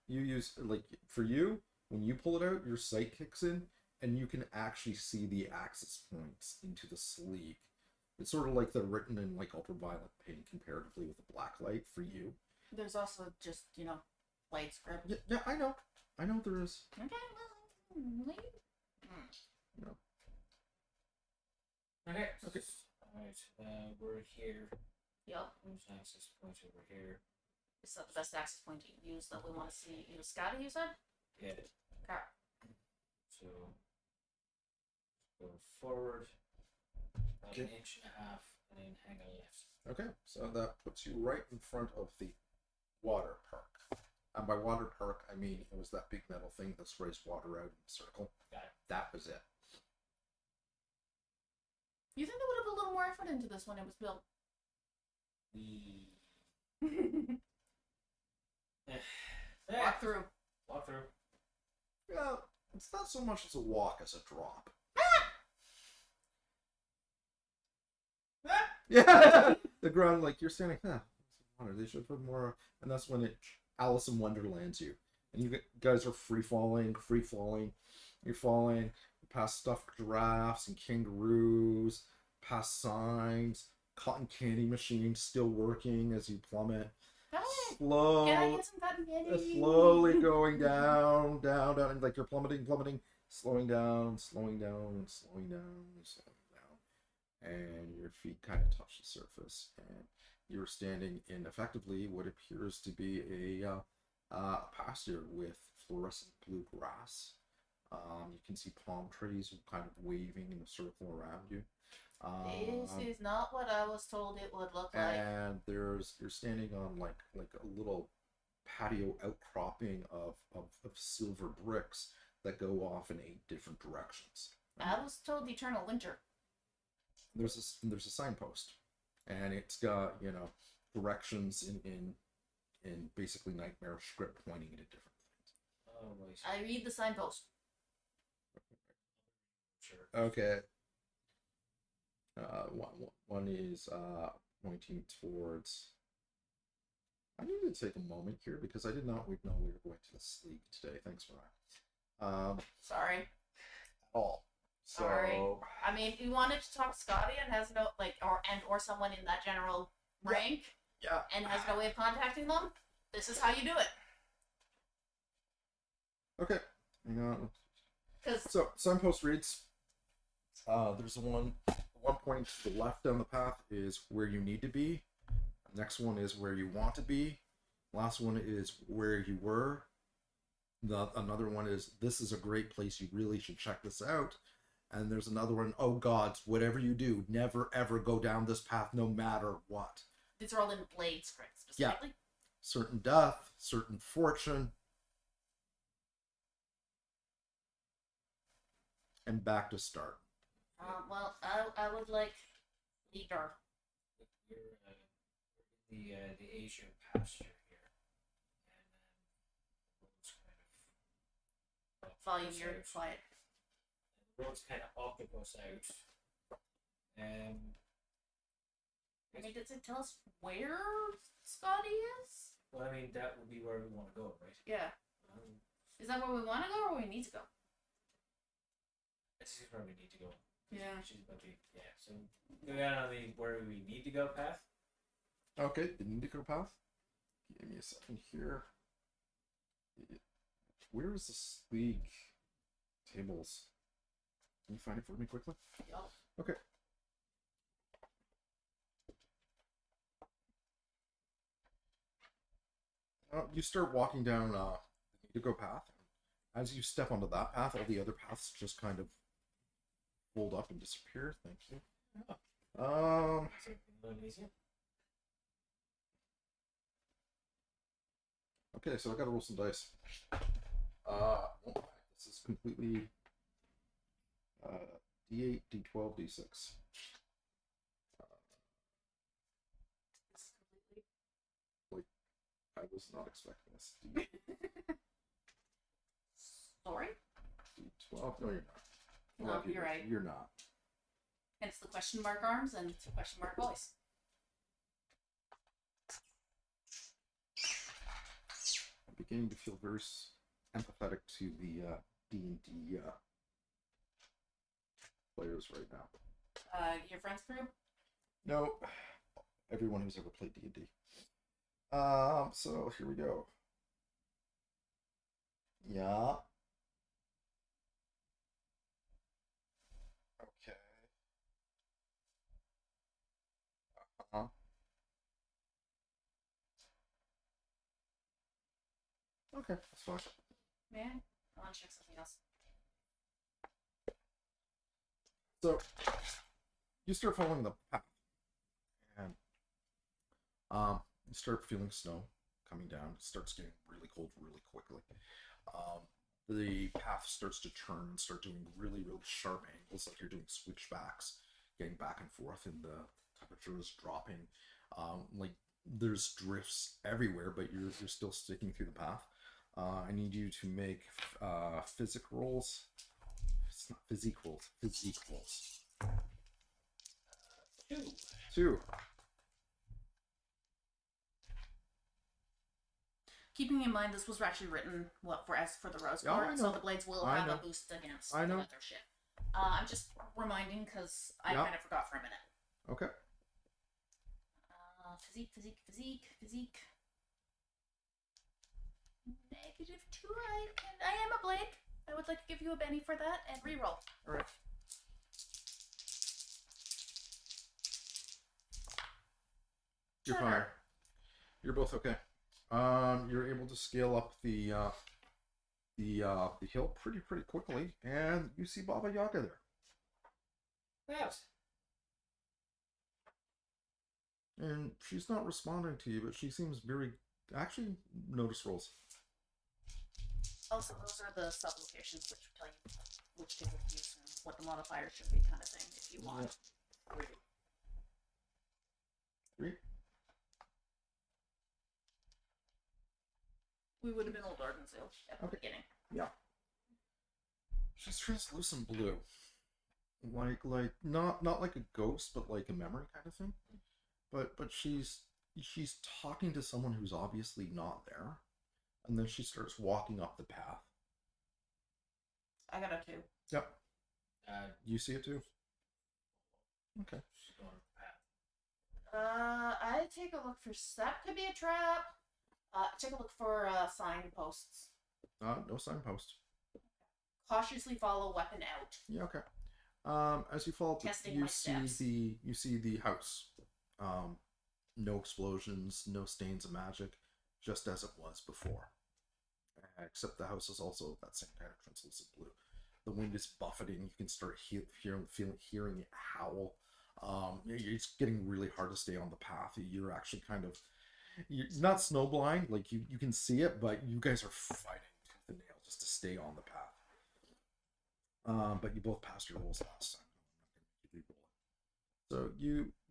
B: You use, like, for you, when you pull it out, your sight kicks in, and you can actually see the access points into the sleeve. It's sort of like they're written in like ultraviolet paint comparatively with a black light for you.
A: There's also just, light script.
B: Yeah, I know there is.
A: Okay, well,
C: Okay.
B: Okay.
C: Alright, we're here.
A: Yup.
C: There's an access point over here.
A: Is that the best access point you can use that we want to see? Scotty, you said?
C: Yeah.
A: Okay.
C: So go forward about
B: Okay.
C: an inch and a half, and then hang a left.
B: Okay, so that puts you right in front of the water park. And by water park, I mean it was that big metal thing that sprays water out in a circle.
C: Got it.
B: That was it.
A: You think they would have put a little more effort into this when it was built? Walk through.
C: Walk through.
B: Yeah, it's not so much as a walk as a drop. Yeah, the ground, like, you're standing, water, they should put more, and that's when Alice in Wonderlands you, and you guys are free falling, you're falling past stuffed giraffes and kangaroos, past signs, cotton candy machines still working as you plummet,
A: Can I get some cotton candy?
B: slowly going down, and like you're plummeting, slowing down, and your feet kind of touch the surface, and you're standing in effectively what appears to be a pasture with fluorescent blue grass. You can see palm trees kind of waving in a circle around you.
A: This is not what I was told it would look like.
B: And you're standing on like a little patio outcropping of silver bricks that go off in 8 different directions.
A: I was told eternal winter.
B: There's a signpost, and it's got directions in basically nightmare script pointing into different things.
C: Oh, right.
A: I read the signpost.
C: Sure.
B: Okay. One is pointing towards. I need to take a moment here because I did not know we were going to this league today. Thanks, Mariah.
A: Sorry.
B: At all. So,
A: Sorry. I mean, if you wanted to talk to Scotty and has no or someone in that general rank
B: yeah.
A: and has no way of contacting them, this is how you do it.
B: Okay. Hang on.
A: Because
B: So signpost reads. There's one point to the left down the path is where you need to be. Next one is where you want to be. Last one is where you were. Another one is this is a great place. You really should check this out. And there's another one. Oh God, whatever you do, never ever go down this path, no matter what.
A: these are all in Blade scripts specifically.
B: Certain death, certain fortune, and back to start.
A: Well, I would like leader.
C: You're in the Asian pasture here, and then the road's kind of
A: volume you're quiet.
C: The road's kind of octopus out.
A: I mean, does it tell us where Scotty is?
C: Well, I mean, that would be where we want to go, right?
A: Yeah.
C: Um,
A: Is that where we want to go or where we need to go?
C: this is where we need to go.
A: Yeah.
C: She's about to, yeah. So go down on the where we need to go path.
B: Okay, the Indigo path. Give me a second here. Where is this league tables? Can you find it for me quickly?
A: Yup.
B: Okay. You start walking down the Indigo path. As you step onto that path, all the other paths just kind of fold up and disappear. Thank you.
C: So a little easier.
B: Okay, so I gotta roll some dice. This is completely D8, D12, D6.
A: This is completely.
B: I was not expecting this.
A: Sorry?
B: D12. No, you're not.
A: No,
B: Well,
A: you're right.
B: You're not.
A: Hence the question mark arms and the question mark voice.
B: I'm beginning to feel very empathetic to the D&D players right now.
A: Your friend's crew?
B: No, everyone who's ever played D&D. So here we go. Yeah. Okay. Uh-huh. Okay, that's fine.
A: Man, I want to check something else.
B: So you start following the path, and you start feeling snow coming down. It starts getting really cold really quickly. The path starts to turn and start doing really, really sharp angles, like you're doing switchbacks, getting back and forth, and the temperature is dropping. Like there's drifts everywhere, but you're still sticking through the path. I need you to make physic rolls. It's not physique rolls. Physique rolls. 2.
A: Keeping in mind this was actually written for the Rose
B: Yeah, I
A: Court, so
B: know.
A: the blades will
B: I
A: have
B: know.
A: a boost against
B: I
A: the
B: know.
A: other shit. I'm just reminding because I
B: Yeah.
A: kind of forgot for a minute.
B: Okay.
A: Physique. -2. I am a blade. I would like to give you a Benny for that and reroll.
B: All right. You're fine.
A: Sure.
B: You're both okay. You're able to scale up the hill pretty quickly, and you see Baba Yaga there.
C: Yes.
B: And she's not responding to you, but she seems very. Actually, notice rolls.
A: Also, those are the sub-locations which tell you which table to use and what the modifier should be, kind of thing, if you want.
B: 3.
A: We would have been old Arkansas at the
B: Okay.
A: beginning.
B: Yeah. She's translucent blue. Like not like a ghost, but like a memory kind of thing. But she's talking to someone who's obviously not there. And then she starts walking up the path.
A: I got a 2.
B: Yep. You see it too? Okay.
C: She's going up the path.
A: I take a look for that could be a trap. Take a look for signposts.
B: No signpost.
A: Cautiously follow weapon out.
B: Yeah, okay. As you fall,
A: Testing
B: you
A: my
B: see
A: steps.
B: you see the house. No explosions, no stains of magic, just as it was before. Except the house is also that same kind of translucent blue. The wind is buffeting. You can start hearing it howl. It's getting really hard to stay on the path. You're actually you're not snowblind. Like you can see it, but you guys are fighting tooth and nail just to stay on the path. But you both passed your rolls last time. I'm not gonna re-roll it. So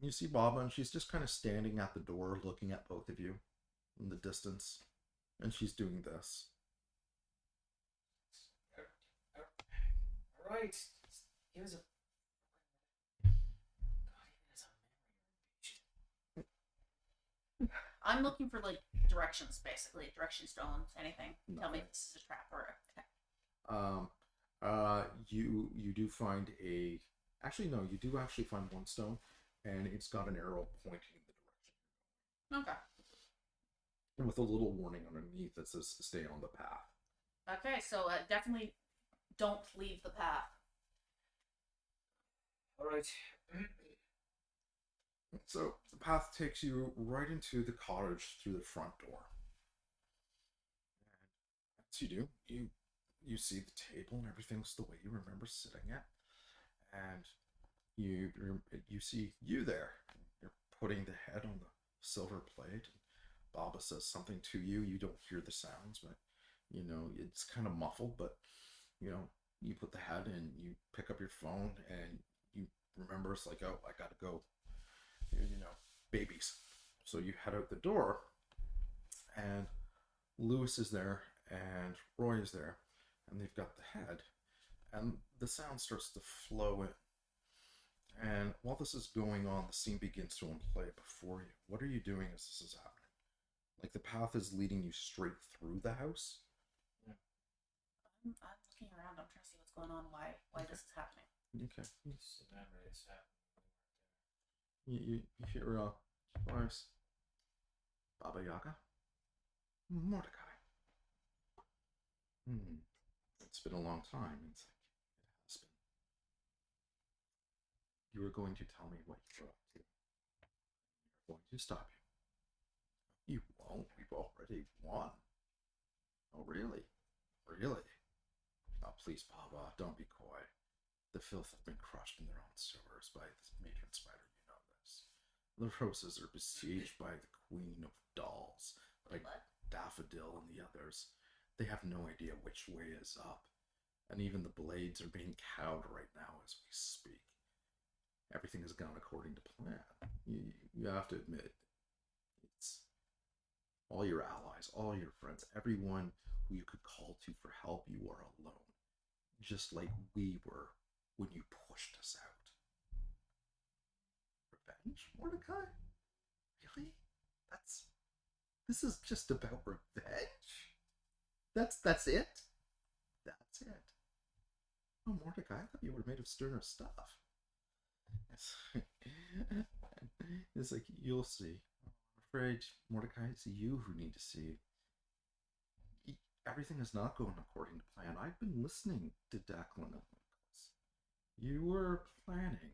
B: you see Baba, and she's just kind of standing at the door, looking at both of you in the distance, and she's doing this.
C: Right. He was a. God, even as a memory.
A: I'm looking for like directions, basically direction stones, anything. Tell me if this is a trap or.
B: You do find a. Actually, no. You do actually find one stone, and it's got an arrow pointing in the direction,
A: Okay.
B: and with a little warning underneath that says "Stay on the path."
A: Okay, so definitely don't leave the path.
C: All right.
B: So the path takes you right into the cottage through the front door. And as you do, you see the table and everything's the way you remember sitting it, and you see you there. You're putting the head on the silver plate. And Baba says something to you. You don't hear the sounds, but it's kind of muffled. But you put the head in. You pick up your phone and you remember it's like, oh, I gotta go. Babies. So you head out the door, and Lewis is there, and Roy is there, and they've got the head, and the sound starts to flow in. And while this is going on, the scene begins to unplay before you. What are you doing as this is happening? Like the path is leading you straight through the house?
A: I'm looking around. I'm trying to see what's going on. Why this is happening.
B: Okay.
C: It's the memories happening.
B: You hear voice. Baba Yaga? Mordecai. It's been a long time. It has been. You were going to tell me what you were up to. You're going to stop you. You won't. We've already won. Oh, really? Really? Oh, please, Baba, don't be coy. The filth have been crushed in their own sewers by this matron spider, you know this. The roses are besieged by the queen of dolls, by Daffodil and the others. They have no idea which way is up, and even the blades are being cowed right now as we speak. Everything has gone according to plan. You have to admit, it's all your allies, all your friends, everyone who you could call to for help, you are alone. Just like we were when you pushed us out. Revenge, Mordecai? Really? This is just about revenge? That's it? That's it. Oh, Mordecai, I thought you were made of sterner stuff. It's like, you'll see. I'm afraid, Mordecai, it's you who need to see. Everything is not going according to plan. I've been listening to Declan and Lucas. You were planning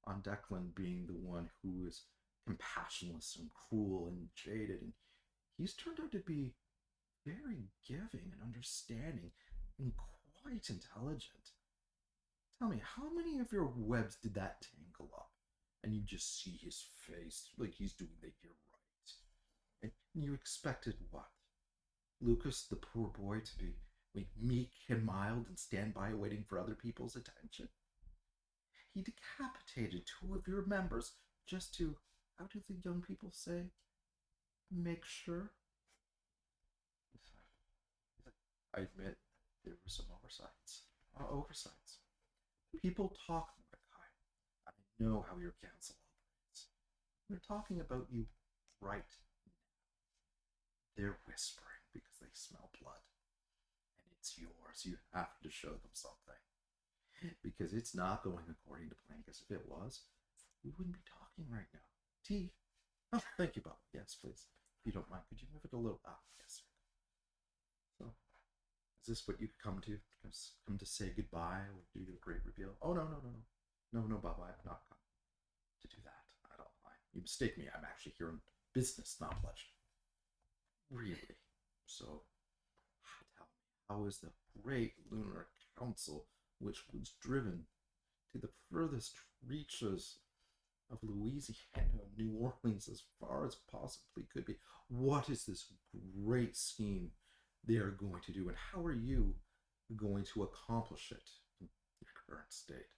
B: on Declan being the one who is compassionless and cruel and jaded, and he's turned out to be very giving and understanding and quite intelligent. Tell me, how many of your webs did that tangle up? And you just see his face like he's doing the you're right. And you expected what? Lucas, the poor boy, to be meek and mild and stand by waiting for other people's attention? He decapitated 2 of your members just to, how do the young people say, make sure? I admit there were some oversights. People talk, Mordecai. I know how your council operates. They're talking about you right now. They're whispering because they smell blood. And it's yours. You have to show them something. Because it's not going according to plan. Because if it was, we wouldn't be talking right now. Tea. Oh, thank you, Bob. Yes, please. If you don't mind, could you move it a little? Ah, yes, sir. So, is this what you come to? Come to say goodbye or do a great reveal? Oh, no, Bob. I have not come to do that at all. You mistake me. I'm actually here on business, not pleasure. Really? So, tell me, how is the great Lunar Council, which was driven to the furthest reaches of Louisiana, New Orleans, as far as possibly could be, what is this great scheme they are going to do, and how are you going to accomplish it in your current state?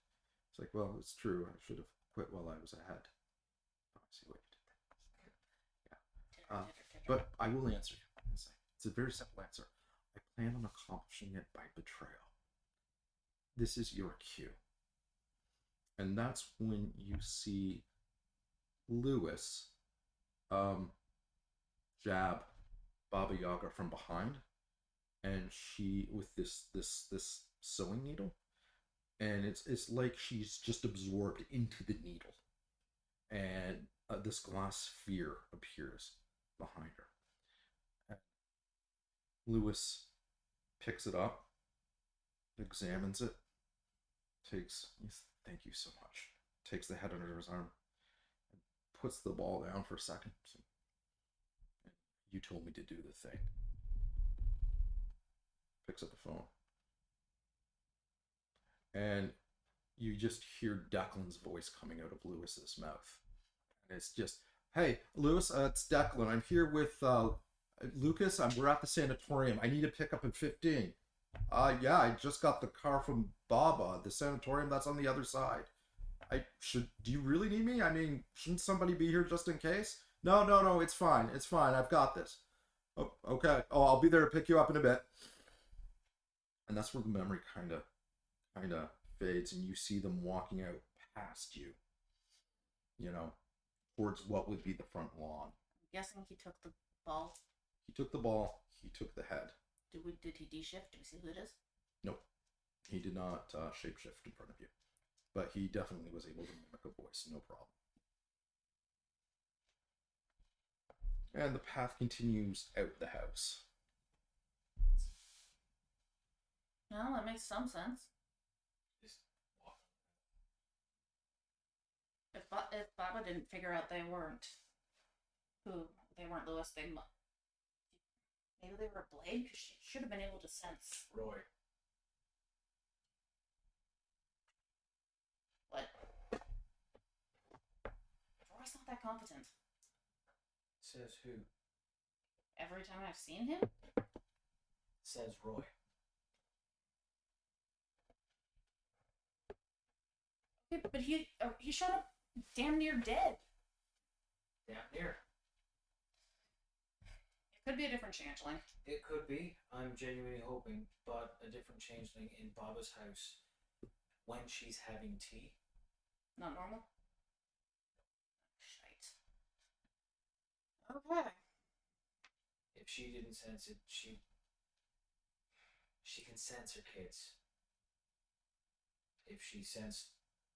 B: It's like, well, it's true. I should have quit while I was ahead. Oh, I see what you did there. Yeah. But I will answer you. It's a very simple answer. I plan on accomplishing it by betrayal. this is your cue. And that's when you see Lewis jab Baba Yaga from behind, and she with this sewing needle, and it's like she's just absorbed into the needle, and this glass sphere appears behind her. And Lewis picks it up, examines it, thank you so much, takes the head under his arm, and puts the ball down for a second. You told me to do the thing. Picks up the phone. And you just hear Declan's voice coming out of Lewis's mouth. And it's just, hey, Lewis, it's Declan. I'm here with Lucas. We're at the sanatorium. I need to pick up in 15. Yeah, I just got the car from Baba. The sanatorium, that's on the other side. Do you really need me? I mean, shouldn't somebody be here just in case? No, it's fine. It's fine. I've got this. Oh, okay. Oh, I'll be there to pick you up in a bit. And that's where the memory kind of fades, and you see them walking out past you, towards what would be the front lawn.
A: I'm guessing he took the ball.
B: He took the ball. He took the head.
A: Did he de-shift? Do we see who it is?
B: Nope. He did not shapeshift in front of you. But he definitely was able to mimic a voice, no problem. And the path continues out the house.
A: No, that makes some sense.
C: Just walk.
A: If Baba didn't figure out they weren't Lewis, maybe they were Blade, because she should have been able to sense.
C: Roy.
A: What? Roy's not that competent.
C: Says who?
A: Every time I've seen him?
C: Says Roy.
A: Okay, but he showed up damn near dead.
C: Damn near.
A: It could be a different changeling.
C: It could be. I'm genuinely hoping, but a different changeling in Baba's house when she's having tea.
A: Not normal? Shite. Okay.
C: If she didn't sense it, she can sense her kids. If she sensed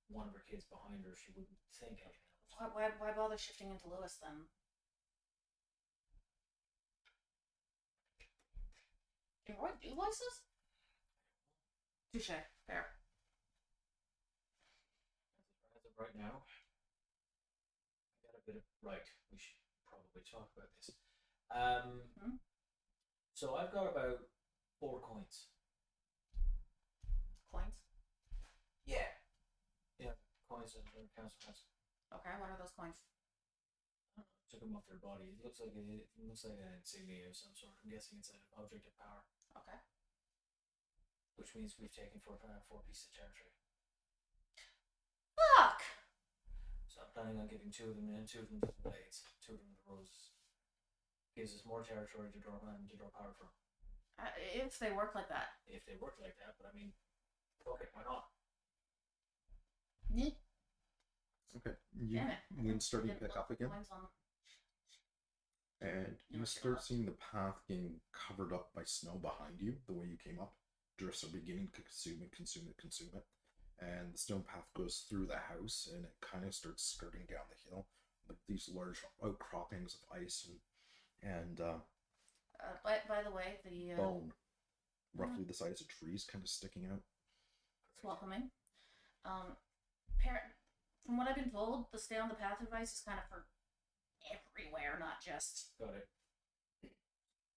C: one of her kids behind her, she wouldn't think anything else.
A: Why bother shifting into Lewis then? Can Roy do voices? Touche. Fair.
C: As of right now, I got a bit of right. We should probably talk about this. So I've got about 4 coins.
A: Coins?
C: Yeah, coins that the council has.
A: Okay, what are those coins?
C: Took them off their body. It looks like an insignia of some sort. I'm guessing it's an object of power,
A: Okay.
C: which means we've taken 4 pieces of territory.
A: Fuck!
C: So I'm planning on giving 2 of them and 2 of them to the blades, 2 of them to the roses. Gives us more territory to draw power from.
A: If they work like that.
C: If they work like that, but I mean, okay, why not?
A: Yeah.
B: Okay.
A: Damn it.
B: Wind's starting to
A: Didn't
B: pick
A: look
B: up again.
A: coins on-
B: And you start seeing the path getting covered up by snow behind you, the way you came up. Drifts are beginning to consume it. And the stone path goes through the house, and it kind of starts skirting down the hill. Like these large outcroppings of ice and
A: by the way, the
B: bone, roughly the size of trees, kind of sticking out.
A: it's welcoming. From what I've been told, the stay on the path advice is kind of for everywhere, not just.
C: Got it.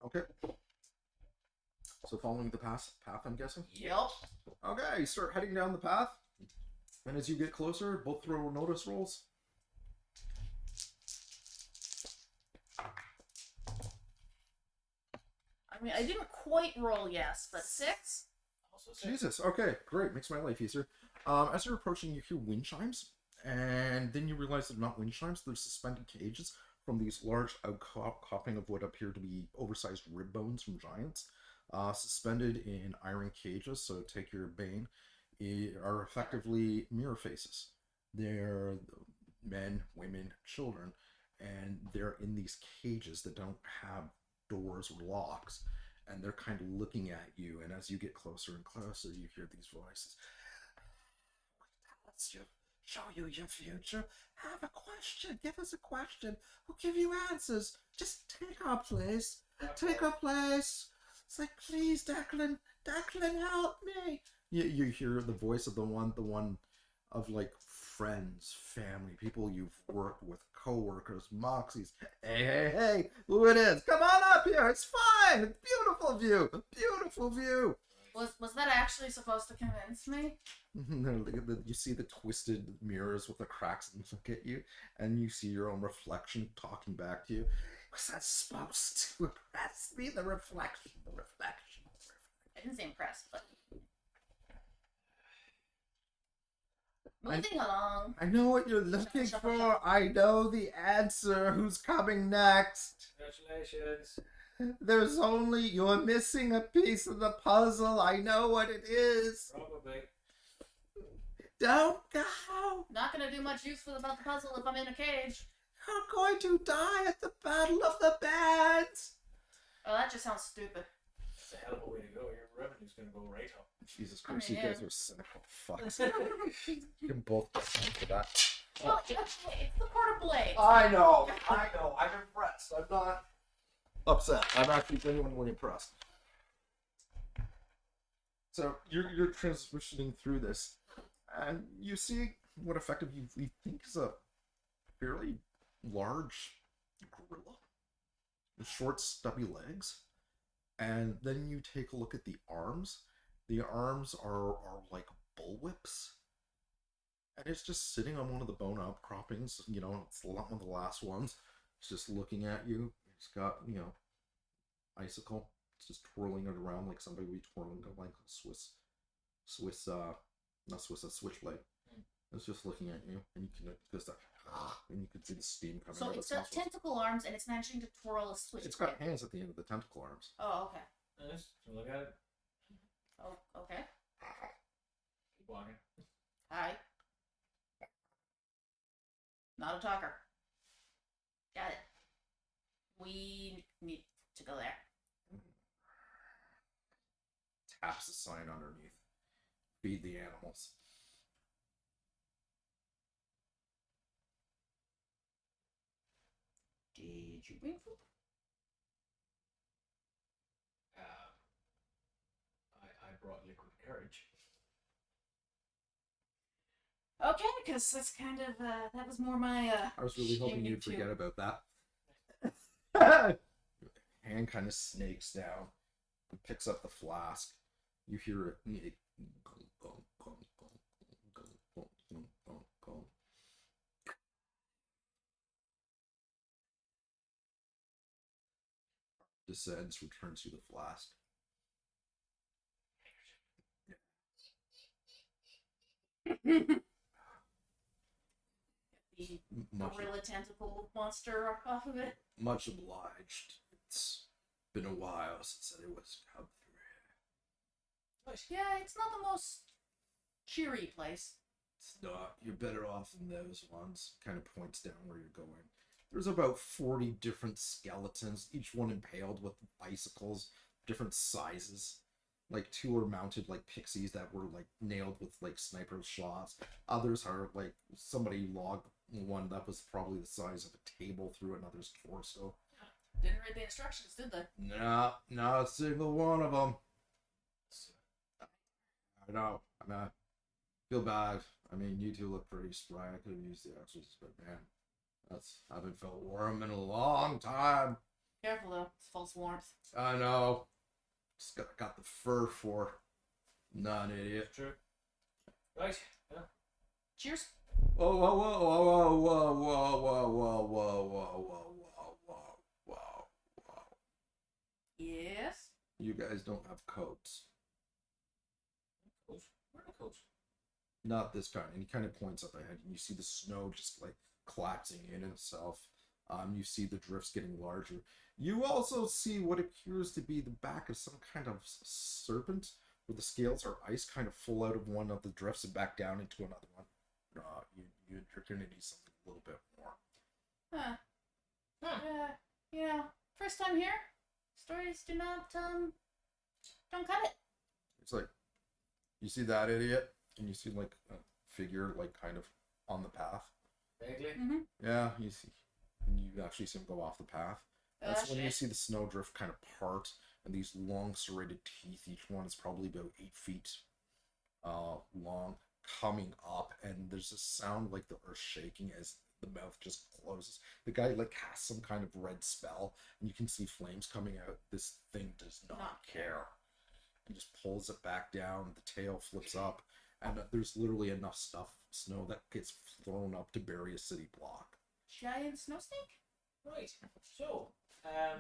B: Okay. So following the path, I'm guessing?
A: Yep.
B: Okay, you start heading down the path. And as you get closer, both throw notice rolls.
A: I mean, I didn't quite roll yes, but 6?
C: Also,
B: Jesus, okay, great. Makes my life easier. As you're approaching, you hear wind chimes. And then you realize they're not wind chimes, they're suspended cages from these large outcropping of what appear to be oversized rib bones from giants. Suspended in iron cages, so take your bane are effectively mirror faces. They're men, women, children, and they're in these cages that don't have doors or locks, and they're kind of looking at you. And as you get closer and closer, you hear these voices. Let's show you your future. Have a question. Give us a question. We'll give you answers. Just take our place. Take our place. It's like, please, Declan. Declan, help me. You hear the voice of the one of like friends, family, people you've worked with, co-workers, Moxies. Hey, who it is? Come on up here. It's fine. It's beautiful view. A beautiful view.
A: Was that actually supposed to convince me?
B: You see the twisted mirrors with the cracks and look at you, and you see your own reflection talking back to you. Was that supposed to impress me? The reflection.
A: I didn't say impressed, but moving along.
B: I know what you're looking for. I know the answer. Who's coming next?
C: Congratulations.
B: You're missing a piece of the puzzle. I know what it is.
C: Probably.
B: Don't go.
A: Not gonna do much use about the puzzle if I'm in a cage.
B: You're going to die at the Battle of the Bands.
A: Oh, that just sounds stupid.
C: That's a hell of a way to go. Your revenue's gonna go right up.
B: Jesus Christ,
A: I mean,
B: you guys are cynical fucks. You can both get some for that.
A: Well, it's the quarter blade.
B: I know. I'm impressed. I'm not upset. I'm actually genuinely impressed. So you're transitioning through this, and you see what effectively you think is a fairly large gorilla with short, stubby legs. And then you take a look at the arms. The arms are like bullwhips. And it's just sitting on one of the bone outcroppings. You know, it's one of the last ones. It's just looking at you. It's got, icicle. It's just twirling it around like somebody would be twirling like a switchblade. It's just looking at you, and you can just and you can see the steam coming
A: So
B: out of
A: it's
B: its
A: got
B: nostrils.
A: tentacle arms and it's managing to twirl a switch.
B: It's got hands at the end of the tentacle arms.
A: Oh, okay.
C: Nice. Look at it.
A: Oh, okay.
C: Keep walking.
A: Hi. Not a talker. Got it. We need to go there.
B: Taps the sign underneath. Feed the animals.
A: Did you bring food?
C: I brought liquid courage.
A: Okay, because that's kind of, that was more my,
B: I was really hoping
A: shaming
B: you'd
A: too.
B: forget about that. Hand kind of snakes down and picks up the flask. You hear it. Descends, returns you the flask.
A: the
B: Much,
A: gorilla tentacle monster off of it.
B: much obliged. It's been a while since I was come through here.
A: Yeah, it's not the most cheery place.
B: It's not. You're better off than those ones. Kind of points down where you're going. There's about 40 different skeletons, each one impaled with icicles, different sizes. Like 2 are mounted like pixies that were like nailed with like sniper shots. Others are like somebody logged one that was probably the size of a table through another's torso.
A: Didn't read the instructions, did they?
B: No, not a single one of them. I know. I feel bad. I mean, you two look pretty spry. I could have used the extras, but man, I haven't felt warm in a long time.
A: Careful though, it's false warmth.
B: I know. Just got the fur for. Not an idiot.
C: True. Right. Yeah.
A: Cheers.
B: Whoa, whoa, whoa, whoa, whoa, whoa, whoa, whoa, whoa, whoa, whoa, whoa, whoa.
A: Yes.
B: You guys don't have coats.
C: Coach. Where are the coach?
B: Not this kind. And he kind of points up ahead, and you see the snow just like collapsing in itself. You see the drifts getting larger. You also see what appears to be the back of some kind of serpent where the scales are ice, kind of full out of one of the drifts and back down into another one. You're gonna need something a little bit more.
A: Huh. First time here. Stories do not don't cut it.
B: It's like you see that idiot, and you see like a figure like kind of on the path.
C: Vaguely.
A: Mm-hmm.
B: Yeah, you see, and you actually see him go off the path. That's when you see the snowdrift kind of part, and these long serrated teeth. Each one is probably about 8 feet long, coming up, and there's a sound like the earth shaking as the mouth just closes. The guy like casts some kind of red spell, and you can see flames coming out. This thing does not care. He just pulls it back down. The tail flips up, and there's literally enough snow that gets thrown up to bury a city block.
A: Giant snow snake?
C: Right. So,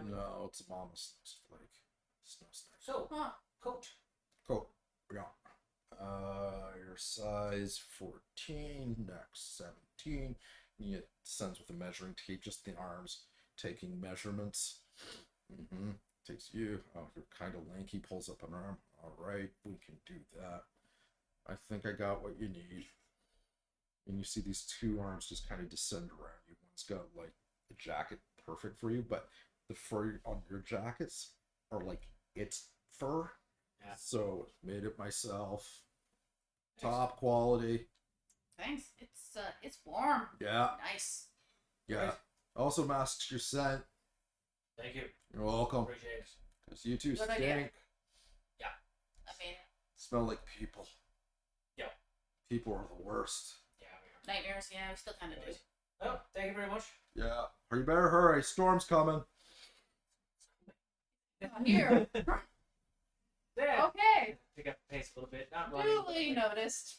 B: No, it's a mama snowflake. Snow snake.
C: so
A: Huh.
C: coat.
B: Cool. Yeah. Your size 14, neck 17. You sends with a measuring tape, just the arms, taking measurements. Takes you. Oh, you're kind of lanky. Pulls up an arm. All right, we can do that. I think I got what you need. And you see these 2 arms just kind of descend around you. One's got like a jacket perfect for you, but the fur on your jackets are like its fur.
C: Yeah.
B: So made it myself. Top quality.
A: Thanks. It's warm.
B: Yeah.
A: Nice.
B: Yeah.
C: Right.
B: Also masks your scent.
C: Thank you.
B: You're welcome.
C: Appreciate it.
B: Because you two
A: Good
B: stink.
A: idea. I mean,
B: Smell like people.
C: Yeah.
B: People are the worst.
C: Yeah, we are.
A: nightmares. Yeah, we still kind of do.
C: Right. Well, thank you very much.
B: Yeah. Or you better hurry. Storm's coming.
A: Here.
C: Yeah.
A: Okay.
C: Pick up the pace a little bit. Not running. but
A: Duly
C: like-
A: noticed.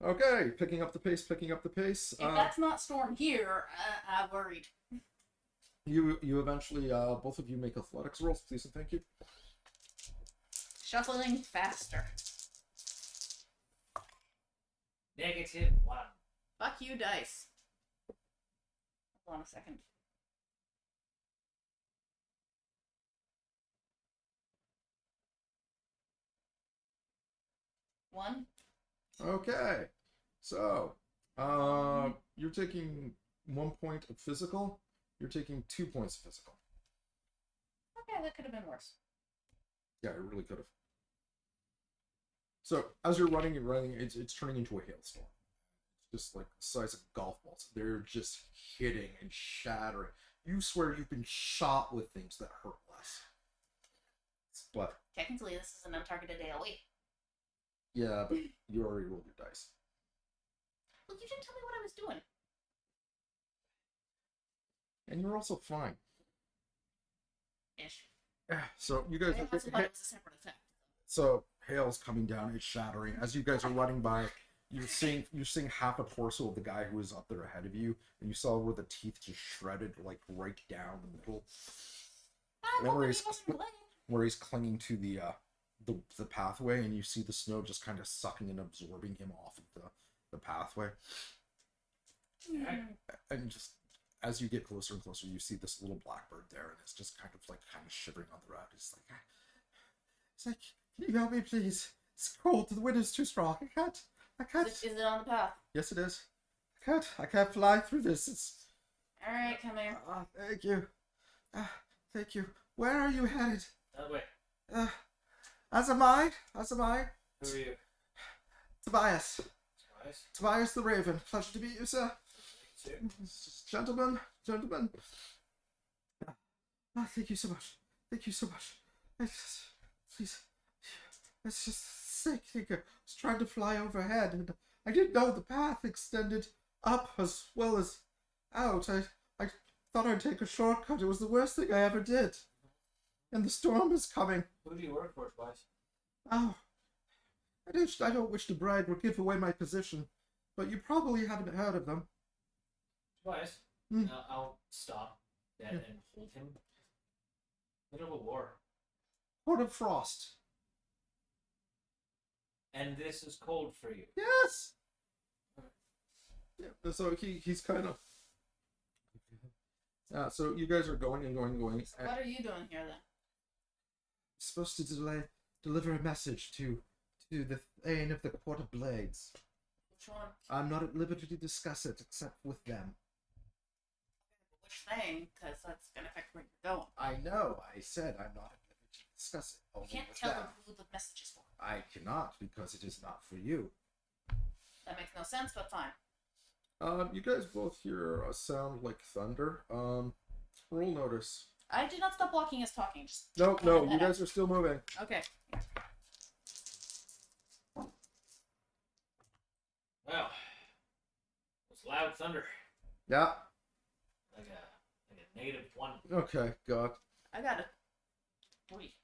B: Okay. Picking up the pace. Picking up the pace.
A: If that's not storm here, I'm worried.
B: You eventually, both of you make athletics rolls, please and thank you.
A: Shuffling faster.
C: -1.
A: Fuck you, dice. Hold on a second. One.
B: Okay. So, you're taking 1 point of physical. You're taking 2 points of physical.
A: Okay, that could have been worse.
B: Yeah, it really could have. So, as you're running and running, it's turning into a hailstorm. It's just like the size of golf balls. They're just hitting and shattering. You swear you've been shot with things that hurt less. But,
A: Technically, this is an untargeted AoE.
B: yeah, but you already rolled your dice.
A: Well, you didn't tell me what I was doing.
B: And you're also fine.
A: Ish.
B: So, you guys
A: I
B: are
A: also thought it was a separate effect.
B: So hail's coming down, it's shattering. As you guys are running by, you're seeing half a torso of the guy who was up there ahead of you, and you saw where the teeth just shredded like right down the middle, where he's clinging to the pathway, and you see the snow just kind of sucking and absorbing him off of the pathway. And just as you get closer and closer, you see this little blackbird there, and it's just kind of shivering on the ground. It's like, can you help me, please? It's cold. The wind is too strong. I can't.
A: Is it on the path?
B: Yes, it is. I can't fly through this. It's.
A: Alright, come here.
B: Thank you. Thank you. Where are you headed?
C: That way.
B: As am I.
C: Who are you?
B: Tobias.
C: Nice.
B: Tobias the Raven. Pleasure to meet you, sir. Gentlemen. Thank you so much. Thank you so much. Please. It's just sick. I was trying to fly overhead, and I didn't know the path extended up as well as out. I thought I'd take a shortcut. It was the worst thing I ever did. And the storm is coming.
C: Who do you work for, Twice?
B: Oh, I don't wish to brag or give away my position, but you probably haven't heard of them.
C: Twice.
B: Hmm.
C: I'll stop that and hold him. Middle of a war.
B: Port of Frost.
C: And this is cold for you.
B: Yes. Yeah. So he's kind of. So you guys are going and going and going.
A: So what are you doing here then?
B: Supposed to delay deliver a message to the Thane of the Quarter Blades.
A: Which one?
B: I'm not at liberty to discuss it except with them.
A: Which thing? Because that's going to affect where you're going.
B: I know. I said I'm not at liberty to discuss it.
A: You
B: Only
A: can't
B: with
A: tell
B: them.
A: them who the message is for.
B: I cannot because it is not for you.
A: That makes no sense, but fine.
B: You guys both hear a sound like thunder. Roll notice.
A: I did not stop walking as talking. Just
B: No,
A: pointed
B: you
A: that
B: guys are still moving.
A: out. Okay.
C: Well, it was loud thunder.
B: Yeah.
C: Like a -1.
B: Okay, God.
A: I got a 3.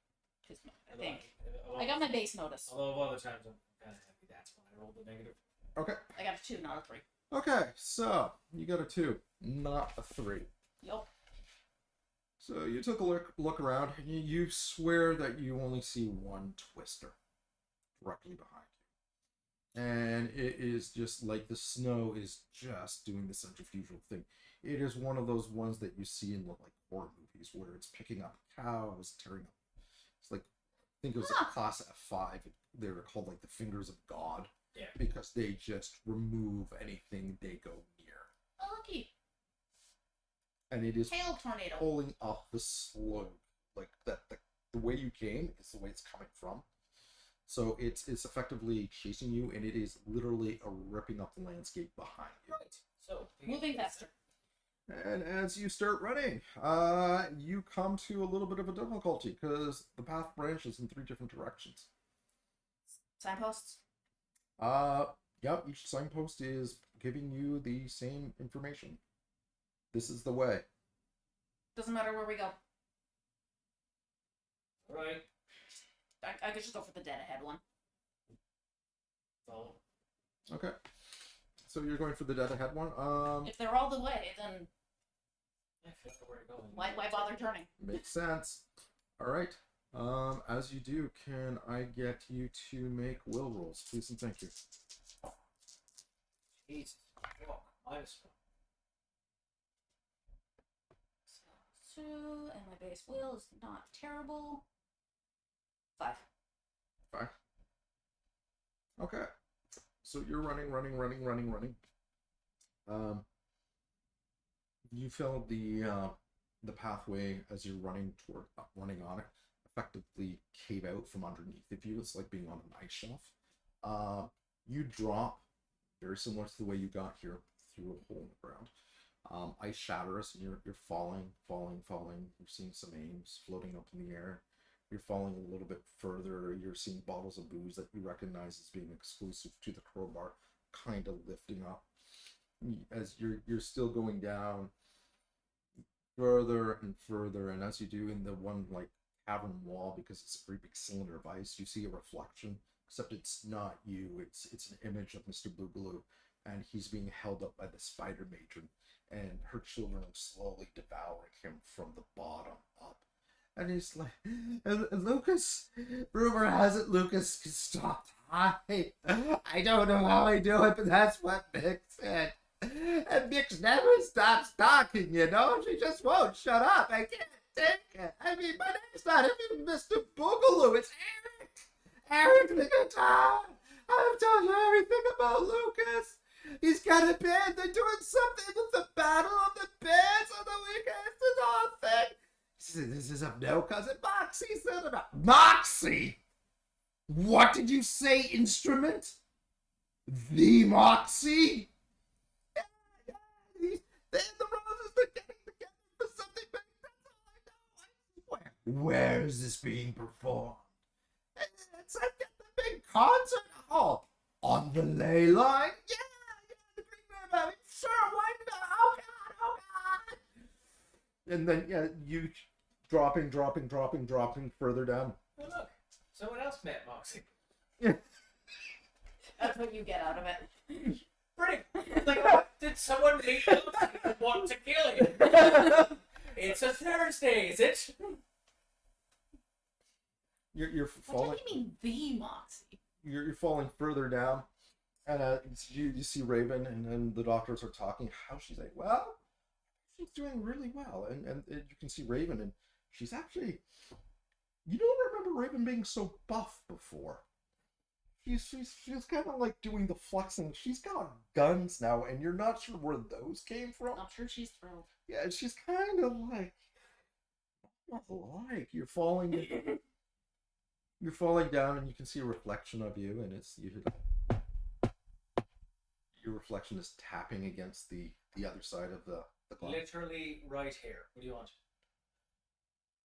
A: I think. I got my base notice.
C: Although other times I'm kind of happy that's when I rolled the negative.
B: Okay.
A: I got a 2, not a 3.
B: Okay, so you got a 2, not a 3.
A: Yup.
B: So you took a look around, and you swear that you only see one twister directly behind you. And it is just like the snow is just doing the centrifugal thing. It is one of those ones that you see in like horror movies where it's picking up cows, tearing up. It's like, I think it was a class F5. They were called like the Fingers of God.
C: Yeah.
B: Because they just remove anything they go near.
A: Oh, lucky.
B: And it is
A: Hail tornado.
B: pulling up the slope. Like that the way you came is the way it's coming from. So it's effectively chasing you, and it is literally ripping up the landscape behind you.
C: Right. So
A: Moving faster.
B: And as you start running, you come to a little bit of a difficulty because the path branches in 3 different directions.
A: Signposts?
B: Yep, each signpost is giving you the same information. This is the way.
A: Doesn't matter where we go.
C: Right.
A: I could just go for the dead ahead one.
C: So
B: Okay. So you're going for the dead ahead one.
A: If they're all the way, then
C: I figure where you're going.
A: why bother turning?
B: Makes sense. All right. As you do, can I get you to make will rolls, please and thank you.
C: Jesus. Walk. -1.
A: So, 2, and my base will is not terrible. 5.
B: 5. Okay. So you're running. You feel the pathway as you're running on it effectively cave out from underneath of you. It's like being on an ice shelf. You drop very similar to the way you got here through a hole in the ground. Ice shatters and you're falling. You're seeing some aims floating up in the air. You're falling a little bit further. You're seeing bottles of booze that you recognize as being exclusive to the crowbar kind of lifting up. As you're still going down further and further, and as you do in the one like cavern wall, because it's a pretty big cylinder of ice, you see a reflection, except it's not you, it's an image of Mr. Boogaloo, and he's being held up by the spider matron, and her children are slowly devouring him from the bottom up. And he's like, and Lucas, rumor has it Lucas can stop time. I don't know how I do it, but that's what Mick said. And Mick never stops talking, you know? She just won't shut up. I can't take it. I mean, my name's not even Mr. Boogaloo, it's Eric. Eric the guitar. I've told you everything about Lucas. He's got a band. They're doing something with the Battle of the Bands on the weekend. It's this whole thing. This is of no cousin Moxie said about Moxie. What did you say? Instrument? The Moxie? Yeah. The Roses are getting together for something big. That's all I know. Where is this being performed? It's like at the big concert hall on the ley line. Yeah, the Green River. I mean, sure, why not? Oh God. And then you dropping further down.
C: Oh, look. Someone else met Moxie.
A: That's what you get out of it.
C: Pretty. Like, did someone meet Moxie and want to kill you? It's a Thursday, is it?
B: You're
A: What
B: falling.
A: do you mean, the Moxie?
B: You're falling further down, and you see Raven, and then the doctors are talking. How she's like, well, she's doing really well, and you can see Raven, and she's actually You don't remember Raven being so buff before. She's kind of like doing the flexing. She's got guns now, and you're not sure where those came from.
A: I'm sure she's thrilled.
B: Yeah, she's kind of like, what like you're falling down, and you can see a reflection of you, and it's you. Your reflection is tapping against the other side of the glass.
C: Literally right here. What do you want?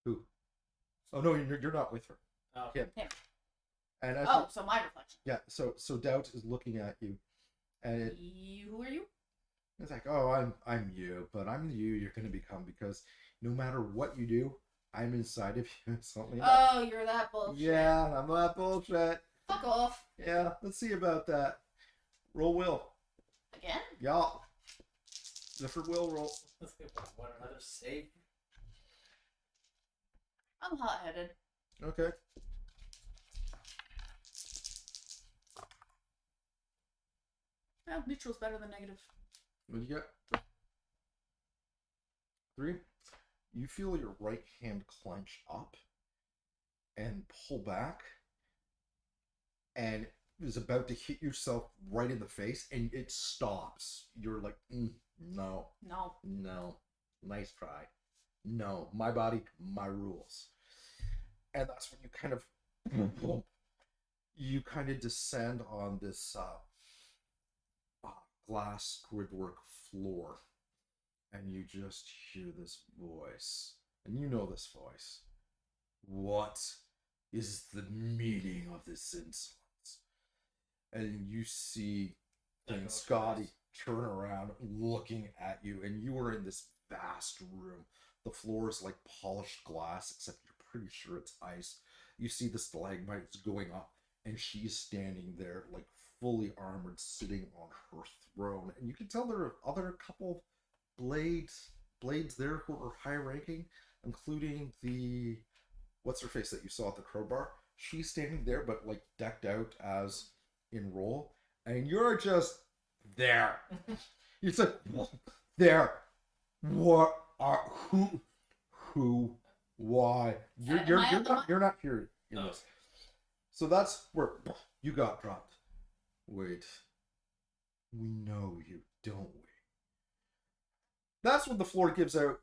B: Who? Oh no, you're not with her.
C: Oh.
B: Him.
A: Him.
B: And as
A: Oh, so my reflection.
B: yeah, so Doubt is looking at you, and
A: Who are you?
B: it's like, oh, I'm you, but I'm the you you're gonna become because no matter what you do, I'm inside of you. Something.
A: Oh, you're that bullshit.
B: Yeah, I'm that bullshit.
A: Fuck off.
B: Yeah, let's see about that. Roll will.
A: Again?
B: Yeah. Different will roll.
C: What, another save?
A: I'm hot-headed.
B: Okay.
A: Well, neutral's better than negative.
B: What do you got? 3. You feel your right hand clench up and pull back, and is about to hit yourself right in the face, and it stops. You're like, no,
A: No.
B: nice try. No, my body, my rules. And that's when you kind of descend on this glass gridwork floor, and you just hear this voice, and you know this voice. What is the meaning of this insolence? And you see Scotty turn around looking at you, and you are in this vast room. The floor is like polished glass, except you're pretty sure it's ice. You see the stalagmites going up, and she's standing there like fully armored, sitting on her throne. And you can tell there are other couple blades there who are high ranking, including the what's her face that you saw at the crowbar. She's standing there, but like decked out as in role, and you're just there. It's like there. What are who why? You're not here in
C: No.
B: this. So that's where you got dropped. Wait. We know you, don't we? That's when the floor gives out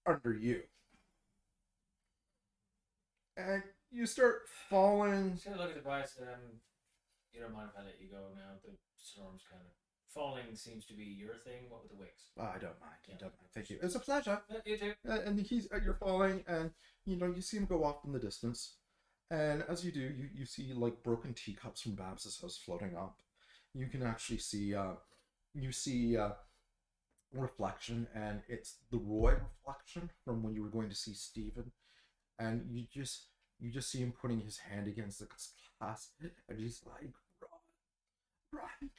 B: under you. And you start falling.
C: Just gonna look at the price. You don't mind if I let you go now? The storm's kind of falling. Seems to be your thing. What with the wigs?
B: Oh, I don't mind.
C: Yeah.
B: I don't mind. Thank you. It's a pleasure.
C: You too.
B: And you're falling, and you see him go off in the distance. And as you do, you see like broken teacups from Babs's house floating up. You can actually see reflection, and it's the Roy reflection from when you were going to see Stephen. And you just see him putting his hand against the glass, and he's like, run,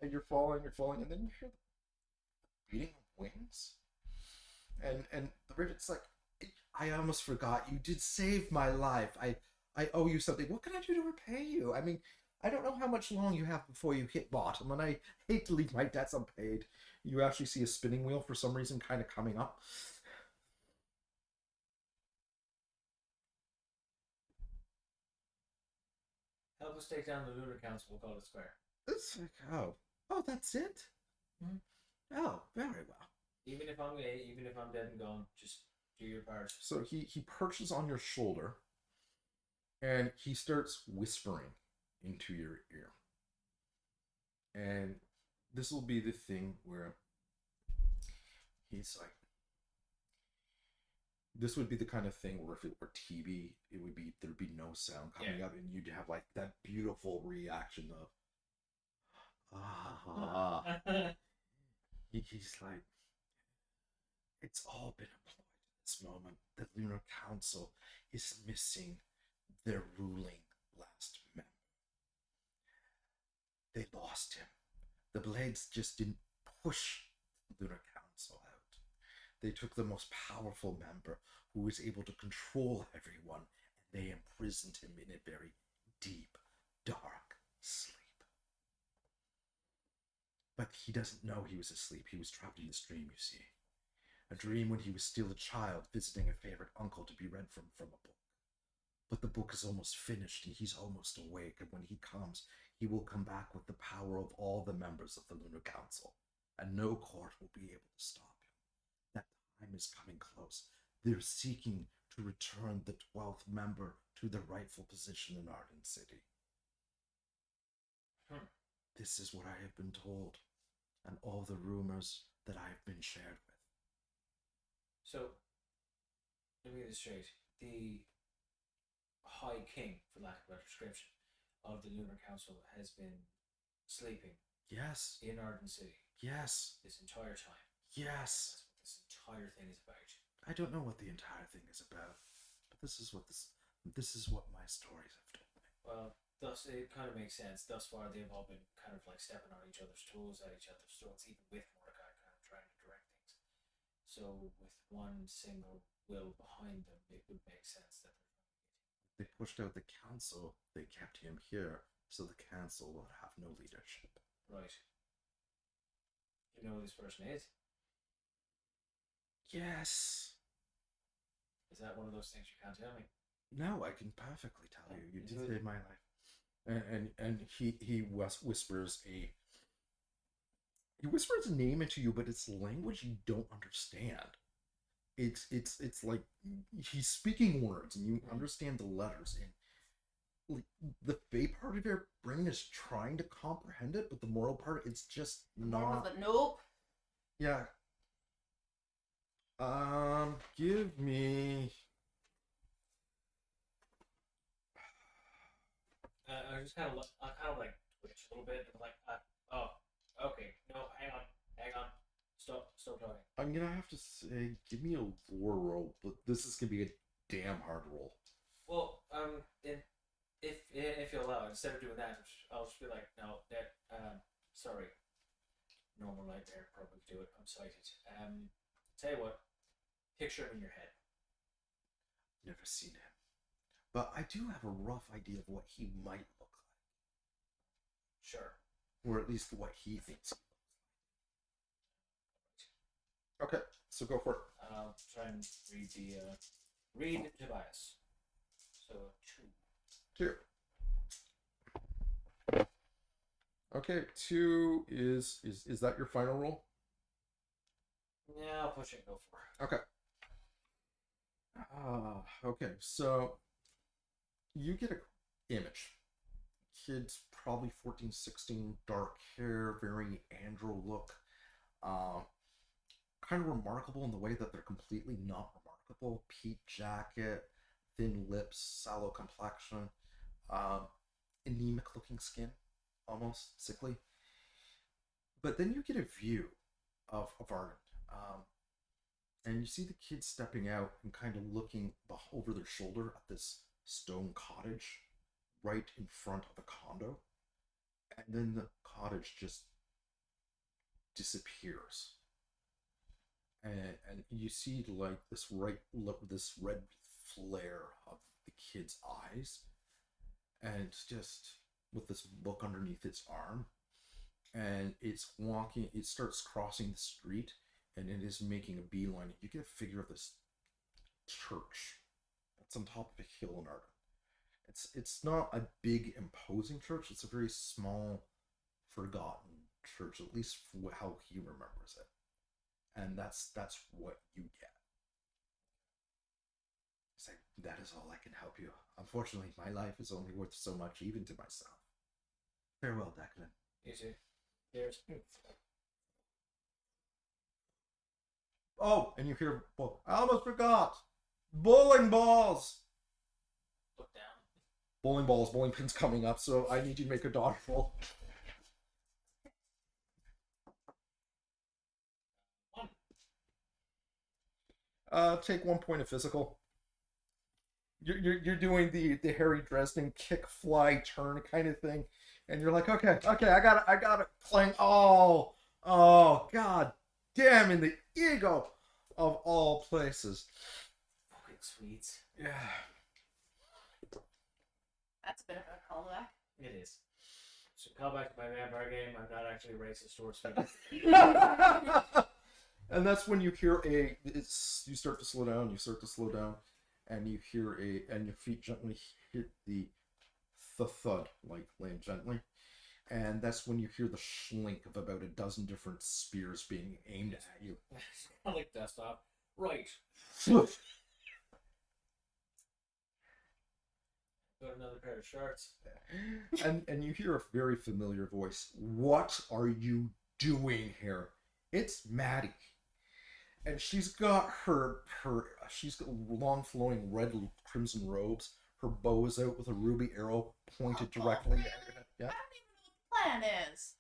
B: and you're falling, and then you hear the beating of wings, and the Raven's like, I almost forgot, you did save my life. I owe you something. What can I do to repay you? I mean, I don't know how much long you have before you hit bottom, and I hate to leave my debts unpaid. You actually see a spinning wheel for some reason kind of coming up.
C: Help us take down the Lunar Council. We'll call it square.
B: It's like, oh, that's it?
C: Mhm.
B: Oh, very well.
C: Even if I'm dead and gone, just do your part.
B: So he perches on your shoulder, and he starts whispering into your ear. And this will be the thing where he's like, this would be the kind of thing where if it were TV, it would be, there'd be no sound coming up, and you'd have like that beautiful reaction of, He's like, it's all been employed at this moment. The Lunar Council is missing their ruling last member. They lost him. The Blades just didn't push the Lunar Council out. They took the most powerful member who was able to control everyone, and they imprisoned him in a very deep, dark sleep. But he doesn't know he was asleep. He was trapped in this dream, you see. A dream when he was still a child, visiting a favorite uncle to be read from a book. But the book is almost finished and he's almost awake, and when he comes, he will come back with the power of all the members of the Lunar Council, and no court will be able to stop him. That time is coming close. They're seeking to return the 12th member to their rightful position in Arden City. This is what I have been told, and all the rumors that I have been shared with.
C: So, let me get this straight. The High King, for lack of a better description, of the Lunar Council has been sleeping
B: Yes.
C: in Arden City
B: Yes.
C: this entire time.
B: Yes.
C: That's what this entire thing is about.
B: I don't know what the entire thing is about, but this is what my stories have told me.
C: Well, thus it kind of makes sense. Thus far, they've all been kind of like stepping on each other's toes, at each other's throats, even with Mordecai kind of trying to direct things. So, with one single will behind them, it would make sense that
B: They pushed out the council, they kept him here, so the council will have no leadership.
C: right. You know who this person is?
B: Yes.
C: Is that one of those things you can't tell me?
B: No, I can perfectly tell you. You
C: Is
B: did
C: it-
B: save my life. And he whispers a name into you, but it's language you don't understand. It's like he's speaking words and you understand the letters, and like the fey part of your brain is trying to comprehend it, but the moral part, it's just not.
A: But nope.
B: Yeah. Give me.
C: I just kind of like twitch a little bit, and like, oh, okay, no, hang on, stop talking.
B: I'm gonna have to say, give me a lore roll, but this is gonna be a damn hard roll.
C: Well, if you allow, instead of doing that, I'll just be like, no, that, sorry, normal nightmare probably do it. I'm sighted. Tell you what, picture him in your head.
B: Never seen him, but I do have a rough idea of what he might look like,
C: Sure.
B: or at least what he thinks he looks like. Okay, so go for it.
C: I'll try and read Tobias. So 2.
B: 2. Okay, 2 is that your final roll?
C: Yeah, I'll push it and go for it.
B: Okay. Okay, so you get a image. Kid's probably 14, 16, dark hair, very andro look. Kind of remarkable in the way that they're completely not remarkable. Peak jacket, thin lips, sallow complexion, anemic looking skin, almost sickly. But then you get a view of Arden. And you see the kids stepping out and kind of looking over their shoulder at this stone cottage right in front of the condo. And then the cottage just disappears. And you see like this red flare of the kid's eyes. And it's just with this book underneath its arm. And it starts crossing the street. And it is making a beeline. You get a figure of this church that's on top of a hill in Arden. It's not a big, imposing church. It's a very small, forgotten church, at least for how he remembers it. And that's what you get. It's like, that is all I can help you. Unfortunately, my life is only worth so much, even to myself. Farewell, Declan.
C: You too. Here's.
B: Oh, and you hear, well, I almost forgot. Bowling balls.
C: Look down.
B: Bowling pins coming up, so I need you to make a dodge roll.
C: 1.
B: Take 1 point of physical. You're doing the Harry Dresden kick, fly, turn kind of thing, and you're like, okay, I got it, clang. Oh, god damn, in the ego of all places.
C: Fucking Swedes.
B: Yeah.
A: That's a bit of a callback.
C: It is. So call back to my vampire game. I'm not actually racist or Swedish.
B: And that's when you hear you start to slow down, and you hear and your feet gently hit the thud, like laying gently. And that's when you hear the schlink of about a dozen different spears being aimed at you.
C: I like desktop. Right. Got another pair of shorts.
B: And you hear a very familiar voice. What are you doing here? It's Maddie. And she's got she's got long flowing red crimson robes. Her bow is out with a ruby arrow pointed directly at her head. Yeah.
A: I don't even know what the plan is.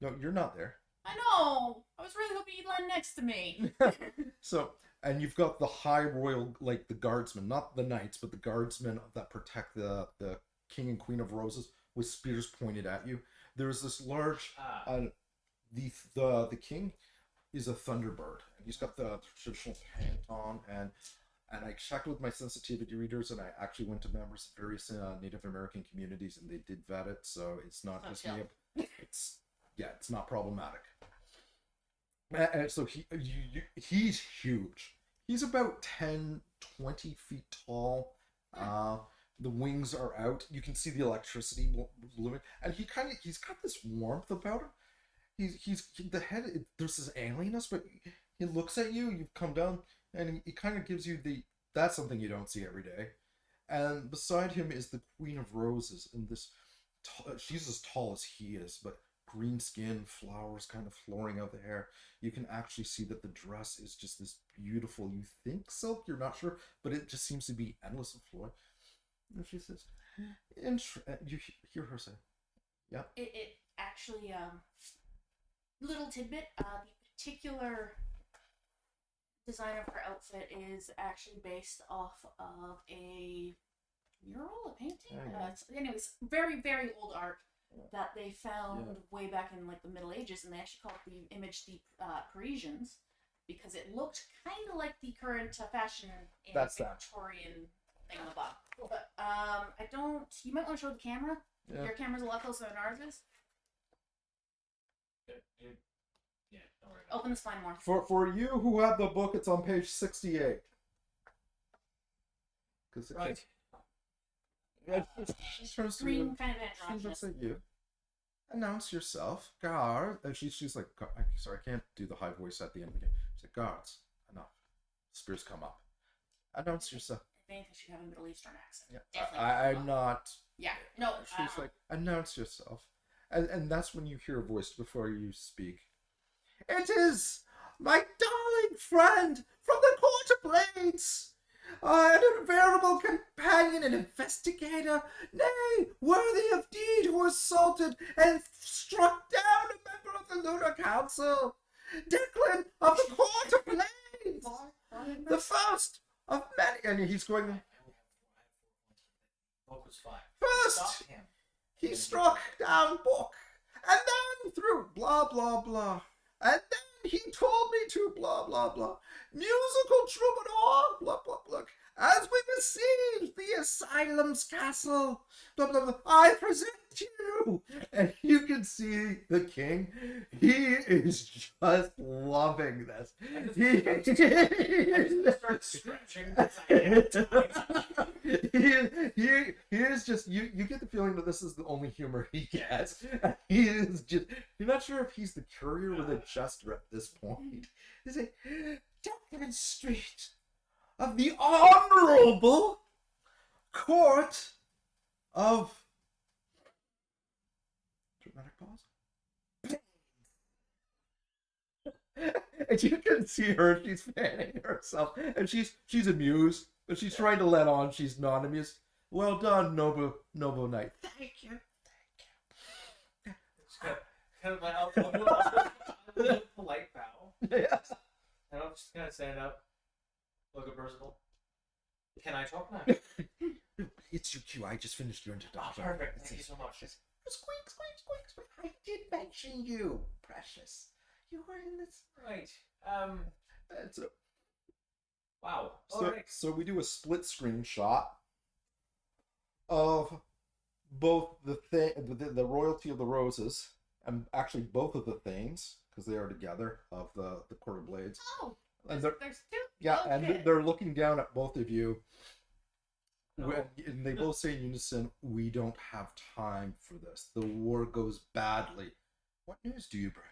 B: No, you're not there.
A: I know. I was really hoping you'd land next to me.
B: So, and you've got the high royal, like the guardsmen, not the knights, but the guardsmen that protect the king and queen of roses with spears pointed at you. There's this large, the king is a thunderbird, and he's got the traditional pant on, and I checked with my sensitivity readers, and I actually went to members of various Native American communities, and they did vet it, so it's not just me. It's not problematic. And so he's huge. He's about 10, 20 feet tall. The wings are out. You can see the electricity blooming, and he's got this warmth about him. He's the head. There's this alienness, but he looks at you. You've come down, and he kind of gives you that's something you don't see every day. And beside him is the Queen of Roses, and she's as tall as he is, but green skin, flowers kind of flowing out the hair. You can actually see that the dress is just this beautiful, you think silk, you're not sure, but it just seems to be endless and flowing. And she says, you hear her say, yeah?
A: It actually, little tidbit, the particular design of her outfit is actually based off of a mural, a painting? Anyways, very, very old art that they found way back in like the Middle Ages, and they actually called the image the Parisians because it looked kind of like the current fashion in Victorian thingamabob. But I don't. You might want to show the camera.
B: Yeah.
A: Your camera's a lot closer than ours is.
C: Yeah, don't worry about
A: Open the spine more.
B: For you who have the book, it's on page 68.
C: Right.
B: She turns to
A: Green
B: you.
A: kind of
B: She
A: androgynous.
B: looks at you. Announce yourself, guard. And she's like, sorry, I can't do the high voice at the end of the game. She's like, guards, enough. Spears come up. Announce yourself.
A: If anything, she have a Middle Eastern accent.
B: Yeah,
A: Definitely.
B: I'm not.
A: Yeah. No.
B: She's like, announce yourself. And that's when you hear a voice before you speak. It is my darling friend from the Court of Blades. An inveterable companion and investigator, nay, worthy of deed, who assaulted and struck down a member of the Lunar Council. Declan of the Court of Blades, the first of many. And he's going,
C: Book was fine.
B: first,
C: Stop him.
B: he struck down Book, and then through blah, blah, blah. And then he told me to blah, blah, blah. Musical troubadour, blah, blah, blah. As we besiege the asylum's castle, blah, blah, blah, I present you. And you can see the king. He is just loving this. He
C: Start stretching.
B: he is just you get the feeling that this is the only humor he gets. He is just you're not sure if he's the courier or the jester at this point. He's like Declan Street of the Honorable Court of dramatic pause. And you can see her, she's fanning herself, and she's amused, but she's trying to let on she's not amused. Well done, noble knight. Thank you.
C: Kind of like I'll do a polite bow,
B: Yeah.
C: and I'll just kind of stand up, look at Percival. Can I talk now?
B: It's your cue. I just finished your
C: Oh,
B: introduction.
C: perfect. Thank you so much.
B: Squeak, squeak, squeak, squeak. I did mention you, precious. You were in this.
C: Right.
B: So,
C: Wow.
B: so,
C: Alright.
B: so we do a split screen shot of both the royalty of the roses, and actually both of the things, because they are together of the Court of Blades.
A: Oh,
B: And
A: there's two.
B: yeah,
A: Okay.
B: and they're looking down at both of you.
C: No.
B: And they both say in unison, "We don't have time for this. The war goes badly. What news do you bring?"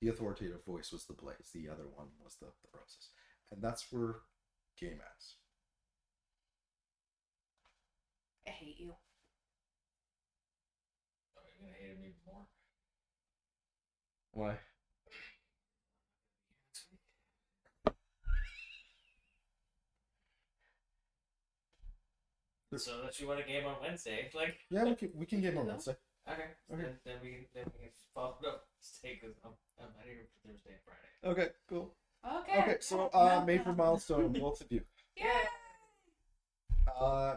B: The authoritative voice was the Blades. The other one was the Roses. And that's where game ends.
A: I hate you.
C: Oh, you're gonna hate him even more.
B: Why?
C: So unless you want a game on Wednesday, like
B: Yeah, we can game on Wednesday.
C: okay,
B: Okay.
C: then we can follow it up Wednesday because I'm not here for Thursday and Friday.
B: Okay, cool.
A: Okay.
B: Okay, so
A: No,
B: major
A: no.
B: milestone, both of you.
A: Yay!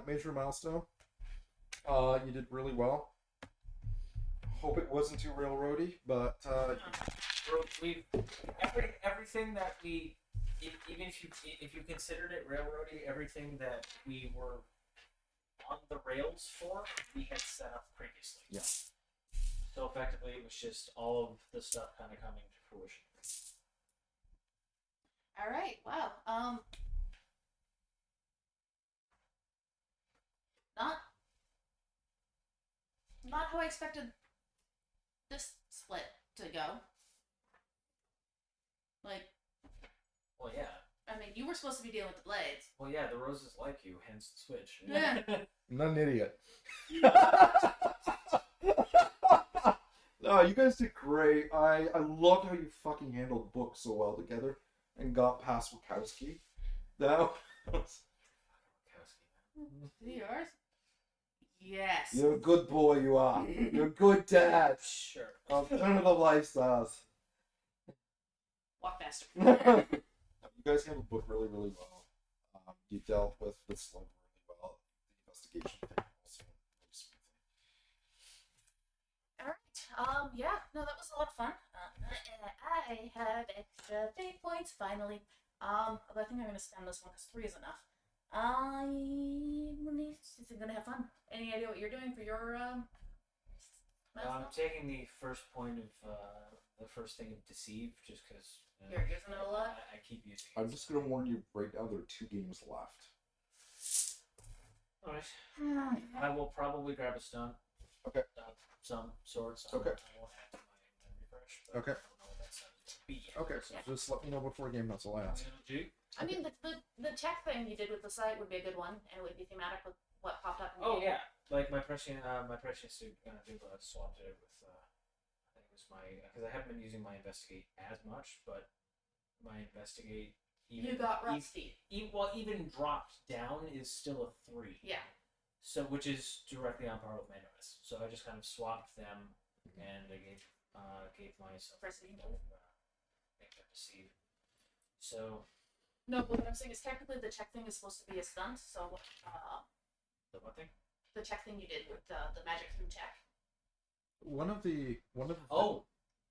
B: Major milestone. You did really well. Hope it wasn't too railroady, but
C: We everything that we even if you considered it railroady, everything that we were on the rails for, we had set up previously.
B: Yeah.
C: So effectively, it was just all of the stuff kind of coming to fruition.
A: All right. Wow. Not how I expected this split to go. Like,
C: Well, yeah.
A: I mean, you were supposed to be dealing with the Blades.
C: Well, yeah. The roses like you, hence the switch.
A: Yeah.
B: I'm not an idiot. No, you guys did great. I loved how you fucking handled books so well together and got past Wachowski. That was...
A: Yours? Yes.
B: You're a good boy, you are. You're a good dad.
C: Sure.
B: Alternative lifestyles.
A: Walk faster.
B: You guys handled the book really, really well. You dealt with Slug really well. The investigation thing also really smoothly.
A: Alright. Yeah. No, that was a lot of fun. I have extra fate points, finally. But I think I'm going to spend this one because 3 is enough. I'm gonna have fun. Any idea what you're doing for your
C: I'm
A: milestone?
C: taking the first point of the first thing of deceive, just because
A: You're using it a lot?
C: I keep using it.
B: I'm just gonna warn you right now. There are 2 games left.
C: All right. I will probably grab a stun.
B: Okay.
C: Some sorts.
B: Okay.
C: I won't add to my refresh. But
B: Okay.
C: I don't know what that stun is going to be yet.
B: Okay, so just let me know before game. That's all I ask.
A: I mean, the check thing you did with the site would be a good one, and it would be thematic with what popped up in the
C: Oh
A: game.
C: yeah, like my prescient suit swapped it with I think it was my because I haven't been using my investigate as much, but my investigate even
A: You got rusty.
C: even dropped down is still a 3.
A: Yeah.
C: So which is directly on par with my notice. So I just kind of swapped them, and I gave myself
A: Prescient.
C: make them deceive. So
A: No, but what I'm saying is technically the check thing is supposed to be a stunt, so
C: the what thing?
A: the check thing you did with the magic through check.
B: One of the
C: Oh,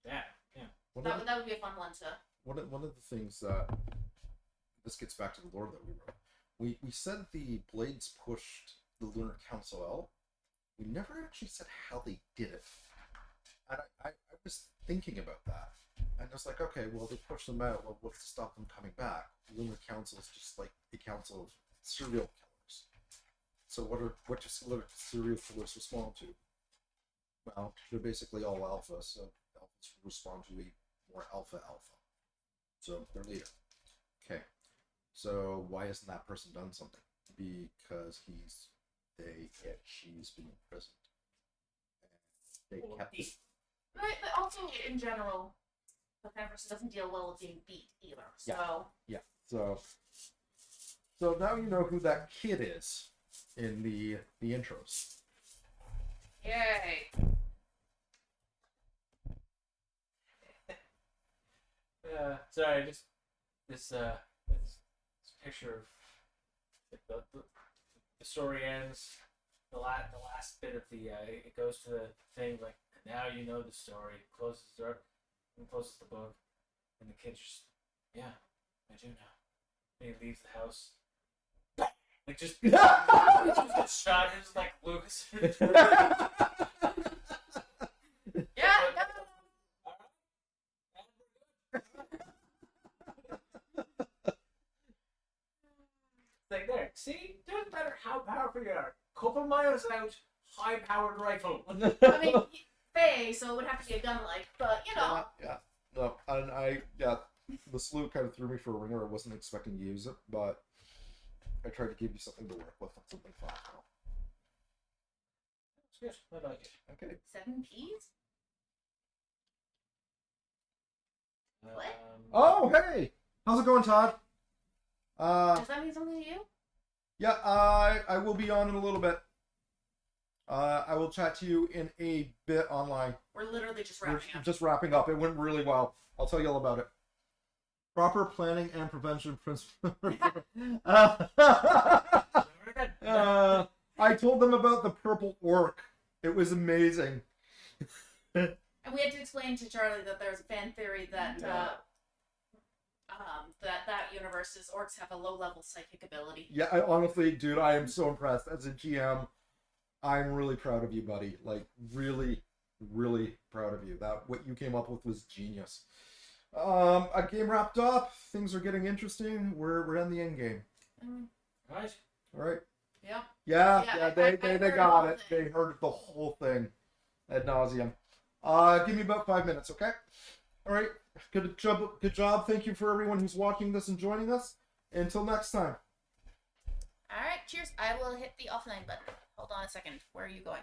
C: that yeah.
B: one
A: That
B: of
A: would be a fun one to.
B: one of the things that this gets back to the lore that we wrote. We said the Blades pushed the Lunar Council out. We never actually said how they did it. And I was thinking about that. And I was like, okay, well, they pushed them out. Well, what's to stop them coming back? The Lunar Council is just like a council of serial killers. So what do serial killers respond to? Well, they're basically all alpha, so alphas respond to a more alpha. So they're leader. Okay. So why hasn't that person done something? Because she's been imprisoned. And they kept it.
A: But also, in general, the kind of person doesn't deal well with being beat either. So.
B: Yeah. So now you know who that kid is in the intros.
A: Yay.
C: Sorry, just this picture of the story ends. The last bit of the it goes to the thing like now you know the story. Closes the door and closes the book, and the kid just I do now. And he leaves the house. Like just just shot just like Lucas.
A: Yeah.
C: powerful you are. Couple miles out, high-powered rifle.
A: I mean, Faye, so it would have to be a gun like, but you know.
B: Yeah. No, and the salute kind of threw me for a ringer. I wasn't expecting to use it, but I tried to give you something to work with, something fun.
C: It's good. I like it.
B: Okay.
A: 7 Ps? What?
B: Oh, hey! How's it going, Todd?
A: Does that mean something to you?
B: Yeah, I will be on in a little bit. I will chat to you in a bit online.
A: We're literally just
B: We're
A: wrapping up.
B: just wrapping up. It went really well. I'll tell you all about it. Proper planning and prevention principles. I told them about the purple orc. It was amazing.
A: And we had to explain to Charlie that there's a fan theory that that universe's orcs have a low-level psychic ability.
B: Yeah, I honestly, dude, I am so impressed. As a GM, I'm really proud of you, buddy. Like, really, really proud of you. That what you came up with was genius. A game wrapped up. Things are getting interesting. We're in the end game.
C: Right.
B: All right.
A: Yeah.
B: Yeah. They
A: heard
B: got
A: the whole
B: it.
A: thing.
B: They heard the whole thing ad nauseum. Give me about 5 minutes, okay? All right. Good job. Thank you for everyone who's watching this and joining us. Until next time.
A: All right. Cheers. I will hit the offline button. Hold on a second. Where are you going?